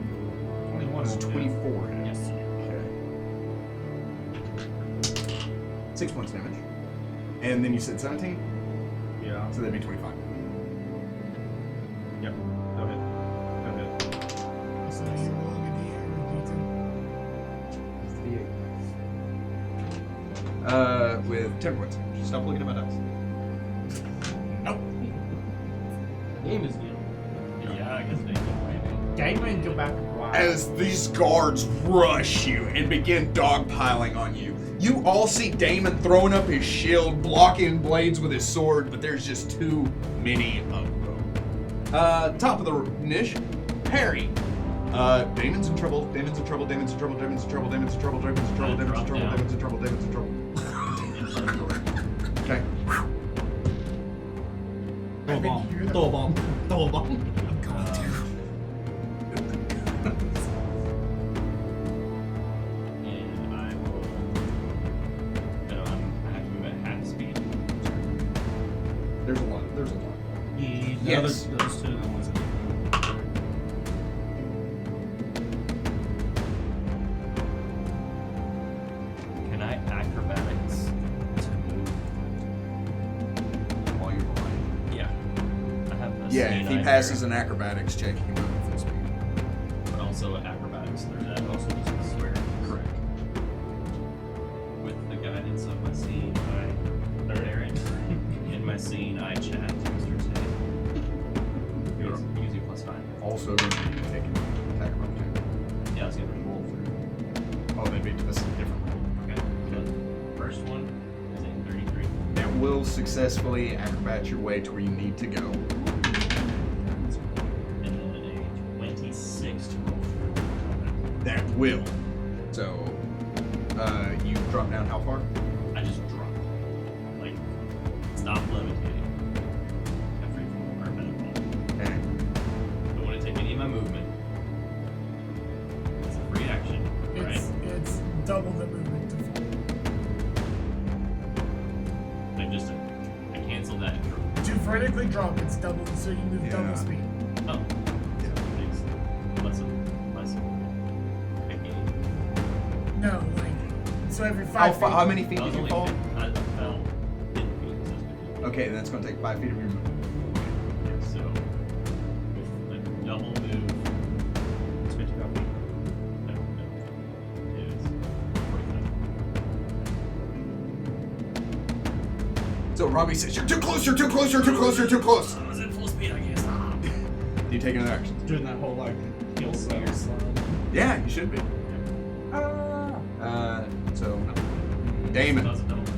21 is
24.
Yes.
Okay. 6 points damage. And then you said 17?
Yeah.
So that'd be 25.
Yep. Go ahead. Go ahead.
So you roll a D8
With 10 points.
Stop looking at my dice.
Nope.
The game is new.
Yeah, I guess they can.
Damon, go back and watch.
As these guards rush you and begin dogpiling on you, you all see Damon throwing up his shield, blocking blades with his sword, but there's just too many of them. Top of the niche, Harry. Damon's in trouble. Damon's in trouble. Damon's in trouble. Damon's in trouble. Damon's in trouble. Damon's in trouble. Damon's in trouble. Damon's in trouble. Damon's in trouble. Okay.
Throw a bomb. Throw a bomb. Throw a bomb.
I'm going to.
And I will. I have to move at half speed.
There's a lot. There's a lot.
Yes. Those two are the ones that
Can I acrobatics to move?
While you're behind.
Yeah. I have a
Yeah,
speed
if he
eye
passes
there,
an acrobatics check, he can move at full speed.
but also acrobatics through that. Also just a swear.
Correct.
With the guidance of my scene, I Aaron. In my scene, I chat Mr. Tay. Using +5.
Also going to be taking attack of opportunity.
Yeah, I was gonna roll through.
Oh, that'd be this is a different roll.
Okay. So first one is a 33.
That will successfully acrobat your way to where you need to go.
And then a 26 to roll through.
That will. So, you drop down how far?
I just drop. Like, stop levitating. I'm free from or better.
Okay.
Don't want to take any of my movement. It's a free action, right?
It's double the movement to fall.
I cancel that and drop.
To vertically drop, it's double, so you move
Yeah.
double speed.
Oh. Thanks. Less of picking.
No, like, so every
How,
5 feet.
how many feet
I was
did you
only
fall?
I fell 10 feet. So it's good.
Okay, then it's going to take 5 feet of your movement.
Yeah, so with a double move, it's 55 feet. No, it is 45.
So Robbie says, "You're too close, you're too close, you're too close, you're too close."
I was in full speed, I guess.
Do you take another action?
doing that whole like heel slide.
Yeah, you should be. So, Damon.
That was a double move.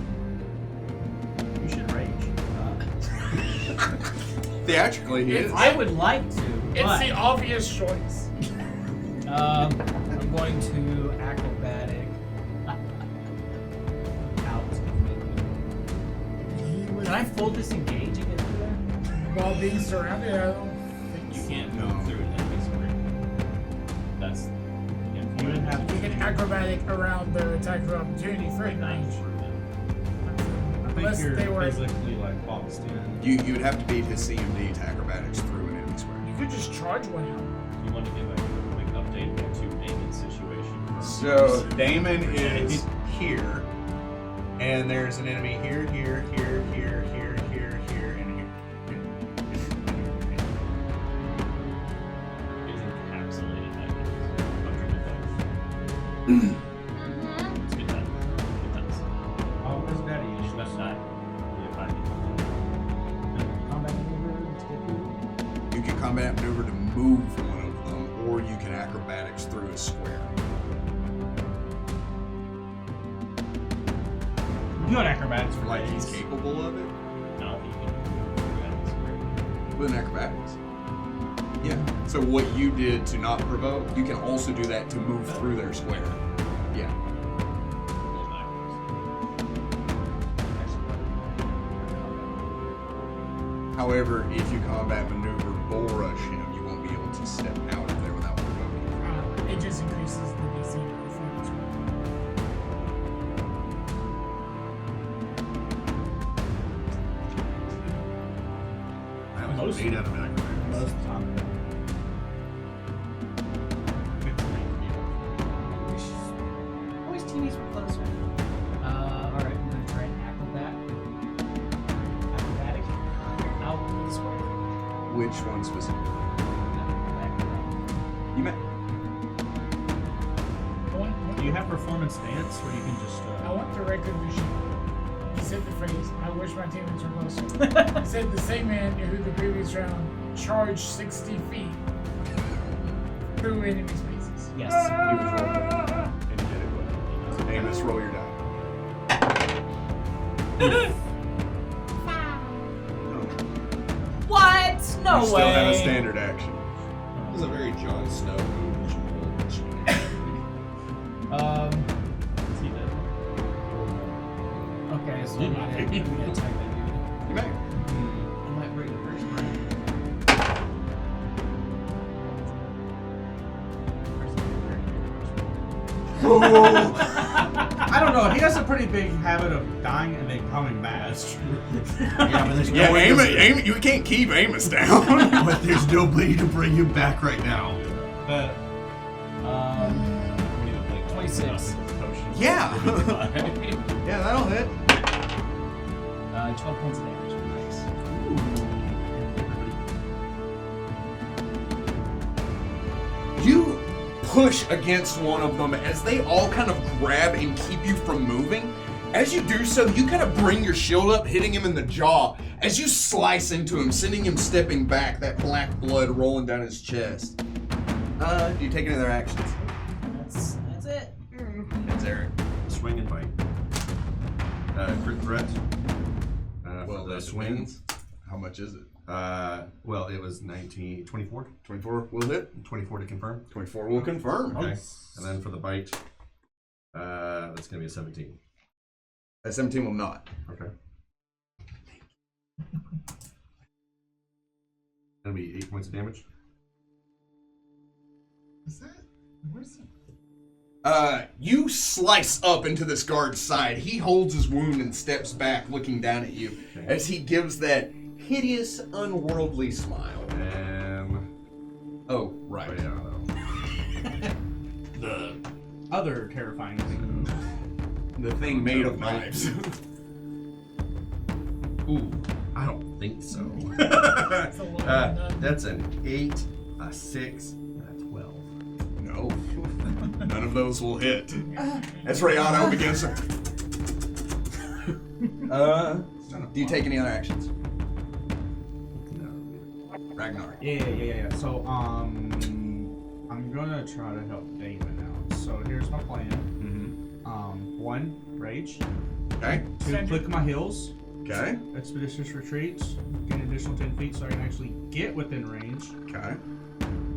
You should rage.
Theatrically, he is.
I would like to,
It's
but
the obvious choice.
I'm going to acrobatic out. Can I full disengage and get through there?
While being surrounded, I don't think
You
so.
can't move through an enemy square. That's.
You would have
You can acrobatic around their attack of opportunity for range.
I think
Unless
you're
they were.
physically like boxed in.
You would have to beat his CMD to acrobatics through an enemy square.
You could just charge one out.
You want to give a quick update to Damon's situation?
So Damon is here, and there's an enemy here, here, here, here, here, here, here, and here.
Is encapsulated that Let's get that. Get that.
Oh, where's Daddy?
You should not die. Yeah, fine.
combat maneuver to get through.
You can combat maneuver to move one of them, or you can acrobatics through a square.
You got acrobatics for
Like he's
days.
capable of it
No, you can move through enemies square.
with an acrobatics. Yeah. So what you did to not provoke, you can also do that to move through their square. Yeah.
Roll backwards.
However, if you combat maneuver bull rush him, you won't be able to step out of there without provoking.
It just increases the DC for this one.
That was
Most-
8 out of acrobatics.
Most of the time.
I wish TVs were closer. Alright, I'm gonna try and acrobatic out of the square.
Which one specifically? You met.
Do you have performance dance where you can just?
I want the record machine. He said the phrase, I wish my teammates were closer. He said the same man who the previous round charge 60 feet through enemy spaces.
Yes.
You was rolling. And you did it well. Amos, roll your die.
What? No
you
way.
still have a standard action.
That was a very Jon Snow move.
See that?
Okay, so
You
I'm
might.
gonna attack that dude.
You may.
I might break the first round.
I don't know. He has a pretty big habit of dying and then coming back. That's true.
Yeah, but there's
Yeah,
no way
Amos, you can't keep Amos down.
but there's nobody to bring him back right now.
We need to play
26.
potions.
Yeah. Yeah, that'll hit.
12 points of damage. Nice.
You push against one of them as they all kind of grab and keep you from moving. As you do so, you kind of bring your shield up, hitting him in the jaw. As you slice into him, sending him stepping back, that black blood rolling down his chest. Do you take any other actions?
That's it.
It's Eric.
Swing and bite. Crit threat.
Well,
For the
that
swings.
How much is it?
Well, it was 24.
24 will hit.
24 to confirm.
24 will confirm.
Okay. And then for the bite, that's going to be a 17.
A 17 will not.
Okay. That'll be 8 points of damage.
Is that? Where's the?
You slice up into this guard's side. He holds his wound and steps back, looking down at you
Okay.
as he gives that hideous, unworldly smile. Oh, right.
Oh, yeah,
The other terrifying thing.
The thing made of knives.
Ooh, I don't think so.
That's a lot.
That's an 8, a 6, and a 12.
No. None of those will hit. As Rayano begins to... do you take any other actions?
No.
Ragnar.
Yeah. So, I'm gonna try to help Damon out. So here's my plan.
Mm-hmm.
1, rage.
Okay.
2, click my heels.
Okay.
Expeditious retreat. Gain additional 10 feet so I can actually get within range,
Okay.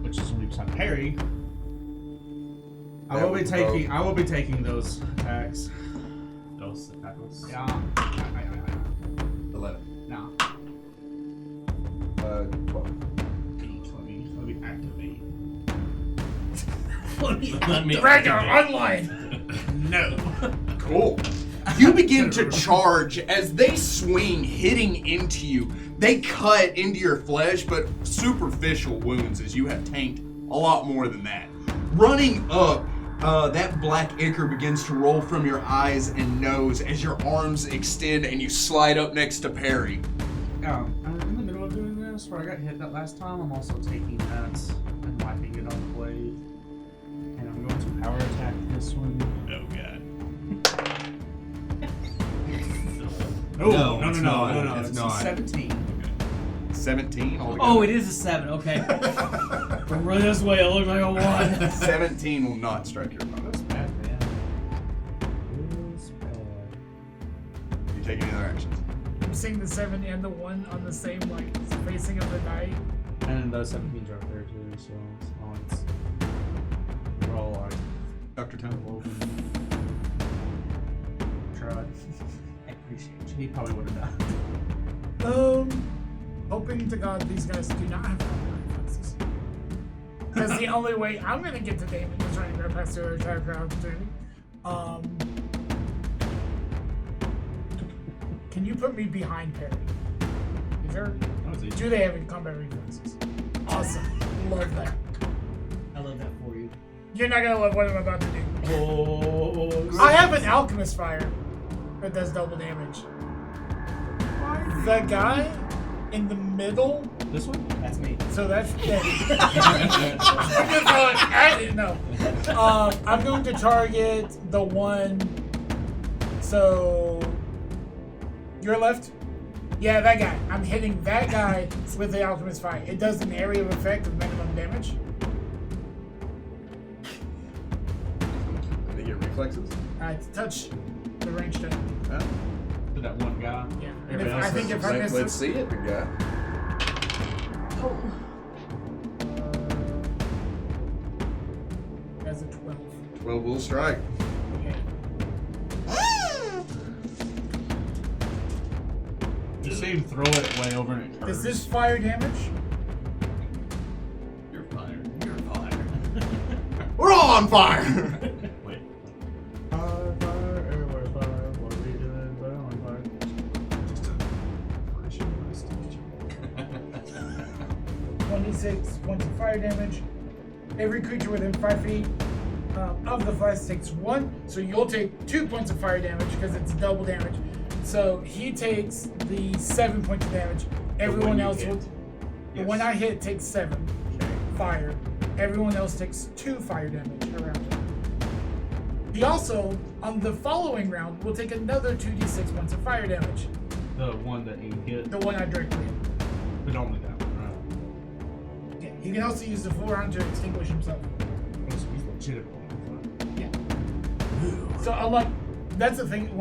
which is 100% parry. I
That
will be
would
taking. I will be taking those attacks.
Those attackles.
Yeah.
11.
No.
12.
Let me activate.
Let me
Ragnar,
activate.
online!
No.
Cool. You begin to charge as they swing, hitting into you. They cut into your flesh, but superficial wounds as you have tanked a lot more than that. Running up, that black ichor begins to roll from your eyes and nose as your arms extend and you slide up next to Perry.
I'm in the middle of doing this where I got hit that last time. I'm also taking that and wiping it on the blade. And I'm going to power attack this one.
Oh god.
No,
it's not.
It's
It's not.
17.
17 altogether.
Oh, it is a 7. Okay. Run this way. It looks like a 1.
17 will not strike your opponent.
That's bad, man.
You take any other actions?
I'm seeing the 7 and the 1 on the same, like, facing of the die.
And those 17s are up there too, so it's we're all like
Dr. Temple.
tried. I appreciate you. He probably would have died.
Hoping to God these guys do not have combat reflexes. Because the only way I'm gonna get to Damon is trying to grab past the other entire crowd opportunity. Can you put me behind Perry? Is there? Do they have combat reflexes? Awesome. Love that.
I love that for you.
You're not gonna love what I'm about to do.
Oh.
I have an alchemist fire that does double damage. The guy in the middle.
This one?
That's me.
So that's yeah. No. I'm going to target the one. So your left. Yeah, that guy. I'm hitting that guy with the Alchemist Fire. It does an area of effect of minimum damage.
They get reflexes.
Touch the ranged enemy.
Huh?
To that one guy.
Yeah. And
Everybody
if,
else
I think if I miss
Let's
it,
see it, big guy.
that's a 12.
12 will strike.
Okay.
You see him throw it way over and it turns.
Is this fire damage?
You're fired. You're fired.
We're all on fire!
Wait.
Fire, fire, everywhere fire. What are we doing? But I'm on fire.
Just a flashing list.
26 points of fire damage. Every creature within 5 feet of the flash takes 1, so you'll take 2 points of fire damage because it's double damage. So he takes the 7 points of damage. Everyone
you
else
hit.
will. The one I hit takes 7 fire. Everyone else takes 2 fire damage around him. He also, on the following round, will take another 2d6 points of fire damage.
The one that he hit,
The one I directly hit.
but only that one, right?
Yeah, he can also use the full round to extinguish himself.
He's legitimately on fire.
So I'm like, that's the thing. It's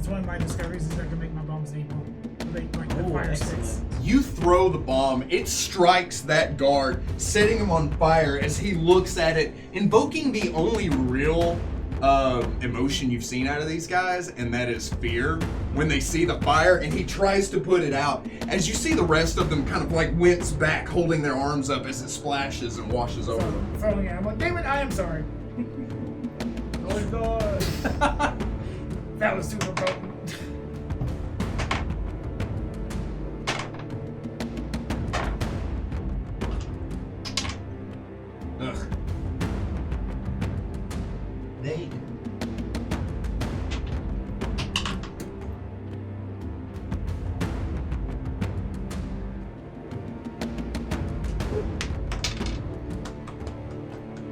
one of my discoveries is I can make my bombs able to make like the fire sticks.
You throw the bomb, it strikes that guard, setting him on fire as he looks at it, invoking the only real emotion you've seen out of these guys, and that is fear when they see the fire, and he tries to put it out. As you see the rest of them kind of like wince back, holding their arms up as it splashes and washes over
So
them.
throwing it, I'm like, damn it, I am sorry. Oh god. That was super potent.
Ugh.
They.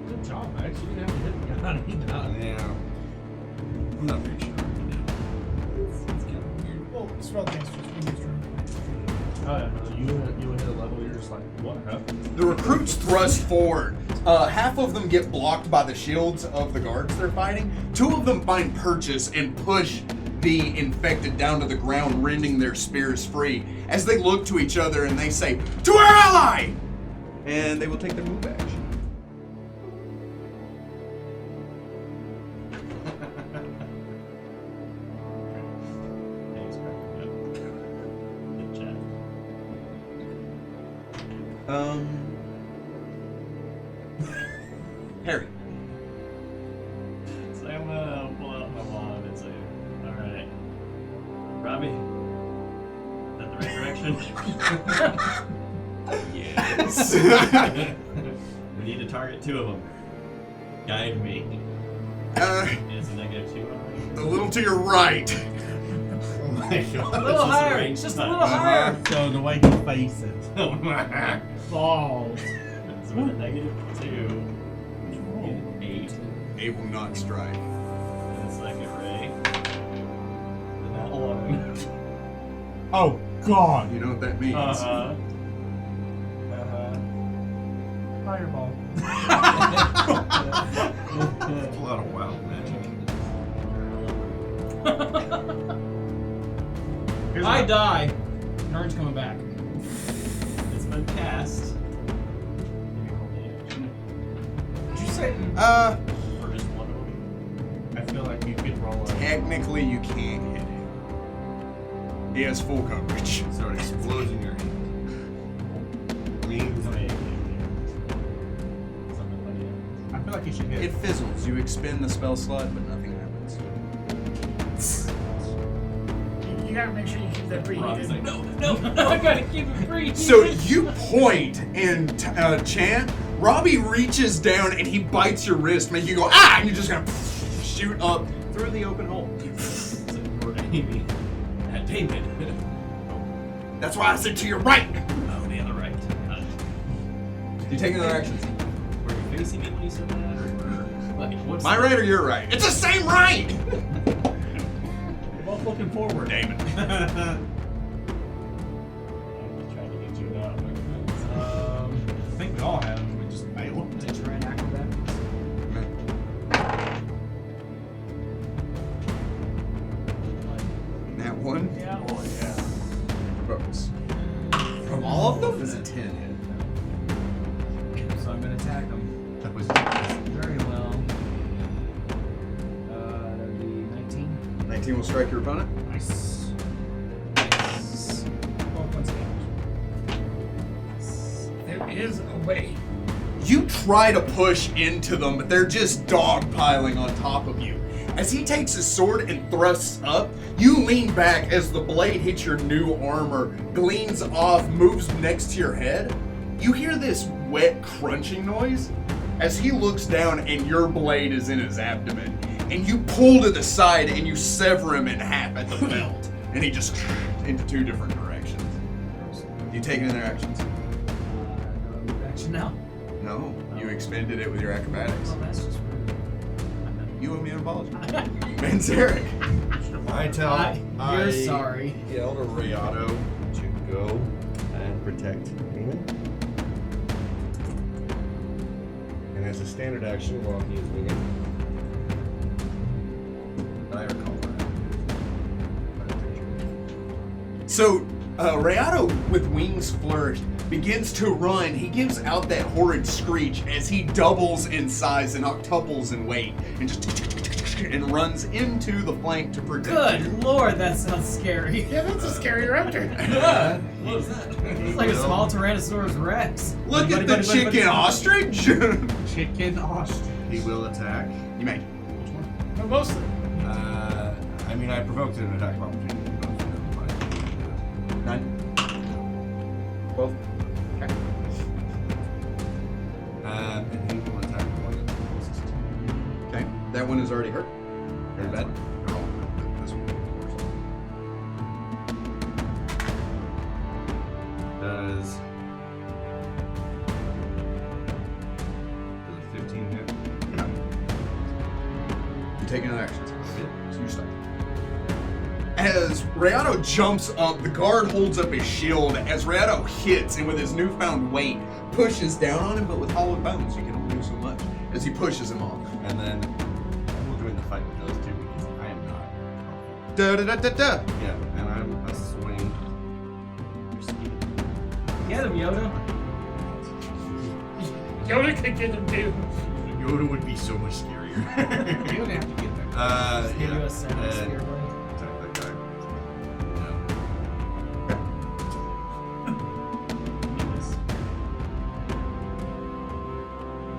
Good job, Max. You didn't have to hit the guy. He died.
Yeah. I'm not very sure. It's kind of weird.
Well, spellcasters can use room.
Oh, yeah, no, you hit a level, you're just like, what happened?
The recruits thrust forward. Half of them get blocked by the shields of the guards they're fighting. 2 of them find purchase and push the infected down to the ground, rending their spears free. As they look to each other and they say, "To our ally!" And they will take their move action.
Thanks, Greg. Good chat.
Harry.
So I'm gonna pull out my wand and say, alright. Robbie, is that the right direction?
Yes.
We need to target 2 of them. Guide me. Is a -2 on
A little to your right.
Oh my god.
A little higher. It's just a little higher.
So the way he faces. Balls.
It's with a -2. 8.
8 will not strike.
And the second ray. And that 1.
Oh, God.
You know what that means.
Fireball.
That's a lot of wild magic.
I die. Turn's coming back.
It's been cast.
Did you say?
For just 1 of them.
I feel like you could roll a.
Technically, you can't hit him. He has full coverage.
So it explodes in your hand. Means
I feel like you should hit.
It fizzles. You expend the spell slot, but nothing happens.
You gotta make sure you keep that
Robbie's like,
preheated.
no, I gotta keep it free.
So you point and chant. Robbie reaches down and he bites your wrist, making you go ah, and you're just gonna shoot up through the open hole.
So we're aiming at David.
That's why I said to your right.
Oh, the other right.
You take another action.
Were you facing it when you said that? Or like, what's
My right or your right? It's the same right.
Both
looking forward.
Damon.
I'm trying to get you now.
I think we all have. We just failed.
To try and acrobatics.
That one.
Yeah.
Oh, yeah.
Provokes. From all of them?
Does a 10 hit?
So I'm gonna attack him.
That was
Very well. That would be 19.
19 will strike your opponent.
Nice.
12 points of damage.
There is a way.
You try to push into them, but they're just dogpiling on top of you. As he takes his sword and thrusts up, you lean back as the blade hits your new armor, gleans off, moves next to your head. You hear this wet crunching noise as he looks down and your blade is in his abdomen. And you pull to the side and you sever him in half at the belt. And he just into two different directions. You take any of their actions?
Action now.
No, you expended it with your acrobatics.
Well, that's just rude.
You owe me an apology. Manzarek.
You're sorry.
Yell to Rayato to go and protect me. And as a standard action, while he is moving, I recall that.
So, Rayato, with wings flourished, begins to run. He gives out that horrid screech as he doubles in size and octuples in weight and just and runs into the flank to protect you.
Good lord, that sounds scary.
Yeah, that's a scary raptor.
Yeah.
What was that? It's like a small Tyrannosaurus Rex.
Look at the chicken ostrich.
Chicken ostrich.
He will attack.
You may.
No, mostly.
I mean, I provoked an attack of opportunity.
Nine. 12. Okay.
And he will attack the one that closest to me.
Okay. That one is already hurt.
Very bad.
This one.
Does a 15 hit?
You take another action. So you start. As Rayato jumps up, the guard holds up his shield as Rayato hits and with his newfound weight pushes down on him, but with hollowed bones you can only do so much as he pushes him off.
And then we'll join the fight with those two because I am not.
Da da da da da.
Yeah, and I'm a swing.
Get him, Yoda.
Yoda could get him too.
Yoda would be so much scarier.
You don't have to get there.
Give you a
Yeah.
7
and
spear blade.
attack that guy.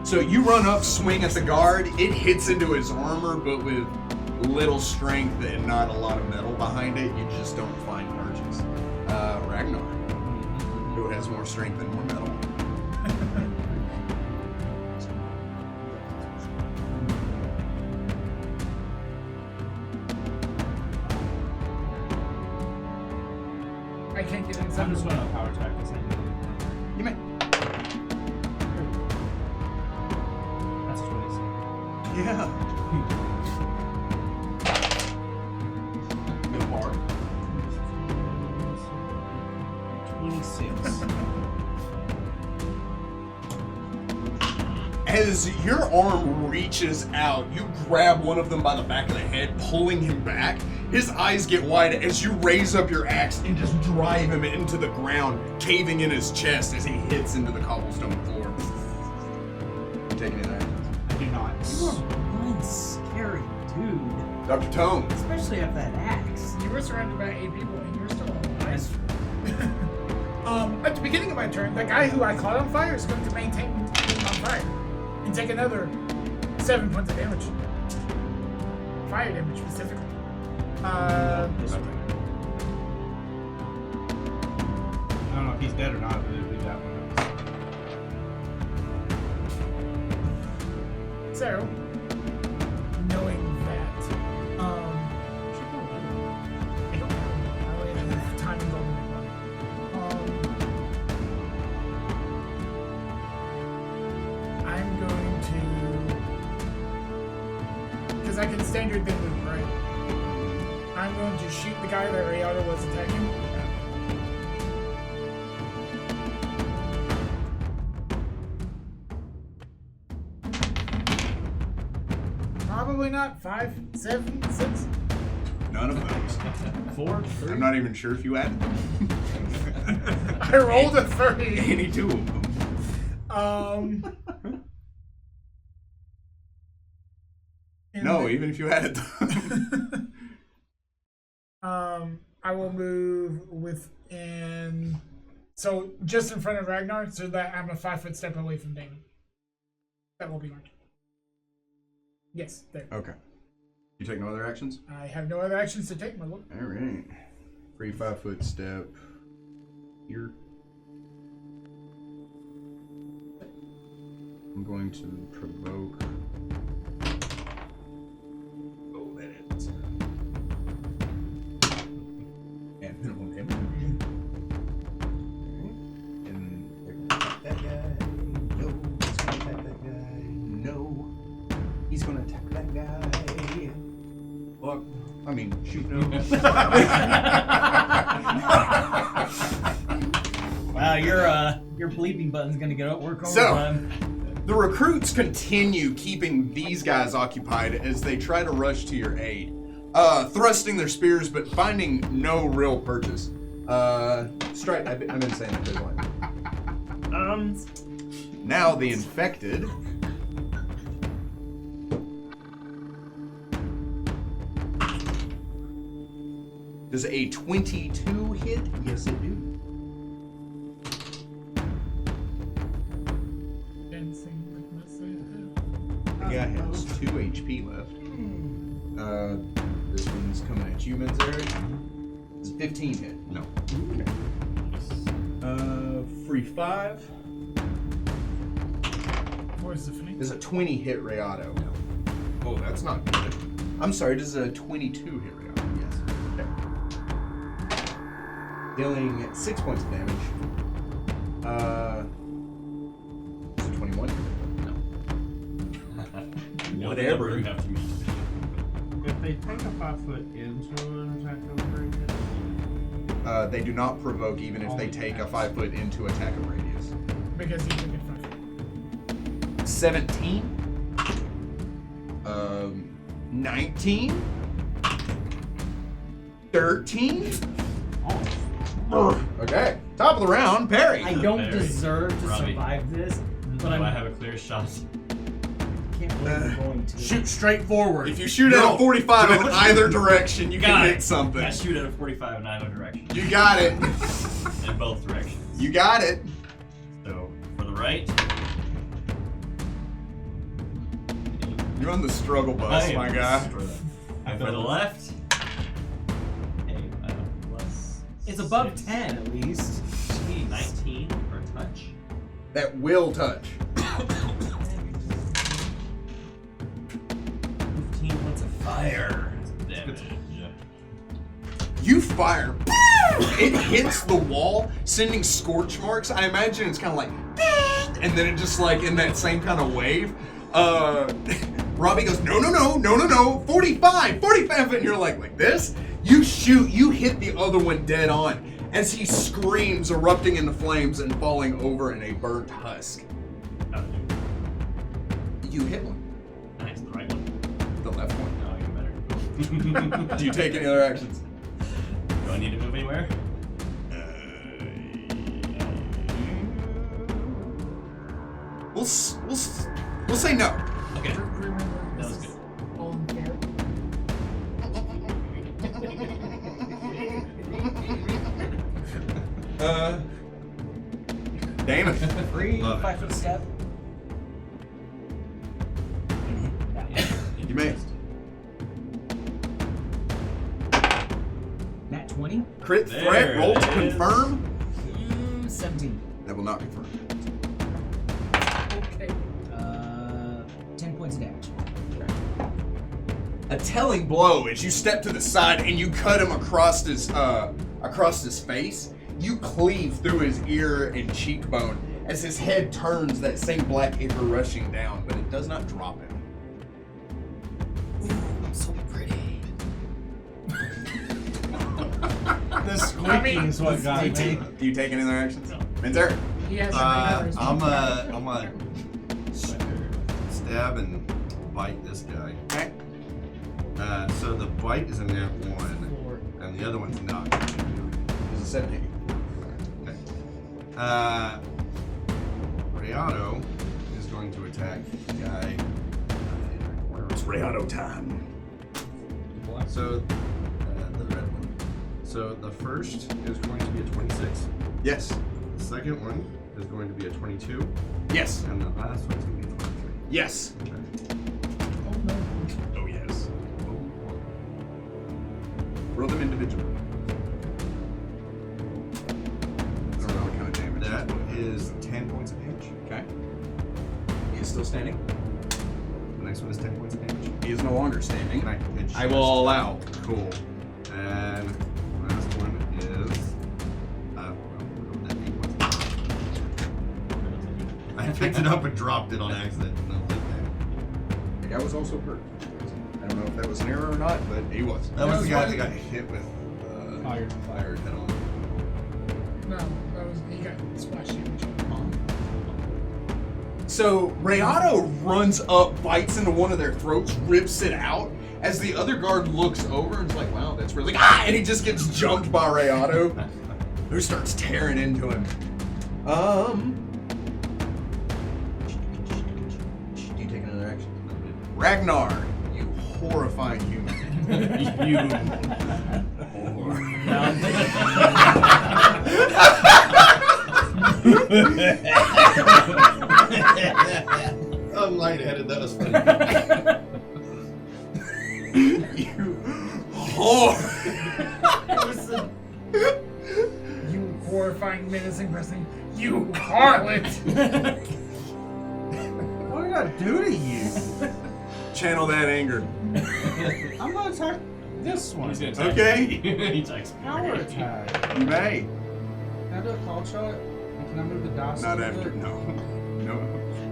So you run up, swing at the guard. It hits into his armor, but with little strength and not a lot of metal behind it, you just don't find arches. Ragnar, who has more strength and more metal.
I can't get inside.
I'm just going to power attack this thing.
You may.
That's 26.
Yeah. No bar.
26.
As your arm reaches out, you grab one of them by the back of the head, pulling him back. His eyes get wide as you raise up your axe and just drive him into the ground, caving in his chest as he hits into the cobblestone floor. Taking it out.
I do not.
You are one scary dude.
Dr. Tone.
Especially at that axe.
You were surrounded by 8 people and you're still alive.
That's
At the beginning of my turn, the guy who I caught on fire is going to maintain being on fire and take another 7 points of damage. Fire damage specifically.
I don't know if he's dead or not, but it'd be that one.
So, knowing that, I don't know. I only have time to go with I'm going to, because I can standard thing move, right? I'm going to shoot the guy that Rayada was attacking. Probably not. 5, 7, 6.
None of those.
4, 3.
I'm not even sure if you added them.
I rolled a 30.
Any two of them. No, even if you added them.
I will move within. So just in front of Ragnar, so that I'm a 5-foot step away from Damon. That will be marked. Yes, there.
Okay. You take no other actions?
I have no other actions to take, my lord.
All right. Free 5-foot step. Here. I'm going to provoke.
Oh, that is. And minimum damage. And they're gonna attack that guy. No, he's gonna attack that guy. No, he's gonna attack that guy. Or, I mean, shoot no.
Wow, your bleeping button's gonna get at work
So-
overtime.
The recruits continue keeping these guys occupied as they try to rush to your aid, thrusting their spears but finding no real purchase. Strike. I've been saying that there's one. Now the infected. Does a 22 hit? Yes, it do. The guy has 2 HP left. This one's coming at you, Menzer. It's 15 hit.
No.
Okay. Free 5.
Where's the finish?
Does a 20 hit Rayado?
Oh, that's not good.
I'm sorry, does a 22 hit Rayado? Yes. Okay. Dealing 6 points of damage. Does a 21 hit?
Whatever you have to meet.
If they take a 5-foot into an attack of radius,
They do not provoke even if they take a 5-foot into attack of radius.
Because he took it 5.
17. 19. 13. Okay. Top of the round, Perry.
I don't
Very
deserve to
Robbie.
survive this, but
Do I
I
have a clear shot?
can't believe I'm going to.
Shoot straight forward.
If you shoot at a 45 in either direction, you can
Got
hit
it.
something.
I shoot at a 45 in either direction.
You got it.
In both directions.
You got it.
So, for the right.
You're on the struggle bus,
I am
my guy.
And for the left. Okay, plus.
It's above
6.
10 at least. Jeez.
19 for touch.
That will touch.
15 points of fire. Damage.
You fire. It hits the wall, sending scorch marks. I imagine it's kind of like, and then it just like in that same kind of wave. Robbie goes, no, 45, and you're like this? You shoot, you hit the other one dead on as he screams, erupting into flames and falling over in a burnt husk. You hit one.
Nice, the right one.
The left one.
No, even better.
Do you take any other actions?
Do I need to move anywhere?
We'll say no.
Okay.
Remember,
That was
this
good.
is all in care.
Damon.
Free
Love it.
5-foot step.
You may.
Nat 20.
Crit
There
threat, roll
it
to
is.
confirm.
17.
That will not confirm.
Okay.
10 points of damage.
A telling blow as you step to the side and you cut him across his face. You cleave through his ear and cheekbone as his head turns, that same black ichor rushing down, but it does not drop him.
Ooh, I'm so pretty.
The squeaking is what got me.
Do you take any other actions? Minzer?
He has
I'm a stab and bite this guy.
Okay.
So the bite is a nat 1, and the other one's not.
It's a 17.
Okay. Rayado is going to attack the guy.
It's Rayado time.
So the red one. So the first is going to be a 26.
Yes.
The second one is going to be a 22,
Yes.
and the last one's going to be a 23.
Yes.
Okay.
Oh, yes.
Roll them individually. I don't know what kind of damage.
That is 10 points of damage.
Okay. He is still standing.
The next one is 10 points of damage.
He is no longer standing.
Can I adjust?
I will allow.
Cool. And the last one is that 8 points of damage. I picked it up and dropped it on accident. And I was like,
The guy was also hurt. I don't know if that was an error or not, but he was.
that was the guy that got hit with
Fired.
fired head on.
No, he got splash damage.
So Rayado runs up, bites into one of their throats, rips it out. As the other guard looks over and is like, "Wow, that's really and he just gets jumped by Rayado, who starts tearing into him. Do you take another action? Ragnar, you horrifying human.
You.
I'm lightheaded. That was funny.
You whore.
You horrifying, menacing person. You harlot!
What did I do to you?
Channel that anger.
I'm gonna attack this one.
He's gonna attack.
Okay.
He attacks.
Power attack.
You may.
Can I do a call shot? And can I move the dice?
Not
a little
after.
bit?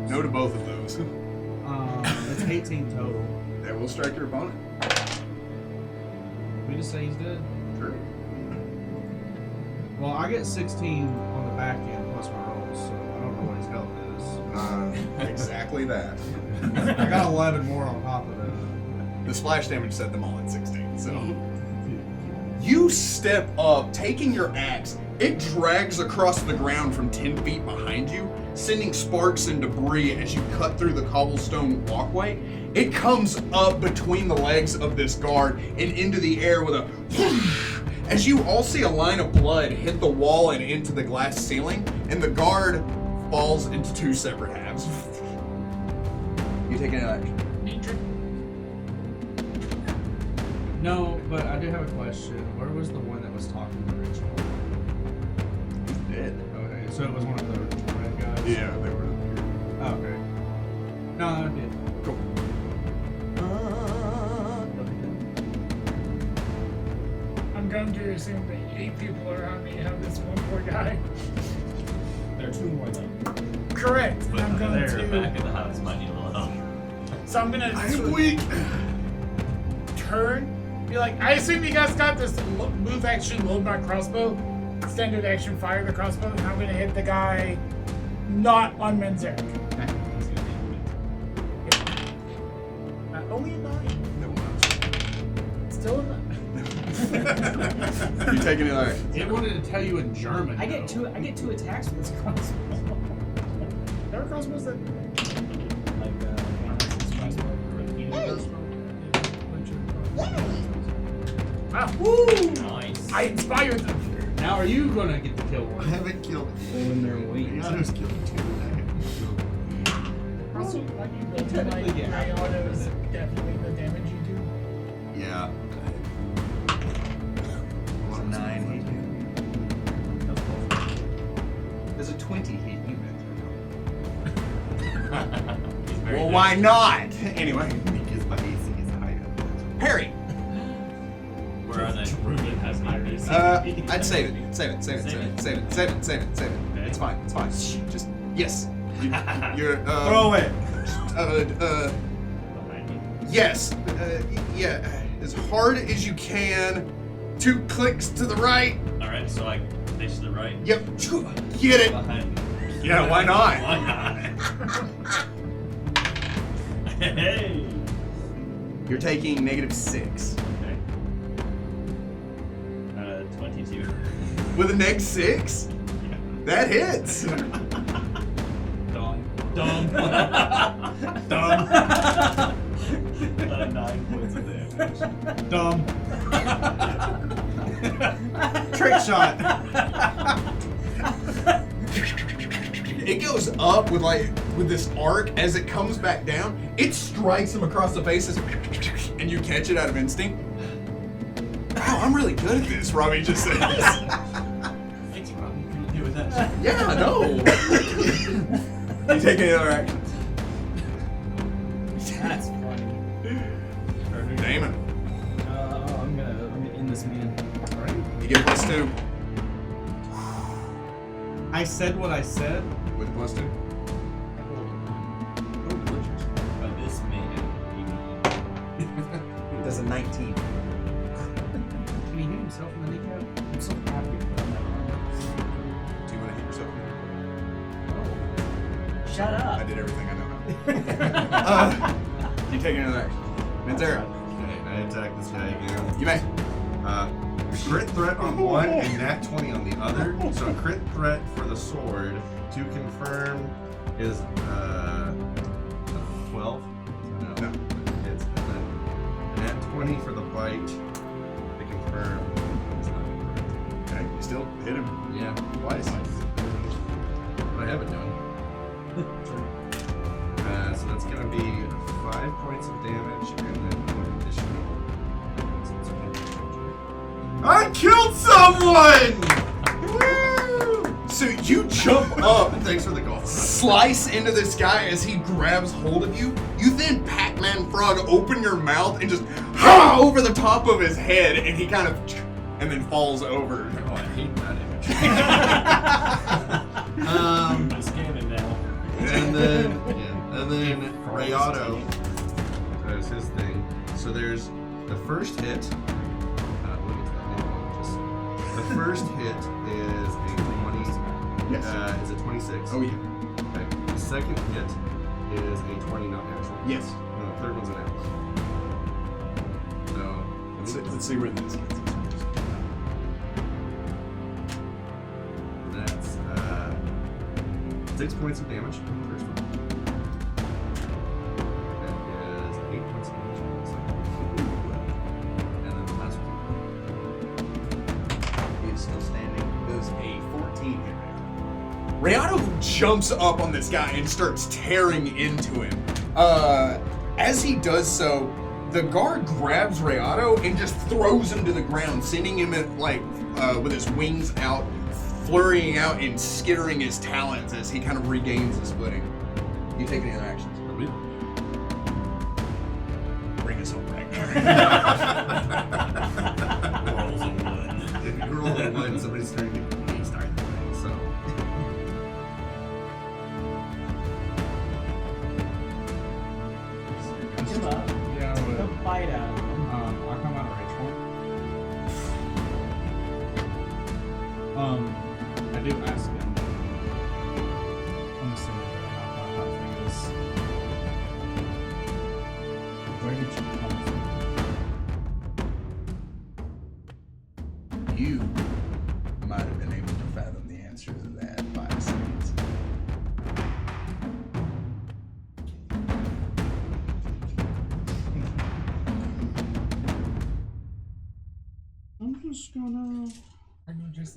No to both of those.
It's 18 total.
That will strike your opponent.
We just say he's dead.
Sure.
Well, I get 16 on the back end plus my rolls, so I don't know what his health is.
Exactly that.
I got 11 more on top of it.
The splash damage set them all at 16, so. You step up, taking your axe. It drags across the ground from 10 feet behind you, sending sparks and debris as you cut through the cobblestone walkway. It comes up between the legs of this guard and into the air with a whoosh, as you all see a line of blood hit the wall and into the glass ceiling, and the guard falls into two separate halves. You take any action?
No, but I do have a question. Where was the one that was talking originally?
He's dead.
Okay, so it was one of the red guys?
Yeah, they were up here.
Oh, okay. No, I did.
Cool.
I'm going to assume that 8 people around me have this one poor guy.
There are 2 more though.
Correct. And I'm going
They're back
to.
at the house. Might need a little help.
So I'm gonna
I'm weak.
turn. Be like, I assume you guys got this move action, load my crossbow, standard action, fire the crossbow, and I'm gonna hit the guy not on Menzer. Only a 9.
No one
Still a 9.
else. You take any other action?
It wanted to tell you in German.
I get
though.
two attacks with this crossbow.
There are crossbows that. Wow. Woo!
Nice.
I inspired them.
Now, are you gonna get the kill
I
one?
haven't killed
When they're weak.
Rihanna's killed 2.
Also, like you built
Technically,
like
yeah.
my auto is definitely the damage you do.
Yeah.
9 hit you. Does a 20 hit you? Well, why not? Anyway,
Because my AC is higher.
Harry.
Where are they? Ruben has higher AC.
I'd save it. Save it. It's fine. Just yes. You're
Throw it!
Behind me.
Yes. Yeah. As hard as you can. 2 clicks to the right.
Alright, so I face to the right.
Yep. Get it.
Behind me.
Yeah, why not?
Why not? Hey!
You're taking -6.
Okay. 22.
With a -6? That hits.
Dumb. 9 points of damage.
Dumb.
Trick shot.
It goes up with this arc. As it comes back down, it strikes him across the faces, and you catch it out of instinct. Wow, I'm really good at this, Robbie just says.
Thanks, Rob. What can you do with that?
Yeah, I know. You take any other actions?
That's funny.
Damon.
I'm gonna end this man.
Alright. You get +2.
I said what I said.
With +2. Oh, delicious.
By this man,
It does a 19.
Can he hit himself in the kneecap? I'm so happy for that.
Do you want to hit yourself?
Shut
I
up.
did everything I know how. You take another action. Manzera.
Okay, I attack this guy again.
You may.
Crit threat on one and nat 20 on the other. So crit threat for the sword to confirm is 12.
No.
It's nat 20 for the bite to confirm. It's not correct.
Okay, you still hit him
Yeah.
twice.
What I have it doing. So that's gonna be 5 points of damage and then one additional. I killed someone! Woo!
So you jump up,
Thanks for the golf.
slice into this guy as he grabs hold of you. You then Pac-Man frog open your mouth and just over the top of his head, and he kind of and then falls over.
Oh, I hate that image.
I'm scanning now.
And then Rayado does his thing. So there's the first hit. The first hit is a 20.
Yes.
Is a 26.
Oh yeah.
Okay. The second hit is a 20, not natural.
Yes.
And the third one's an natural. So
Let's see where this gets.
that's 6 points of damage on the first one. That is 8 points of damage on the second one. And then the last one.
He is still standing. Does a 14 hit.
Rayado jumps up on this guy and starts tearing into him. As he does so, the guard grabs Rayado and just throws him to the ground, sending him with his wings out, flurrying out and skittering his talons as he kind of regains his footing. You take any other actions?
Bring us home right now.
Rolls of one.
If you roll a 1, somebody's turning to start the thing, so.
Give up.
Yeah,
Take a
but,
bite out of him.
I'll come out of range for him. I do ask him. I'm assuming that how thing is. Where did you come from?
You might have been able to fathom the answer to that in 5 seconds.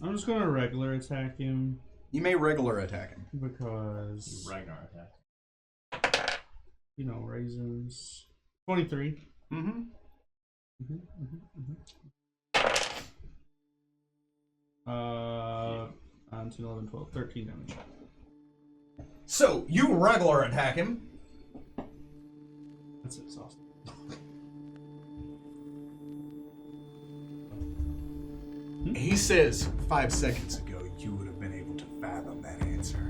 I'm just gonna regular attack him
You may regular attack him.
because
Ragnar attack.
raisins. 23.
Mm-hmm.
9, 10, 11, 12, 13 damage.
So you regular attack him.
That's exhausting.
He says 5 seconds ago you would have been able to fathom that answer.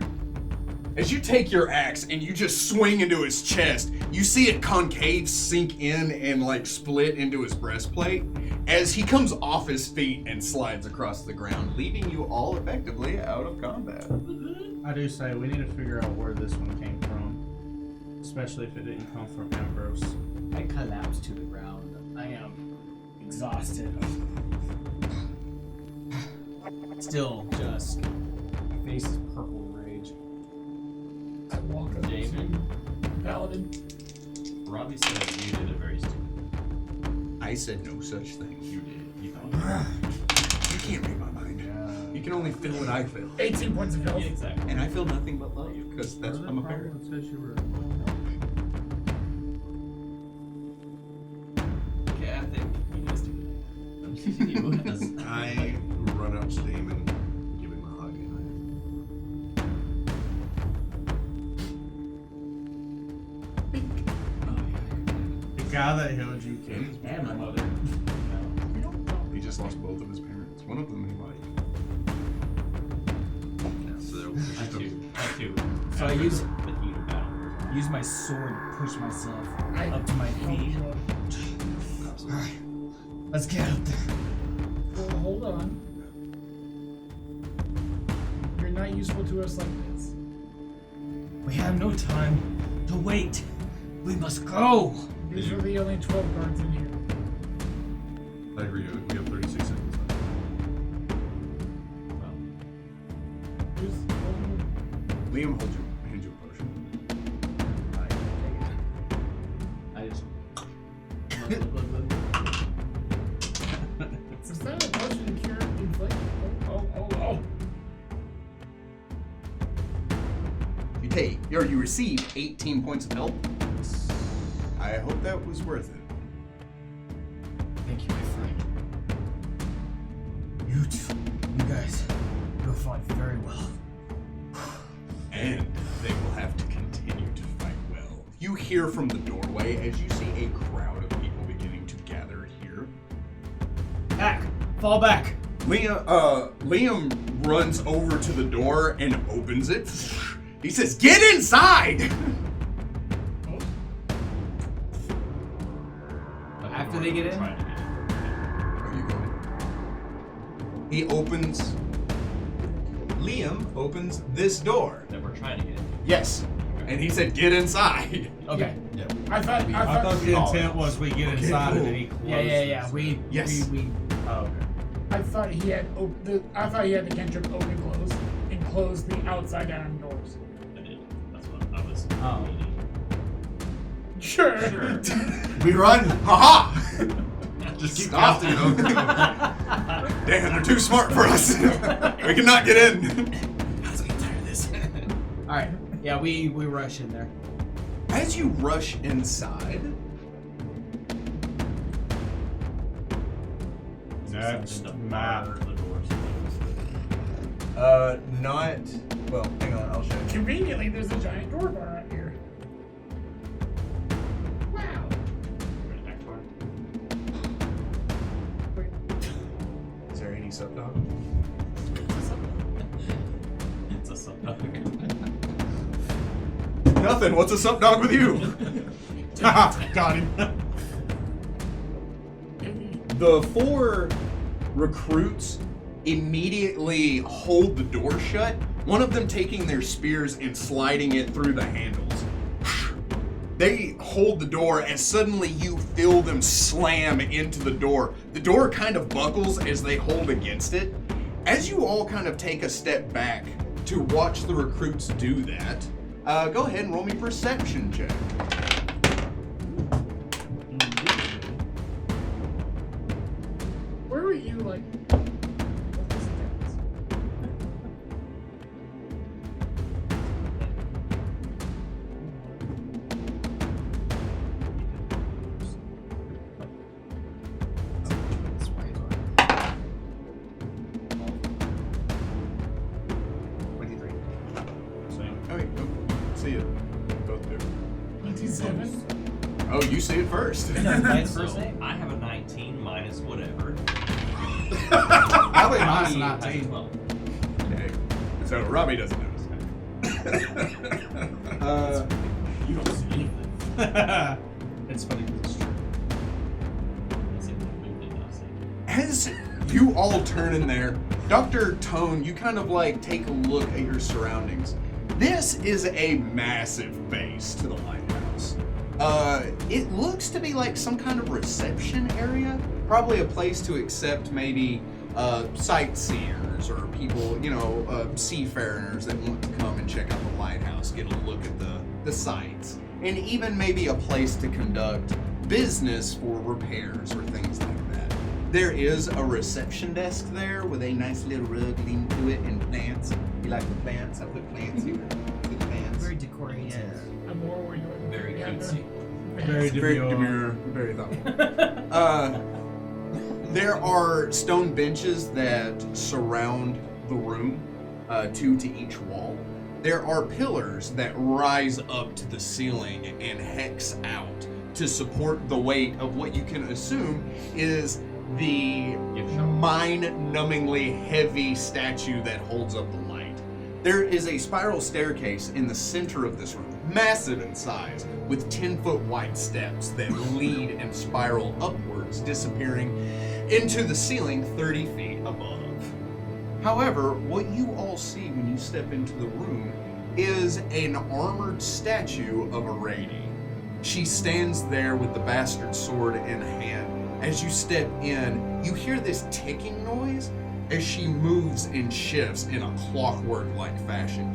As you take your axe and you just swing into his chest, you see it concave sink in and split into his breastplate. as he comes off his feet and slides across the ground, leaving you all effectively out of combat.
I do say we need to figure out where this one came from, especially if it didn't come from Ambrose.
I collapse to the ground. I am exhausted. Still just, my face is purple with rage.
I walk up
David,
to Paladin.
Robbie said you did it very stupid.
I said no such thing.
You did. You thought.
You can't read my mind. You can only feel what I feel.
18 points of health.
Yeah, exactly.
And I feel nothing but love, because that's I'm a parent.
It says you were.
Okay, I think you guys do it. Continue. As
I run up to Damon, give him a hug,
The guy that healed you killed.
And my mother.
He just lost both of his parents. One of them he liked.
I too.
So I use
the heat of battle.
use my sword to push myself
I-
up to my feet.
Absolutely.
Let's get up there.
Well, hold on. You're not useful to us like this.
We have no time to wait. We must go.
These are the only 12 guards in here.
I agree. We have 36 seconds left.
Who's-
Liam, hand you a potion.
I just.
Is that a potion to cure inflation? Oh.
You receive 18 points of health. I hope that was worth it.
Thank you, my friend. You guys, you'll fight very well.
And they will have to continue to fight well. You hear from the doorway as you see a crowd of people beginning to gather here.
Back! Fall back!
Liam runs over to the door and opens it. He says, "Get inside!"
After they get in?
Trying to get in.
Are you going? He opens. Liam opens this door.
That we're trying to get in.
Yes. And he said, "Get inside."
Okay.
I thought
I thought the intent was we get inside and then he closes.
Yeah. We
Yes.
we
Oh, okay.
I thought he had the cantrip open and close the outside down doors.
I did. That's what I was
Oh.
meaning.
Sure.
We run. Haha!
Just keep
Stop.
casting it over.
Damn, they're too smart for us. We cannot get in.
How's I get tired of this?
Alright. Yeah, we rush in there.
As you rush inside,
Next
The
map.
bar, the doors.
Not. Well, hang on, I'll show you.
Conveniently, there's a giant door bar out here. Wow.
Right back to our-
Wait,
is there any sub-dog?
It's a sub-dog.
Nothing. What's a sub-dog with you? Haha, got him. The 4 recruits immediately hold the door shut, one of them taking their spears and sliding it through the handles. They hold the door and suddenly you feel them slam into the door. The door kind of buckles as they hold against it. As you all kind of take a step back to watch the recruits do that, go ahead and roll me a perception check.
where were you like?
Okay, see it. Both do.
27.
Oh, you see it first.
Man's
So,
first name?
I have a 19 minus whatever.
Probably minus
Robbie
19.
has a 12.
Okay. So Robbie doesn't notice.
You don't see anything.
It's funny because it's true.
That's it. We did not see.
You all turn in there. Dr. Tone, you kind of like take a look at your surroundings. This is a massive base to the lighthouse. It looks to be like some kind of reception area. Probably a place to accept maybe sightseers or people, seafarers that want to come and check out the lighthouse, get a look at the sights, and even maybe a place to conduct business for repairs or things like that. There is a reception desk there with a nice little rug leaning to it and plants. You like the plants? I put plants here. Good plants.
Very decorated.
Yes.
I'm more where you are.
Very cutesy.
Very
demure, very thoughtful. There are stone benches that surround the room, 2 to each wall. There are pillars that rise up to the ceiling and hex out to support the weight of what you can assume is the mind-numbingly heavy statue that holds up the light. There is a spiral staircase in the center of this room, massive in size, with 10-foot wide steps that lead and spiral upwards, disappearing into the ceiling 30 feet above. However, what you all see when you step into the room is an armored statue of a lady. She stands there with the bastard sword in hand. As you step in, you hear this ticking noise as she moves and shifts in a clockwork-like fashion.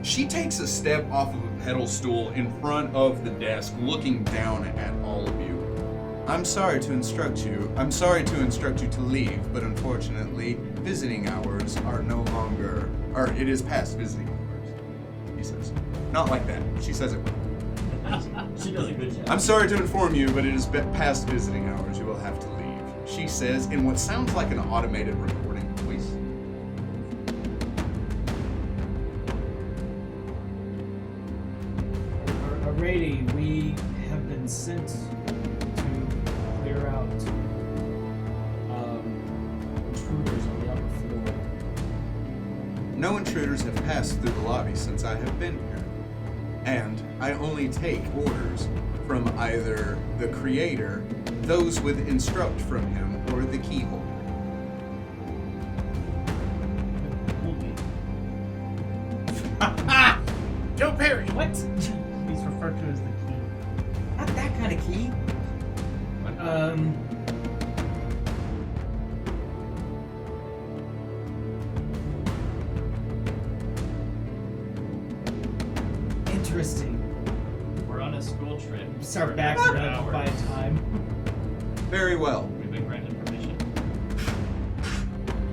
She takes a step off of a pedal stool in front of the desk, looking down at all of you. I'm sorry to instruct you to leave, but unfortunately, visiting hours are no longer, or it is past visiting hours, he says. Not like that. She says it.
She does a good job.
I'm sorry to inform you, but it is past visiting hours. You will have to leave, she says in what sounds like an automated recording voice.
Alrighty, we have been sent to clear out intruders on the upper floor.
No intruders have passed through the lobby since I have been here. And I only take orders from either the creator, those with instruct from him, or the keyholder.
Joe Perry.
What?
He's referred to as the key.
Not that kind of key. Interesting.
We're on a school trip.
Start
For
back
extra
up by
hours.
time.
Very well.
We've been granted permission.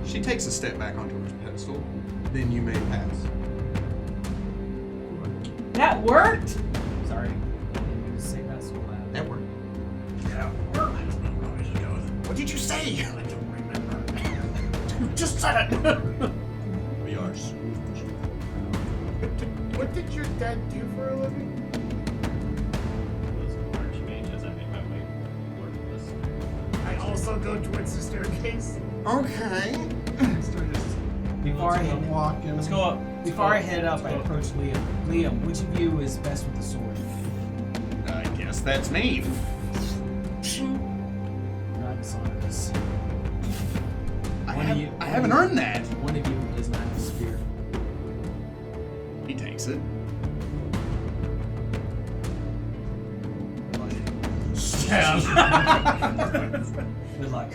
She takes a step back onto her pedestal. Then you may pass.
That worked. Sorry. I didn't mean to say that so loud.
That worked.
What did you say? I don't remember.
You just said it.
We are smooth.
What did your dad do for a living?
Those archmages, I made my way toward this.
I also go towards the staircase.
Okay.
Before I head,
Let's go up.
before I head up, I approach Liam. Liam, which of you is best with the sword?
I guess that's me.
Not dishonest.
I haven't earned that.
One of you does not have a spear.
He takes it.
Good luck.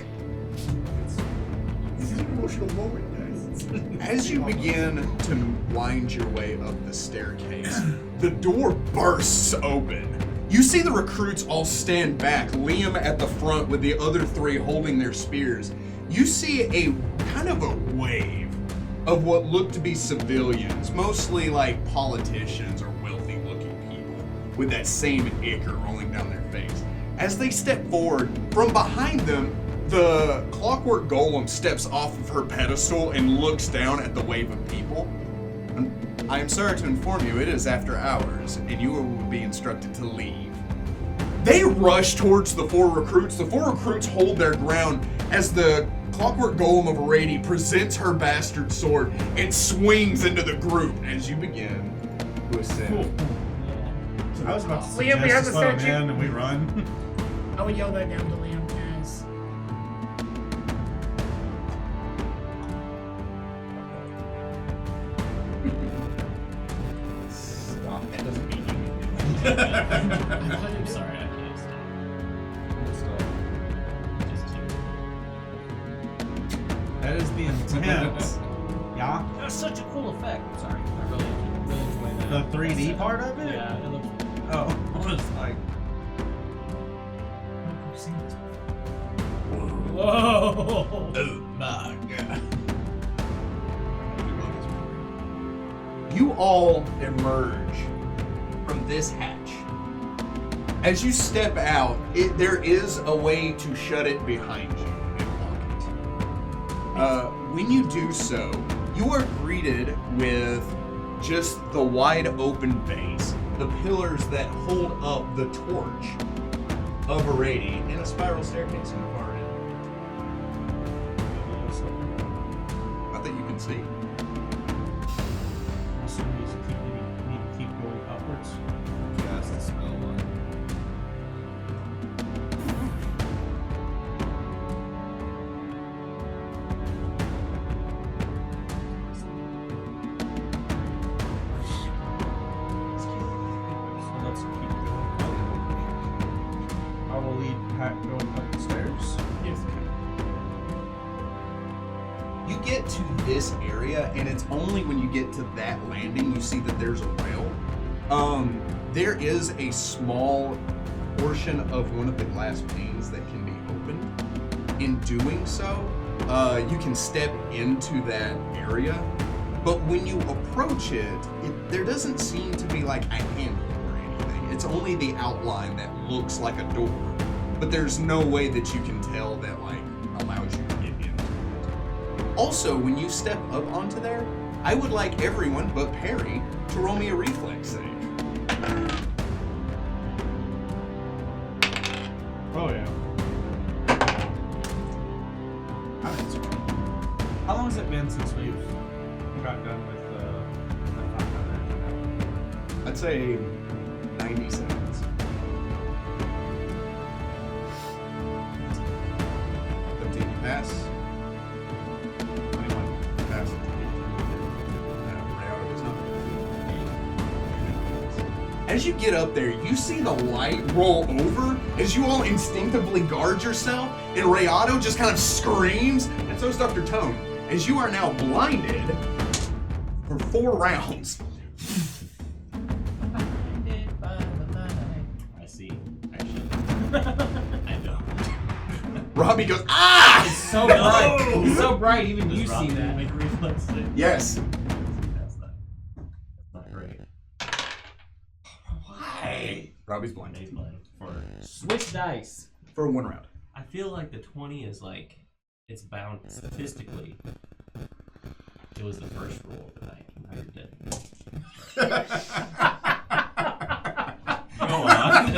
This is an emotional moment, guys.
As you begin to wind your way up the staircase, the door bursts open. You see the recruits all stand back, Liam at the front with the other 3 holding their spears. You see a kind of a wave of what look to be civilians, mostly like politicians or wealthy looking people, with that same ichor rolling down their face. As they step forward, from behind them, the clockwork golem steps off of her pedestal and looks down at the wave of people. I am sorry to inform you, it is after hours, and you will be instructed to leave. They rush towards the 4 recruits. The 4 recruits hold their ground as the clockwork golem of Arady presents her bastard sword and swings into the group as you begin to ascend.
I was about to
Liam,
suggest
we have
to
the
slow
statue.
down and we run.
I would yell that down to Liam as
I'm sorry, I missed. Just two.
That is the intent. Yeah.
That's such a cool effect. I'm sorry. I really enjoy that.
The 3D part of it?
Yeah, it looks.
Oh.
I was like,
I've seen this before.
Whoa!
Oh my god.
You all emerge from this hatch. As you step out, there is a way to shut it behind you and lock it. When you do so, you are greeted with just the wide open base, the pillars that hold up the torch of Arady, and a spiral staircase in the far end. Not that you can see.
So we need to keep going upwards.
cast the spell one.
So let's keep going up. I will lead Pat going up the stairs.
Yes.
You get to this area, and it's only when you get to that landing you see that there's a rail. There is a small portion of one of the glass panes that can be opened. In doing so, you can step into that area, but when you approach it, there doesn't seem to be like a handle or anything. It's only the outline that looks like a door, but there's no way that you can tell that like allows you to get into it. Also, when you step up onto there, I would like everyone but Perry to roll me a reflex save.
Oh yeah. How long has it been since we've got done with the
I'd say 90 seconds. 15 you pass. 21 pass. Rayado does not. As you get up there, you see the light roll over as you all instinctively guard yourself, and Rayado just kind of screams, and so is Dr. Tone, as you are now blinded for 4 rounds.
I see. Actually. I know.
Robbie goes, ah!
It's so bright. It's so bright, even
Does
you see
Robbie
that.
make reflex save?
Yes.
That's not great.
Why? Robbie's blinded.
He's blind.
Switch dice.
For 1 round.
I feel like the 20 is like, it's bound statistically. It was the first roll of the night. Now you're dead. Go on.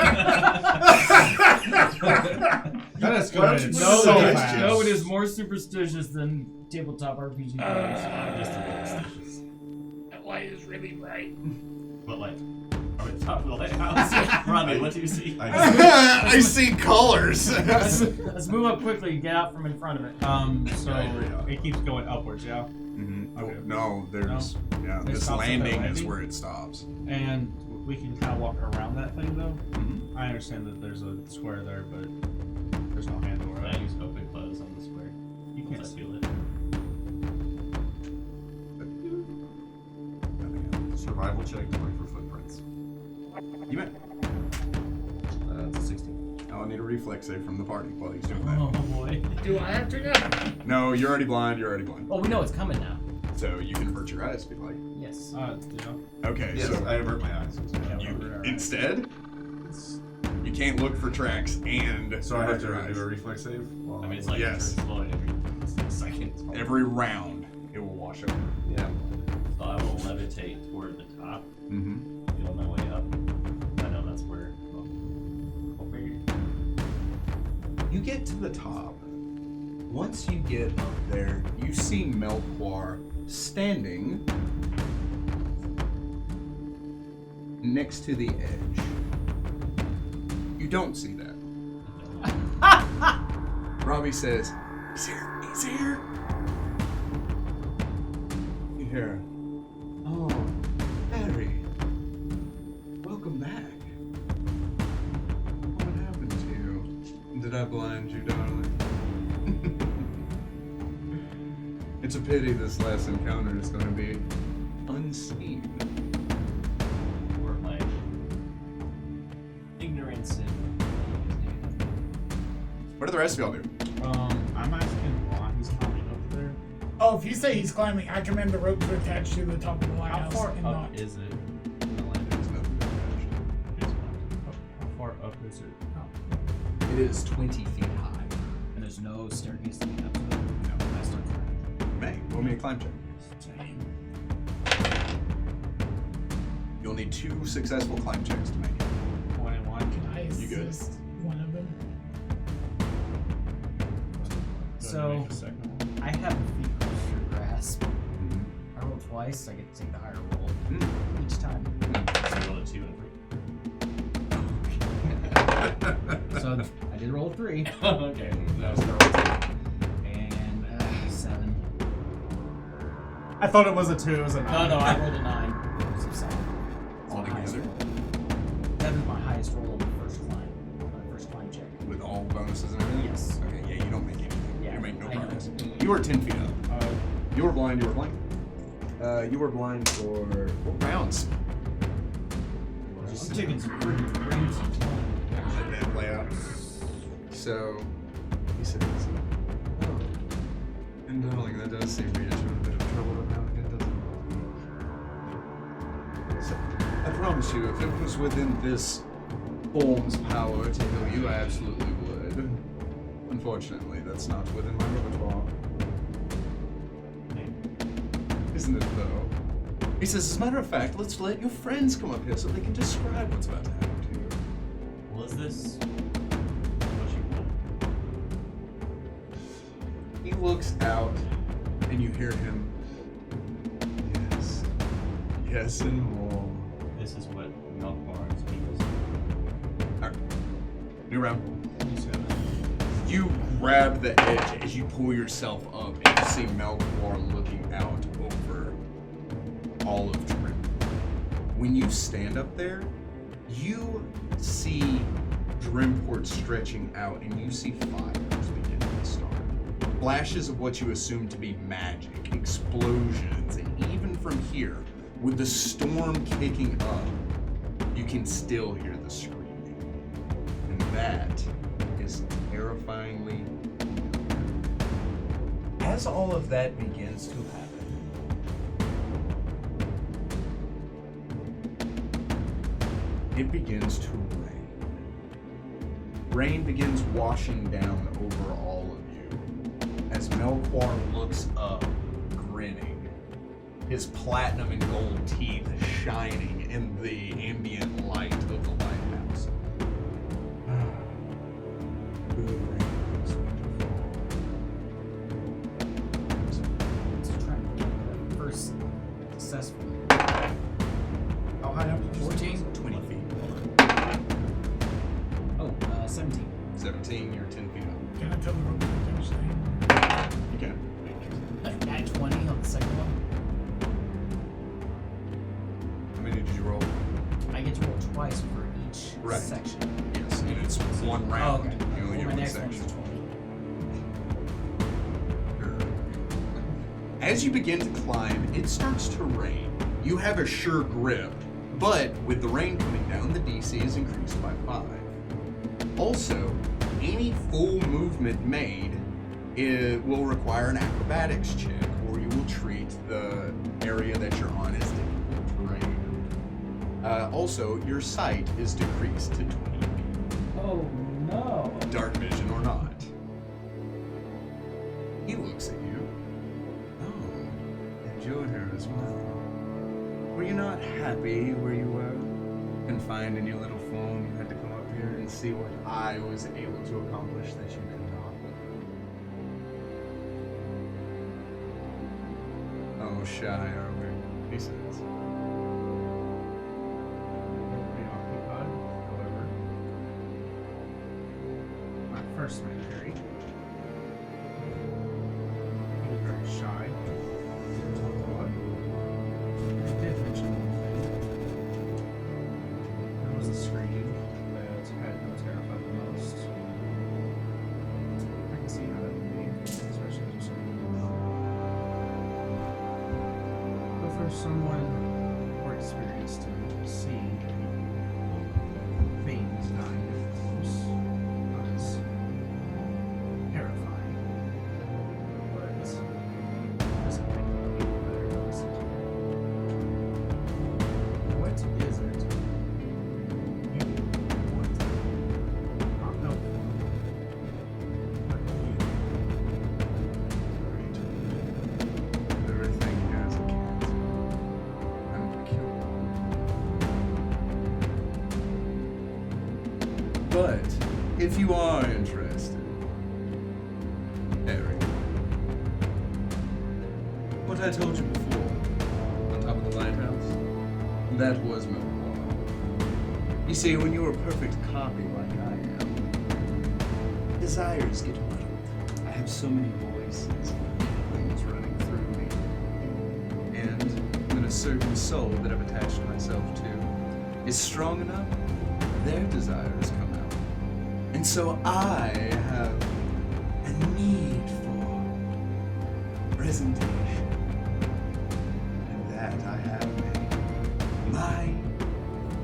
that escalated so fast.
No one is more superstitious than tabletop RPG players.
I'm just a little suspicious.
That light is really bright.
But like, are we at the top of the lighthouse? Rodney, what do you see?
I see colors.
Let's move up quickly and get out from in front of it.
So it keeps going upwards, yeah?
Okay. No, there's yeah.
It
This
stops at the
landing is
landing?
where it stops.
And we can kind of walk around that thing, though? I understand that there's a square there, but there's no handle,
Can I
right?
use open close on the square?
You can't
Once I
see
feel it.
Survival check to look for footprints.
You may.
That's a 16.
I'll need a reflex save from the party while he's doing that.
Oh boy.
Do I have to now?
No, you're already blind. You're already blind.
Oh, we know it's coming now.
So you can avert your eyes if you like.
Yes.
Okay.
Yes,
So
I avert my eyes.
instead, you can't look for tracks and
So I have
avert your
to
eyes.
do a reflex save?
I mean, it's like
Yes.
it's flowing every 6 seconds.
Every round, it will wash over.
Yeah.
So I will levitate toward the top,
Mm-hmm.
feel my way up. I know that's where. I'll figure.
You get to the top. Once you get up there, you see Melchoir standing next to the edge. You don't see that. Robbie says, "He's here. He's here." You hear, "Oh, Harry, welcome back." Did I blind you, darling? It's a pity this last encounter is going to be unseen.
Or like ignorance and
What do the rest of y'all do?
I'm asking why he's climbing up there.
Oh, if you say he's climbing, I command the rope to attach to the top of the
How
lighthouse.
far
and
up
not.
is it? How far up is it?
It is 20 feet high.
And there's no staircase leading up to it. No, I start climbing.
May, roll me a climb check.
Same.
You'll need 2 successful climb checks to make it.
21.
Can I
You good?
assist one of them?
So,
The second one.
I have a feat crucial grasp. I roll twice, I get to take the higher roll each time.
so roll a 2 and
So I did roll a 3
3. Okay. That was
and 7.
I thought it was a 2. It was a 9.
No, I rolled a 9. So 7.
All together?
That is my highest roll on the first climb. My first climb check.
With all bonuses and everything?
Yes.
Okay, yeah, you don't make anything.
Yeah,
You make no
I know.
progress. You are 10 feet up. You were blind, you were blind. You were blind for what rounds?
I'm taking some pretty crazy time.
Let that play out. So, he says, oh, and darling, that does seem to get you in a bit of trouble now again, doesn't it? So, I promise you, if it was within this form's power to heal you, I absolutely would. Unfortunately, that's not within my repertoire. Isn't it, though? He says, as a matter of fact, let's let your friends come up here so they can describe what's about to happen to you.
Well, is this what you want?
He looks out, and you hear him. Yes. Yes, and more.
This is what Melchoir is people.
Alright. New round. You grab the edge as you pull yourself up, and you see Melchoir looking out over all of Dremport. When you stand up there, you see Dremport stretching out, and you see fires beginning to start. Flashes of what you assume to be magic, explosions, and even from here, with the storm kicking up, you can still hear the screaming. And that is terrifyingly familiar. As all of that begins to happen, it begins to rain. Rain begins washing down over all of you as Melchoir looks up, grinning, his platinum and gold teeth shining in the ambient light of the lighthouse. Good rain is going to fall.
Let's try and get the first successfully.
How high up did you
14?
20 feet.
Oh, 17.
17, you're 10 feet up.
Can I tell the rope to attach thing?
You can.
At 20 on the second one.
How many did you roll?
I get to roll twice for each
Right.
section.
Yes, and it's one round.
Oh, okay.
You only
Well,
get
my
one
next
section.
one's 20.
As you begin to climb, it starts to rain. You have a sure grip, but with the rain coming down, the DC is increased by 5. Also, any full movement made will require an acrobatics check, or you will treat the area that you're on as difficult terrain. Also, your sight is decreased to 20 feet.
Oh no.
Dark vision or not. He looks at you. Oh, and you're here as well. Were you not happy where you were? Confined in your little form, you had to come up here and see what I was able to accomplish that you could not. Oh, shy are we? He says.
Preoccupied, however. My first military. He was very shy. Didn't talk a lot. He did mention one thing. There was a scream that had no terrified the most.
But if you are interested, Harry, what I told you before, on top of the lighthouse, that was Melchoir. You see, when you're a perfect copy like I am, desires get muddled. I have so many voices, things running through me. And when a certain soul that I've attached myself to is strong enough, their desires come out. And so I have a need for presentation. And that I have made my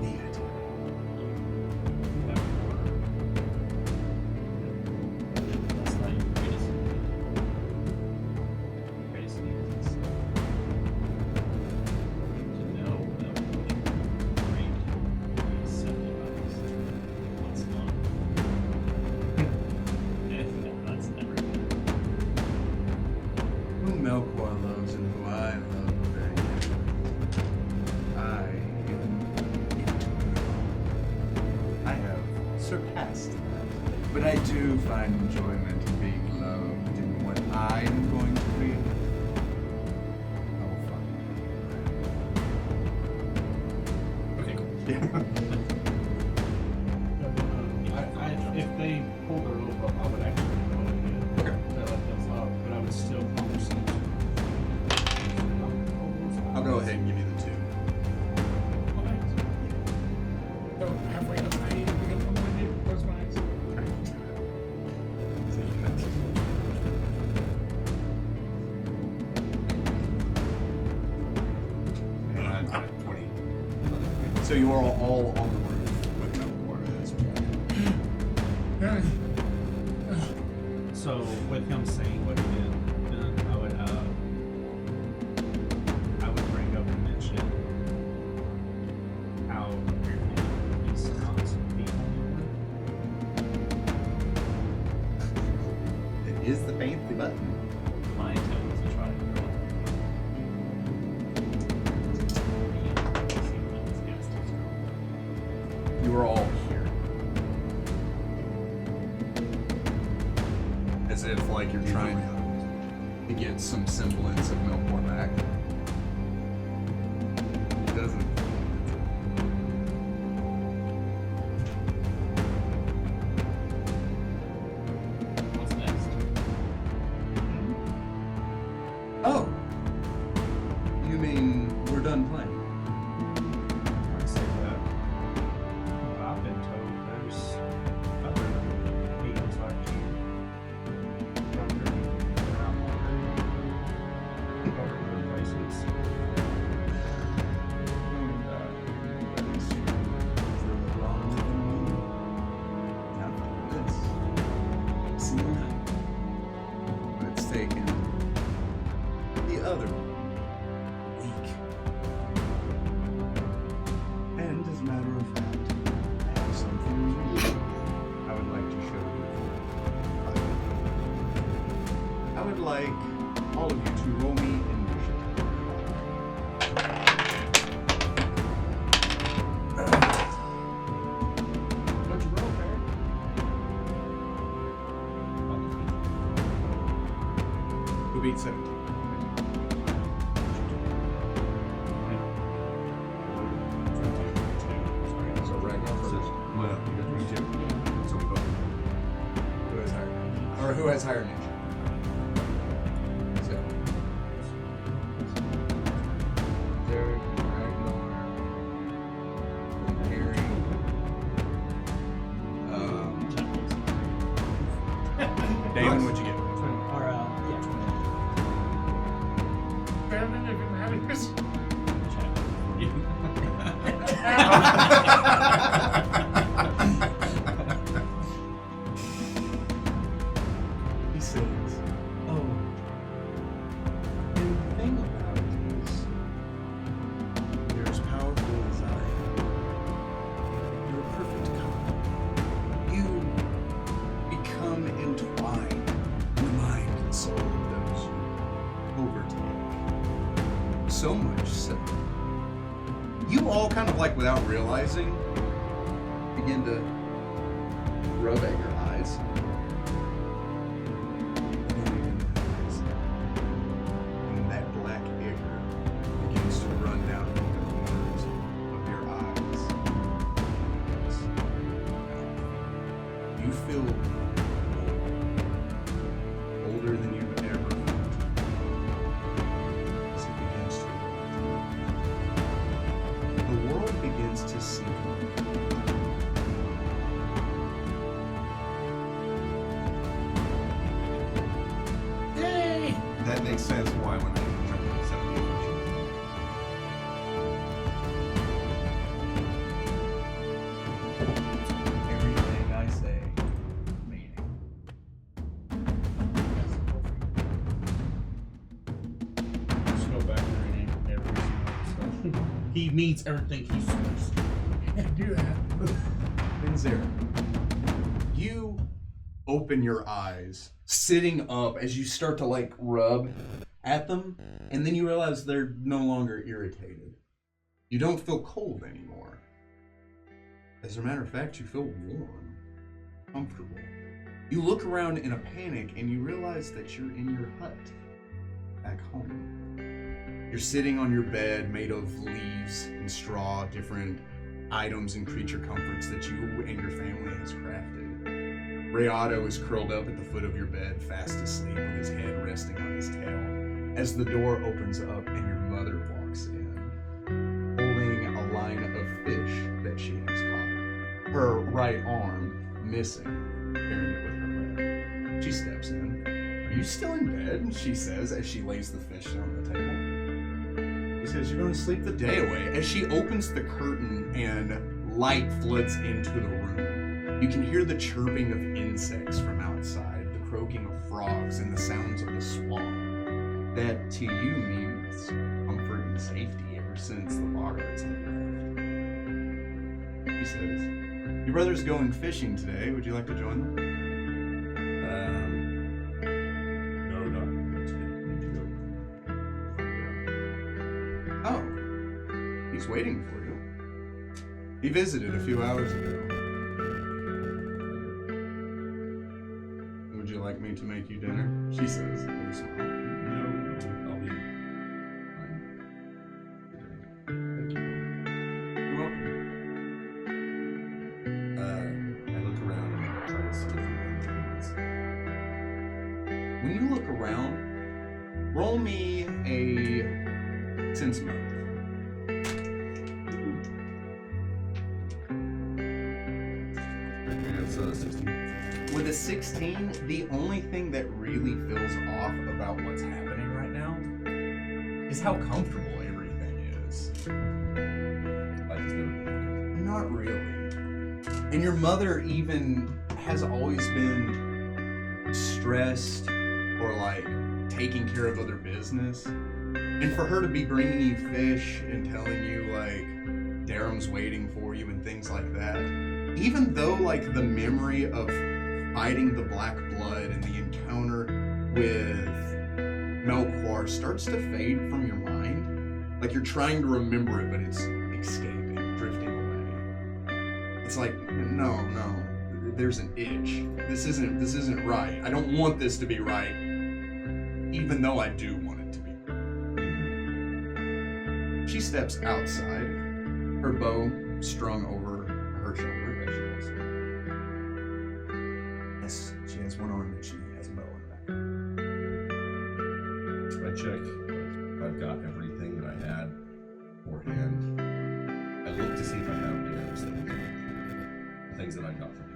theater.
That's not your greatest need. Your greatest need is to know that great subject what's on. That's never good.
Who Melchoir loves and who I love very much. I am I have surpassed that. But I do find enjoyment in being loved in what I am going to create. I will find
Okay, cool.
it.
If they pull their rope up, I would actually go ahead
Okay.
to let them up, but I would still conversation.
I'll go ahead and give you the 2.
Okay. So halfway up, I become one-minded, close my eyes.
And I'm at 20.
So you are all on the roof with Melchoir at this point.
So with him saying what he did, then I would bring up and mention how apparently he's not the only one.
It is the fancy button.
My intent was to try to go
You are all here. As if like you're trying to get some semblance of Melchoir back. It doesn't.
What's next?
Oh. You mean we're done playing?
I'd say that. What I've been told, there's other beings like you. Around other places.
But it's taken the other week. And as a matter of fact, I have something really I would like to show you. I would like all of you to roll me initiative.
What'd you roll, Barry?
Who beat 17? So Ragnar first.
Well, you got 22. So we both.
Who has higher? Or who has higher nature? So. Derek, Ragnar, Harry. Damon, what'd you get?
Or, yeah, 20.
Brandon, have you been having this?
He says, oh, and the thing about it is, you're as powerful as I am. You're a perfect couple. You become entwined in the mind and soul of those you overtake. So much so, you all kind of like without realizing begin to rub at your eyes. And that black ichor begins to run down the corners of your eyes. You feel older than you've ever felt. As it begins to the world begins to sink.
Yay!
That makes sense why when I jumped on 70
Everything I say, meaning.
Just go back and read every single stuff. He means everything he's supposed to.
Can't do that.
Benzera, you open your eyes, sitting up as you start to like rub at them, and then you realize they're no longer irritated. You don't feel cold anymore. As a matter of fact, you feel warm, comfortable. You look around in a panic and you realize that you're in your hut back home. You're sitting on your bed made of leaves and straw, different items and creature comforts that you and your family has crafted. Rayado is curled up at the foot of your bed, fast asleep with his head resting on his tail, as the door opens up and your mother walks in, holding a line of fish that she has caught. Her right arm missing, carrying it with her left. She steps in. "Are you still in bed?" she says as she lays the fish on the table. He says, "You're going to sleep the day away." As she opens the curtain and light floods into the room, you can hear the chirping of insects from outside, the croaking of frogs, and the sounds of the swamp. That to you means comfort and safety ever since the Boggarts have left. He says, "Your brother's going fishing today. Would you like to join them?"
No, not need to go.
Oh, he's waiting for you. He visited a few hours ago. Would you like me to make you dinner? She says with a smile.
No, I'll be fine.
Thank you. You're welcome.
I look around and try to see if anything's.
When you look around, roll me a sense motive.
Yeah, it's 16.
With a 16, the only thing that really feels off about what's happening right now is how comfortable everything is.
I just never.
Not really. And your mother even has always been stressed or like taking care of other business. And for her to be bringing you fish and telling you like Darum's waiting for you and things like that, even though like the memory of fighting the Black Blood and the encounter with Melchoir starts to fade from your mind, like you're trying to remember it, but it's escaping, drifting away. It's like, no, there's an itch. This isn't right. I don't want this to be right, even though I do want it to be. She steps outside, her bow strung over her shoulder. Yes, she has one arm and she has a bow in the back.
I check. I've got everything that I had beforehand. I look to see if I have Darum's things that I got from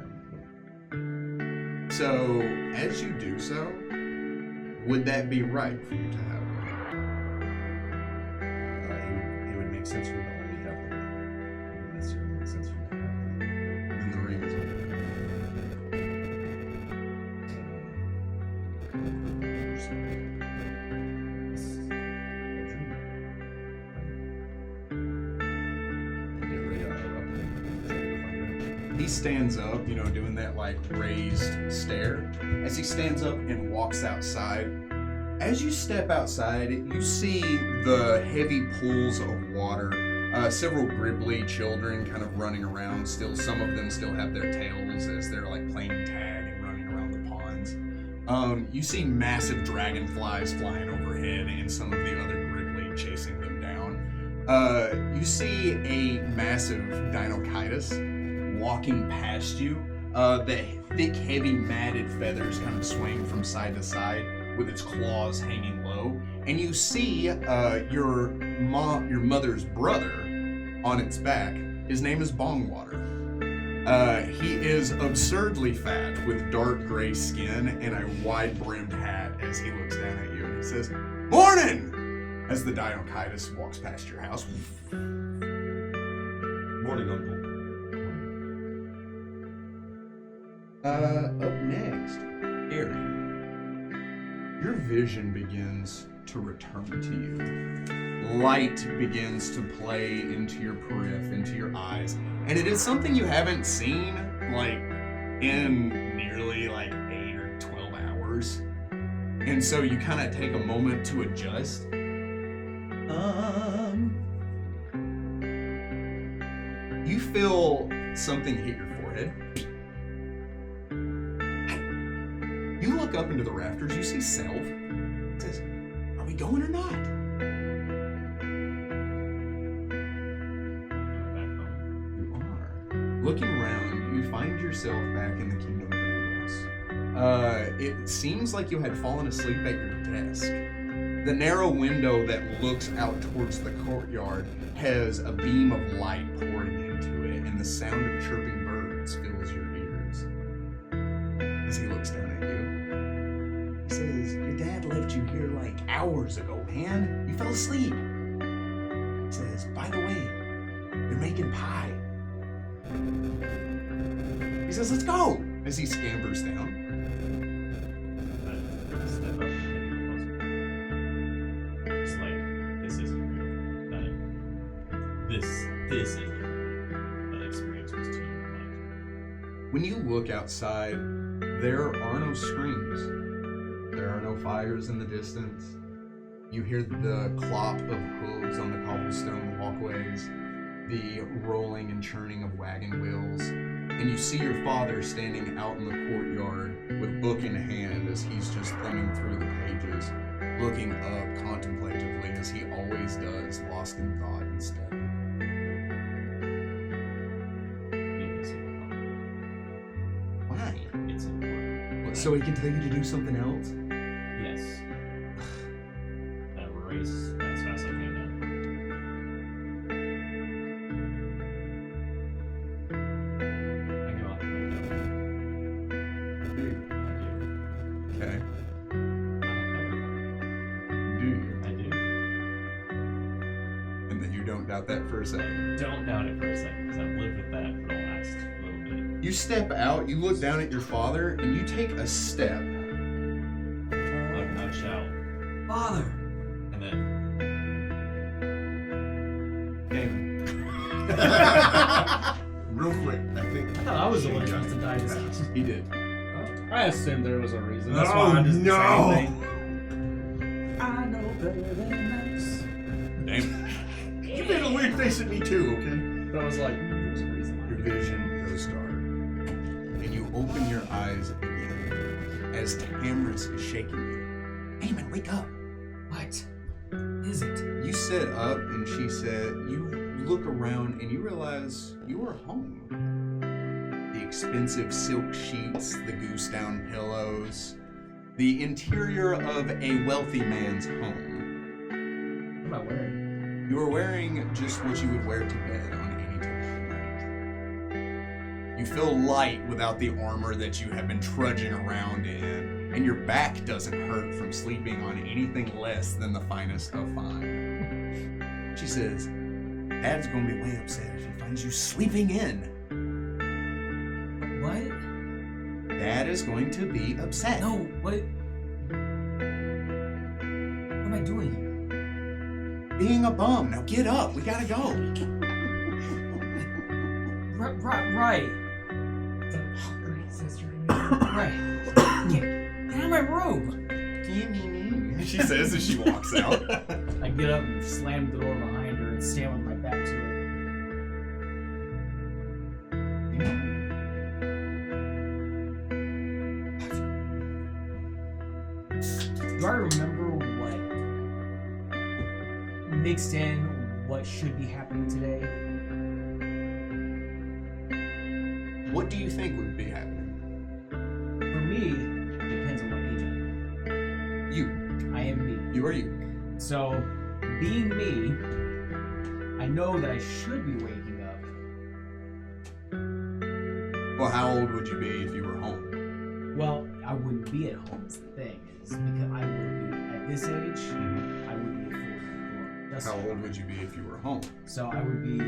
him.
So, as you do so, would that be right for you to have?
It would make sense for me to only have them. It wouldn't necessarily make sense for me to have them.
And the ring is okay. He stands up, doing that like raised stare. As he stands up and walks outside, as you step outside, you see the heavy pools of water Several gribbly children kind of running around. Still, some of them still have their tails as they're like playing tag and running around the ponds. You see massive dragonflies flying overhead and some of the other gribbly chasing them down. You see a massive Dinochitus walking past you. The thick, heavy, matted feathers kind of swaying from side to side with its claws hanging low. And you see your mother's brother on its back. His name is Bongwater. He is absurdly fat with dark gray skin and a wide-brimmed hat as he looks down at you and he says, "Morning!" as the Dinochitus walks past your house.
Morning, Uncle.
Up next, Harry. Your vision begins to return to you. Light begins to play into your periphery, into your eyes, and it is something you haven't seen like in nearly like 8 or 12 hours. And so you kind of take a moment to adjust. You feel something hit your forehead. You look up into the rafters, you see Self. It says, "Are we going or not?" You are. Looking around, you find yourself back in the Kingdom of Animals. It seems like you had fallen asleep at your desk. The narrow window that looks out towards the courtyard has a beam of light pouring into it, and the sound of chirping birds fills your ears. As he looks down at you, he says, "Your dad left you here like hours ago, man. You fell asleep." He says, "By the way, they're making pie." He says, "Let's go," as he scampers down.
Step up and get closer. It's like, this isn't real. This isn't. That experience was too much.
When you look outside, there are no screams. There are no fires in the distance. You hear the clop of hooves on the cobblestone walkways, the rolling and churning of wagon wheels, and you see your father standing out in the courtyard with book in hand as he's just thumbing through the pages, looking up contemplatively as he always does, lost in thought and study.
You can see the problem.
Why?
It's important.
So he can tell you to do something else?
Yes. That race as fast as I came down. I go out the window.
Okay.
I
Do you?
do.
And then you don't doubt that for a second.
Don't doubt it for a second, because I've lived with that for the last little bit.
You step out, you look down at your father, and you take a step.
I shout, "Father!" And then
Real quick, I think.
I thought I was the one supposed to die this time.
He did.
I assumed there was a reason. That's
No,
why I just
no.
didn't say anything.
I know better than this.
Damn.
You made a weird face at me too, okay?
But I was like, there's a reason.
Your vision goes dark. And you open your eyes again as Tamris is shaking you. Eamon, wake up.
What is it?
You sit up and she said, you look around and you realize you are home. The expensive silk sheets, the goose down pillows, the interior of a wealthy man's home.
What am I wearing?
You are wearing just what you would wear to bed on any typical night. You feel light without the armor that you have been trudging around in, and your back doesn't hurt from sleeping on anything less than the finest of fine. She says, Dad's gonna be way upset if he finds you sleeping in.
What?
Dad is going to be upset.
No, what? What am I doing here?
Being a bum. Now get up. We gotta go.
Right.
Great sister.
Right. Get out of my room.
She says as she walks out.
I get up and slam the door behind her and stand with my back to her. Do I remember what mixed in what should be happening today?
What do you think would be happening?
For me, it depends on what age I am.
You.
I am me.
You are you.
So, being me, I know that I should be waking up.
Well, how old would you be if you were home?
Well, I wouldn't be at home is the thing. Is because I would be at this age, I would be a full.
How old would you be if you were home?
So I would be, I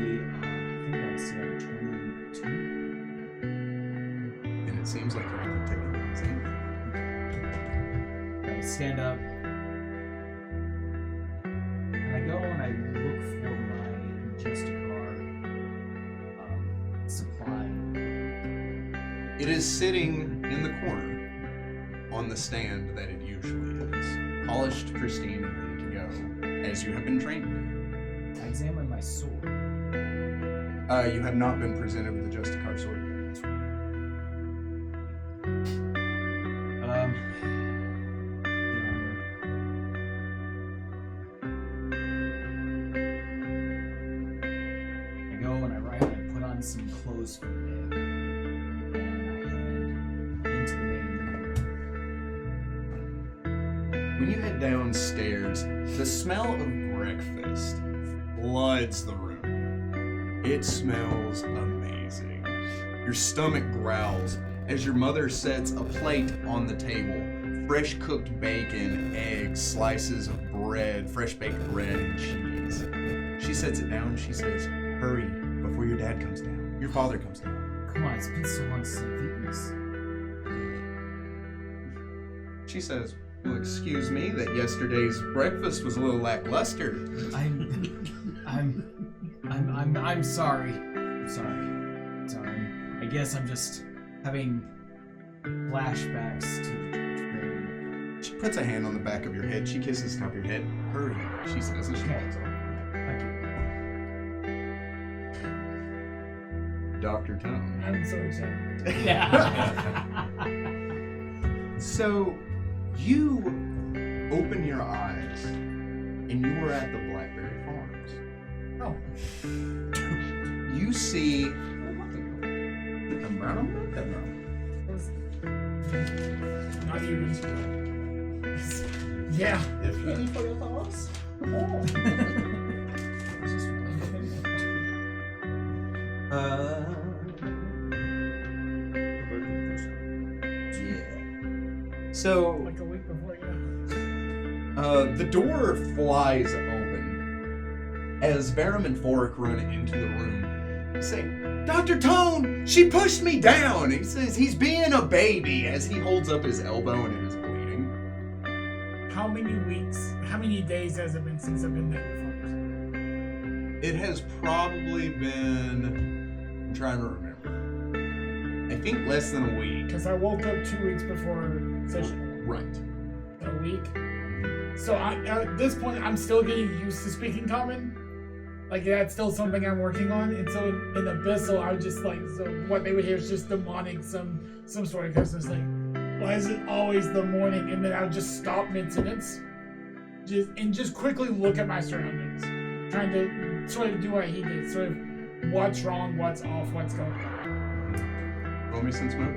think I was 22.
And it seems like you're out there taking things in.
I stand up, and I go and I look for my Justicar supply.
It is sitting in the corner on the stand that it usually is. Polished, pristine, and ready to go, as you have been trained to.
I examine my sword.
You have not been presented with the Justicar sword yet.
I go and I write and I put on some clothes for the day. And I head into the main room.
When you head downstairs, the smell of breakfast floods the room. It smells amazing. Your stomach growls as your mother sets a plate on the table. Fresh cooked bacon, eggs, slices of bread, fresh baked bread, and cheese. She sets it down. She says, "Hurry before your dad comes down. Your father comes down."
Come on, it's been so long since I've eaten this.
She says, "Well, excuse me that yesterday's breakfast was a little lackluster."
I'm sorry. I'm sorry. I guess I'm just having flashbacks to the training.
She puts a hand on the back of your head. She kisses the top of your head. "Hurry," she says, and she walks on.
Thank you.
Dr. Tone.
I'm so excited.
So, you open your eyes, and you are at the Blackberry Farms.
Oh.
You see
Not even. Yeah.
Any further thoughts?
So,
Like a week before, yeah.
the door flies open as Barum and Forik run into the room. They say, "Dr. Tone, she pushed me down." He says he's being a baby as he holds up his elbow and it is bleeding.
How many weeks, how many days has it been since I've been there before?
It has probably been, I'm trying to remember, I think less than a week.
Because I woke up 2 weeks before session.
Right.
A week. So at this point, I'm still getting used to speaking common. Like, that's still something I'm working on. And so in Abyssal, I would just like, so what they would hear is just demonic, some sort of curse. It's like, why is it always the morning? And then I would just stop mid-sentence. Just quickly look at my surroundings. Trying to sort of do what he did. Sort of what's wrong, what's off, what's going on.
Roll me some smoke.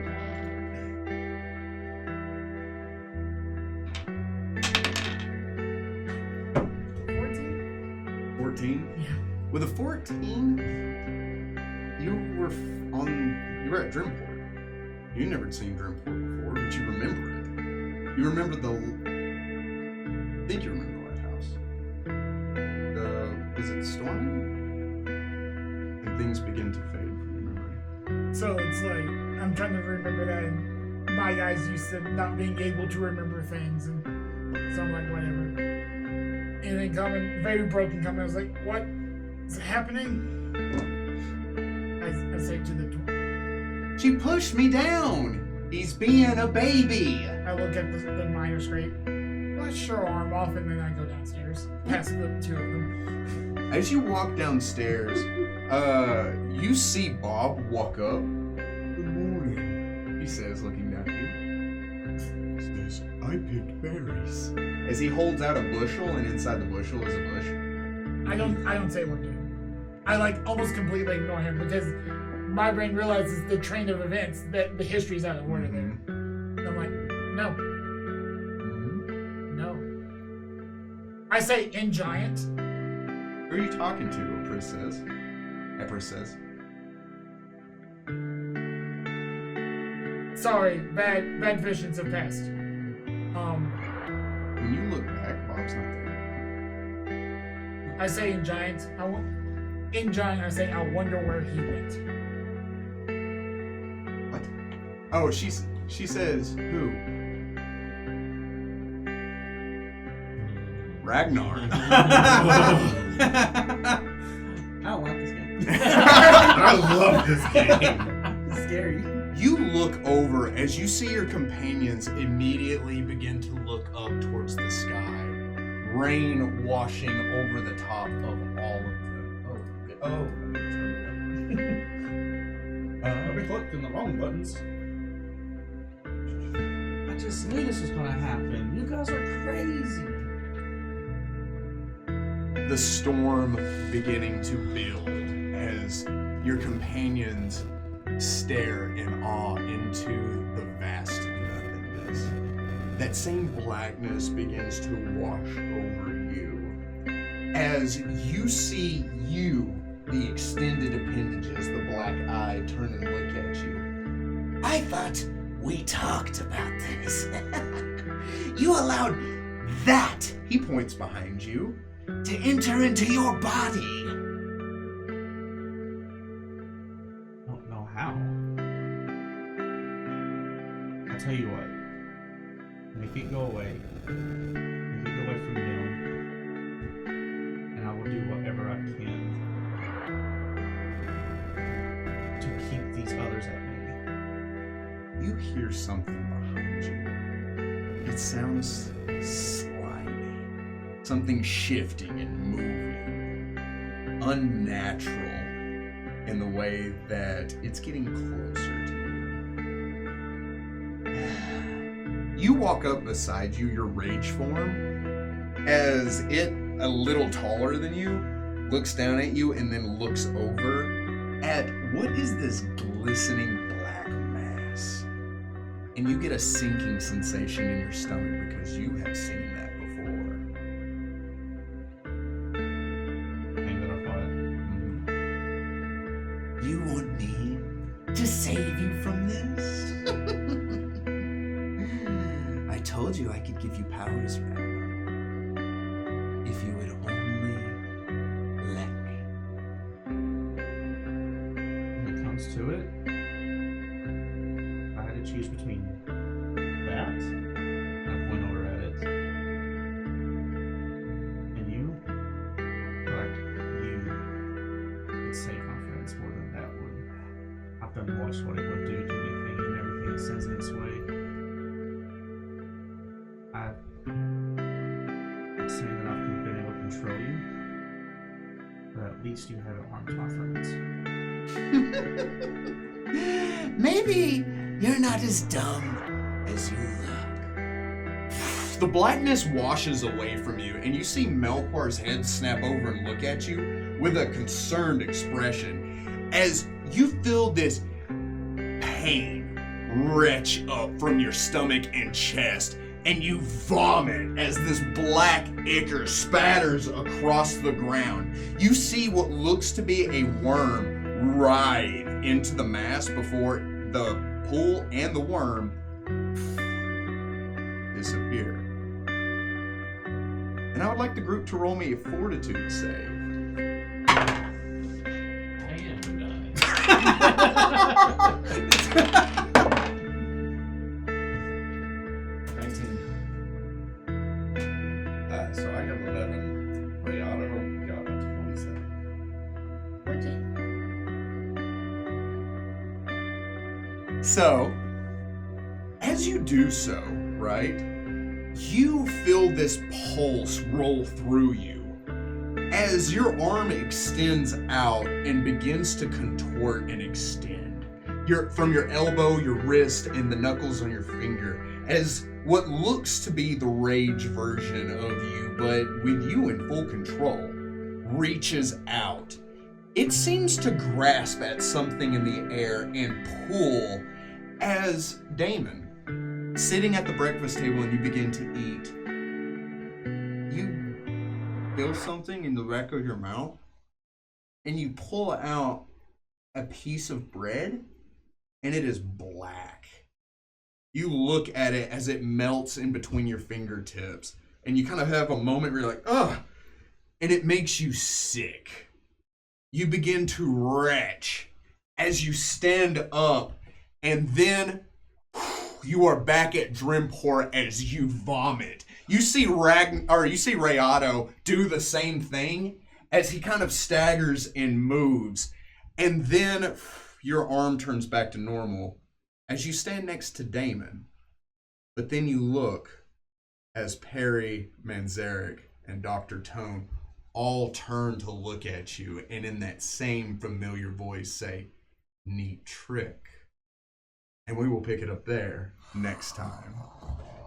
14?
Yeah.
With a 14, you were at Dremport. You never seen Dremport before, but you remember it. You remember I think you remember the lighthouse. Is it storming? And things begin to fade from your memory.
So it's like, I'm trying to remember that, and my guys used to not being able to remember things, and so I'm like, whatever. And then very broken comment, I was like, what is happening? I say to the door.
She pushed me down! He's being a baby!
I look at the minor scrape, brush her arm off, and then I go downstairs, past the two of them.
As you walk downstairs, you see Bob walk up. "Good morning," he says, looking down at you.
Says, I picked berries.
As he holds out a bushel, and inside the bushel is a bush.
I don't say what to him. I like almost completely ignore him because my brain realizes the train of events that the history's out of order there. I'm like, no. No. I say in giant.
Who are you talking to? Empress says.
Sorry, bad visions have passed.
When you look back, Bob's not there.
I say in giant. In giant, I say I wonder where he went.
What? Oh, she says who? Ragnar.
I don't like this game.
I love this game.
It's scary.
You look over as you see your companions immediately begin to look up towards the sky. Rain washing over the top of all of them. Oh.
I've been clicking the wrong buttons.
I just knew this was gonna happen. You guys are crazy.
The storm beginning to build as your companions stare in awe into the vast nothingness. That same blackness begins to wash over you as you see the extended appendages, the black eye, turn and look at you.
I thought we talked about this. You allowed that
He points behind you.
to enter into your body.
I don't know how. I'll tell you what. Make it go away. Make it go away from them. And I will do whatever I can to keep these others at bay.
You hear something behind you. It sounds slimy. Something shifting and moving. Unnatural in the way that it's getting closer to you. You walk up beside you, your rage form, as it, a little taller than you, looks down at you and then looks over at what is this glistening black mass. And you get a sinking sensation in your stomach because you have seen that before.
Thing that I fought.
You want me to save you from this? I told you I could give you powers, Ragnar. If you would only let me.
When it comes to it, if I had to choose between that, I point over at it, and you, I feel like you could save my friends more than that would. I've done watched what it would do to anything and everything it sends in its way. I'm not saying that I've been able to control you, but at least you haven't harmed my friends.
Maybe you're not as dumb as you look.
The blackness washes away from you, and you see Melchoir's head snap over and look at you with a concerned expression as you feel this pain retch up from your stomach and chest, and you vomit as this black ichor spatters across the ground. You see what looks to be a worm ride into the mass before the pool and the worm disappear. And I would like the group to roll me a fortitude save.
So I got 11. But yeah, I don't know. Got up to 27.
So, as you do so, right, you feel this pulse roll through you as your arm extends out and begins to contort and extend. From your elbow, your wrist, and the knuckles on your finger, as what looks to be the rage version of you, but with you in full control, reaches out. It seems to grasp at something in the air and pull as Damon, sitting at the breakfast table and you begin to eat, you feel something in the back of your mouth and you pull out a piece of bread and it is black. You look at it as it melts in between your fingertips and you kind of have a moment where you're like, ugh, and it makes you sick. You begin to retch as you stand up, and then you are back at Dremport as you vomit. You see Rayado do the same thing as he kind of staggers and moves, and then your arm turns back to normal as you stand next to Damon. But then you look as Perry, Manzarek, and Dr. Tone all turn to look at you, and in that same familiar voice say, "Neat trick." And we will pick it up there next time.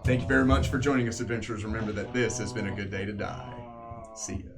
Thank you very much for joining us, adventurers. Remember that this has been a good day to die. See ya.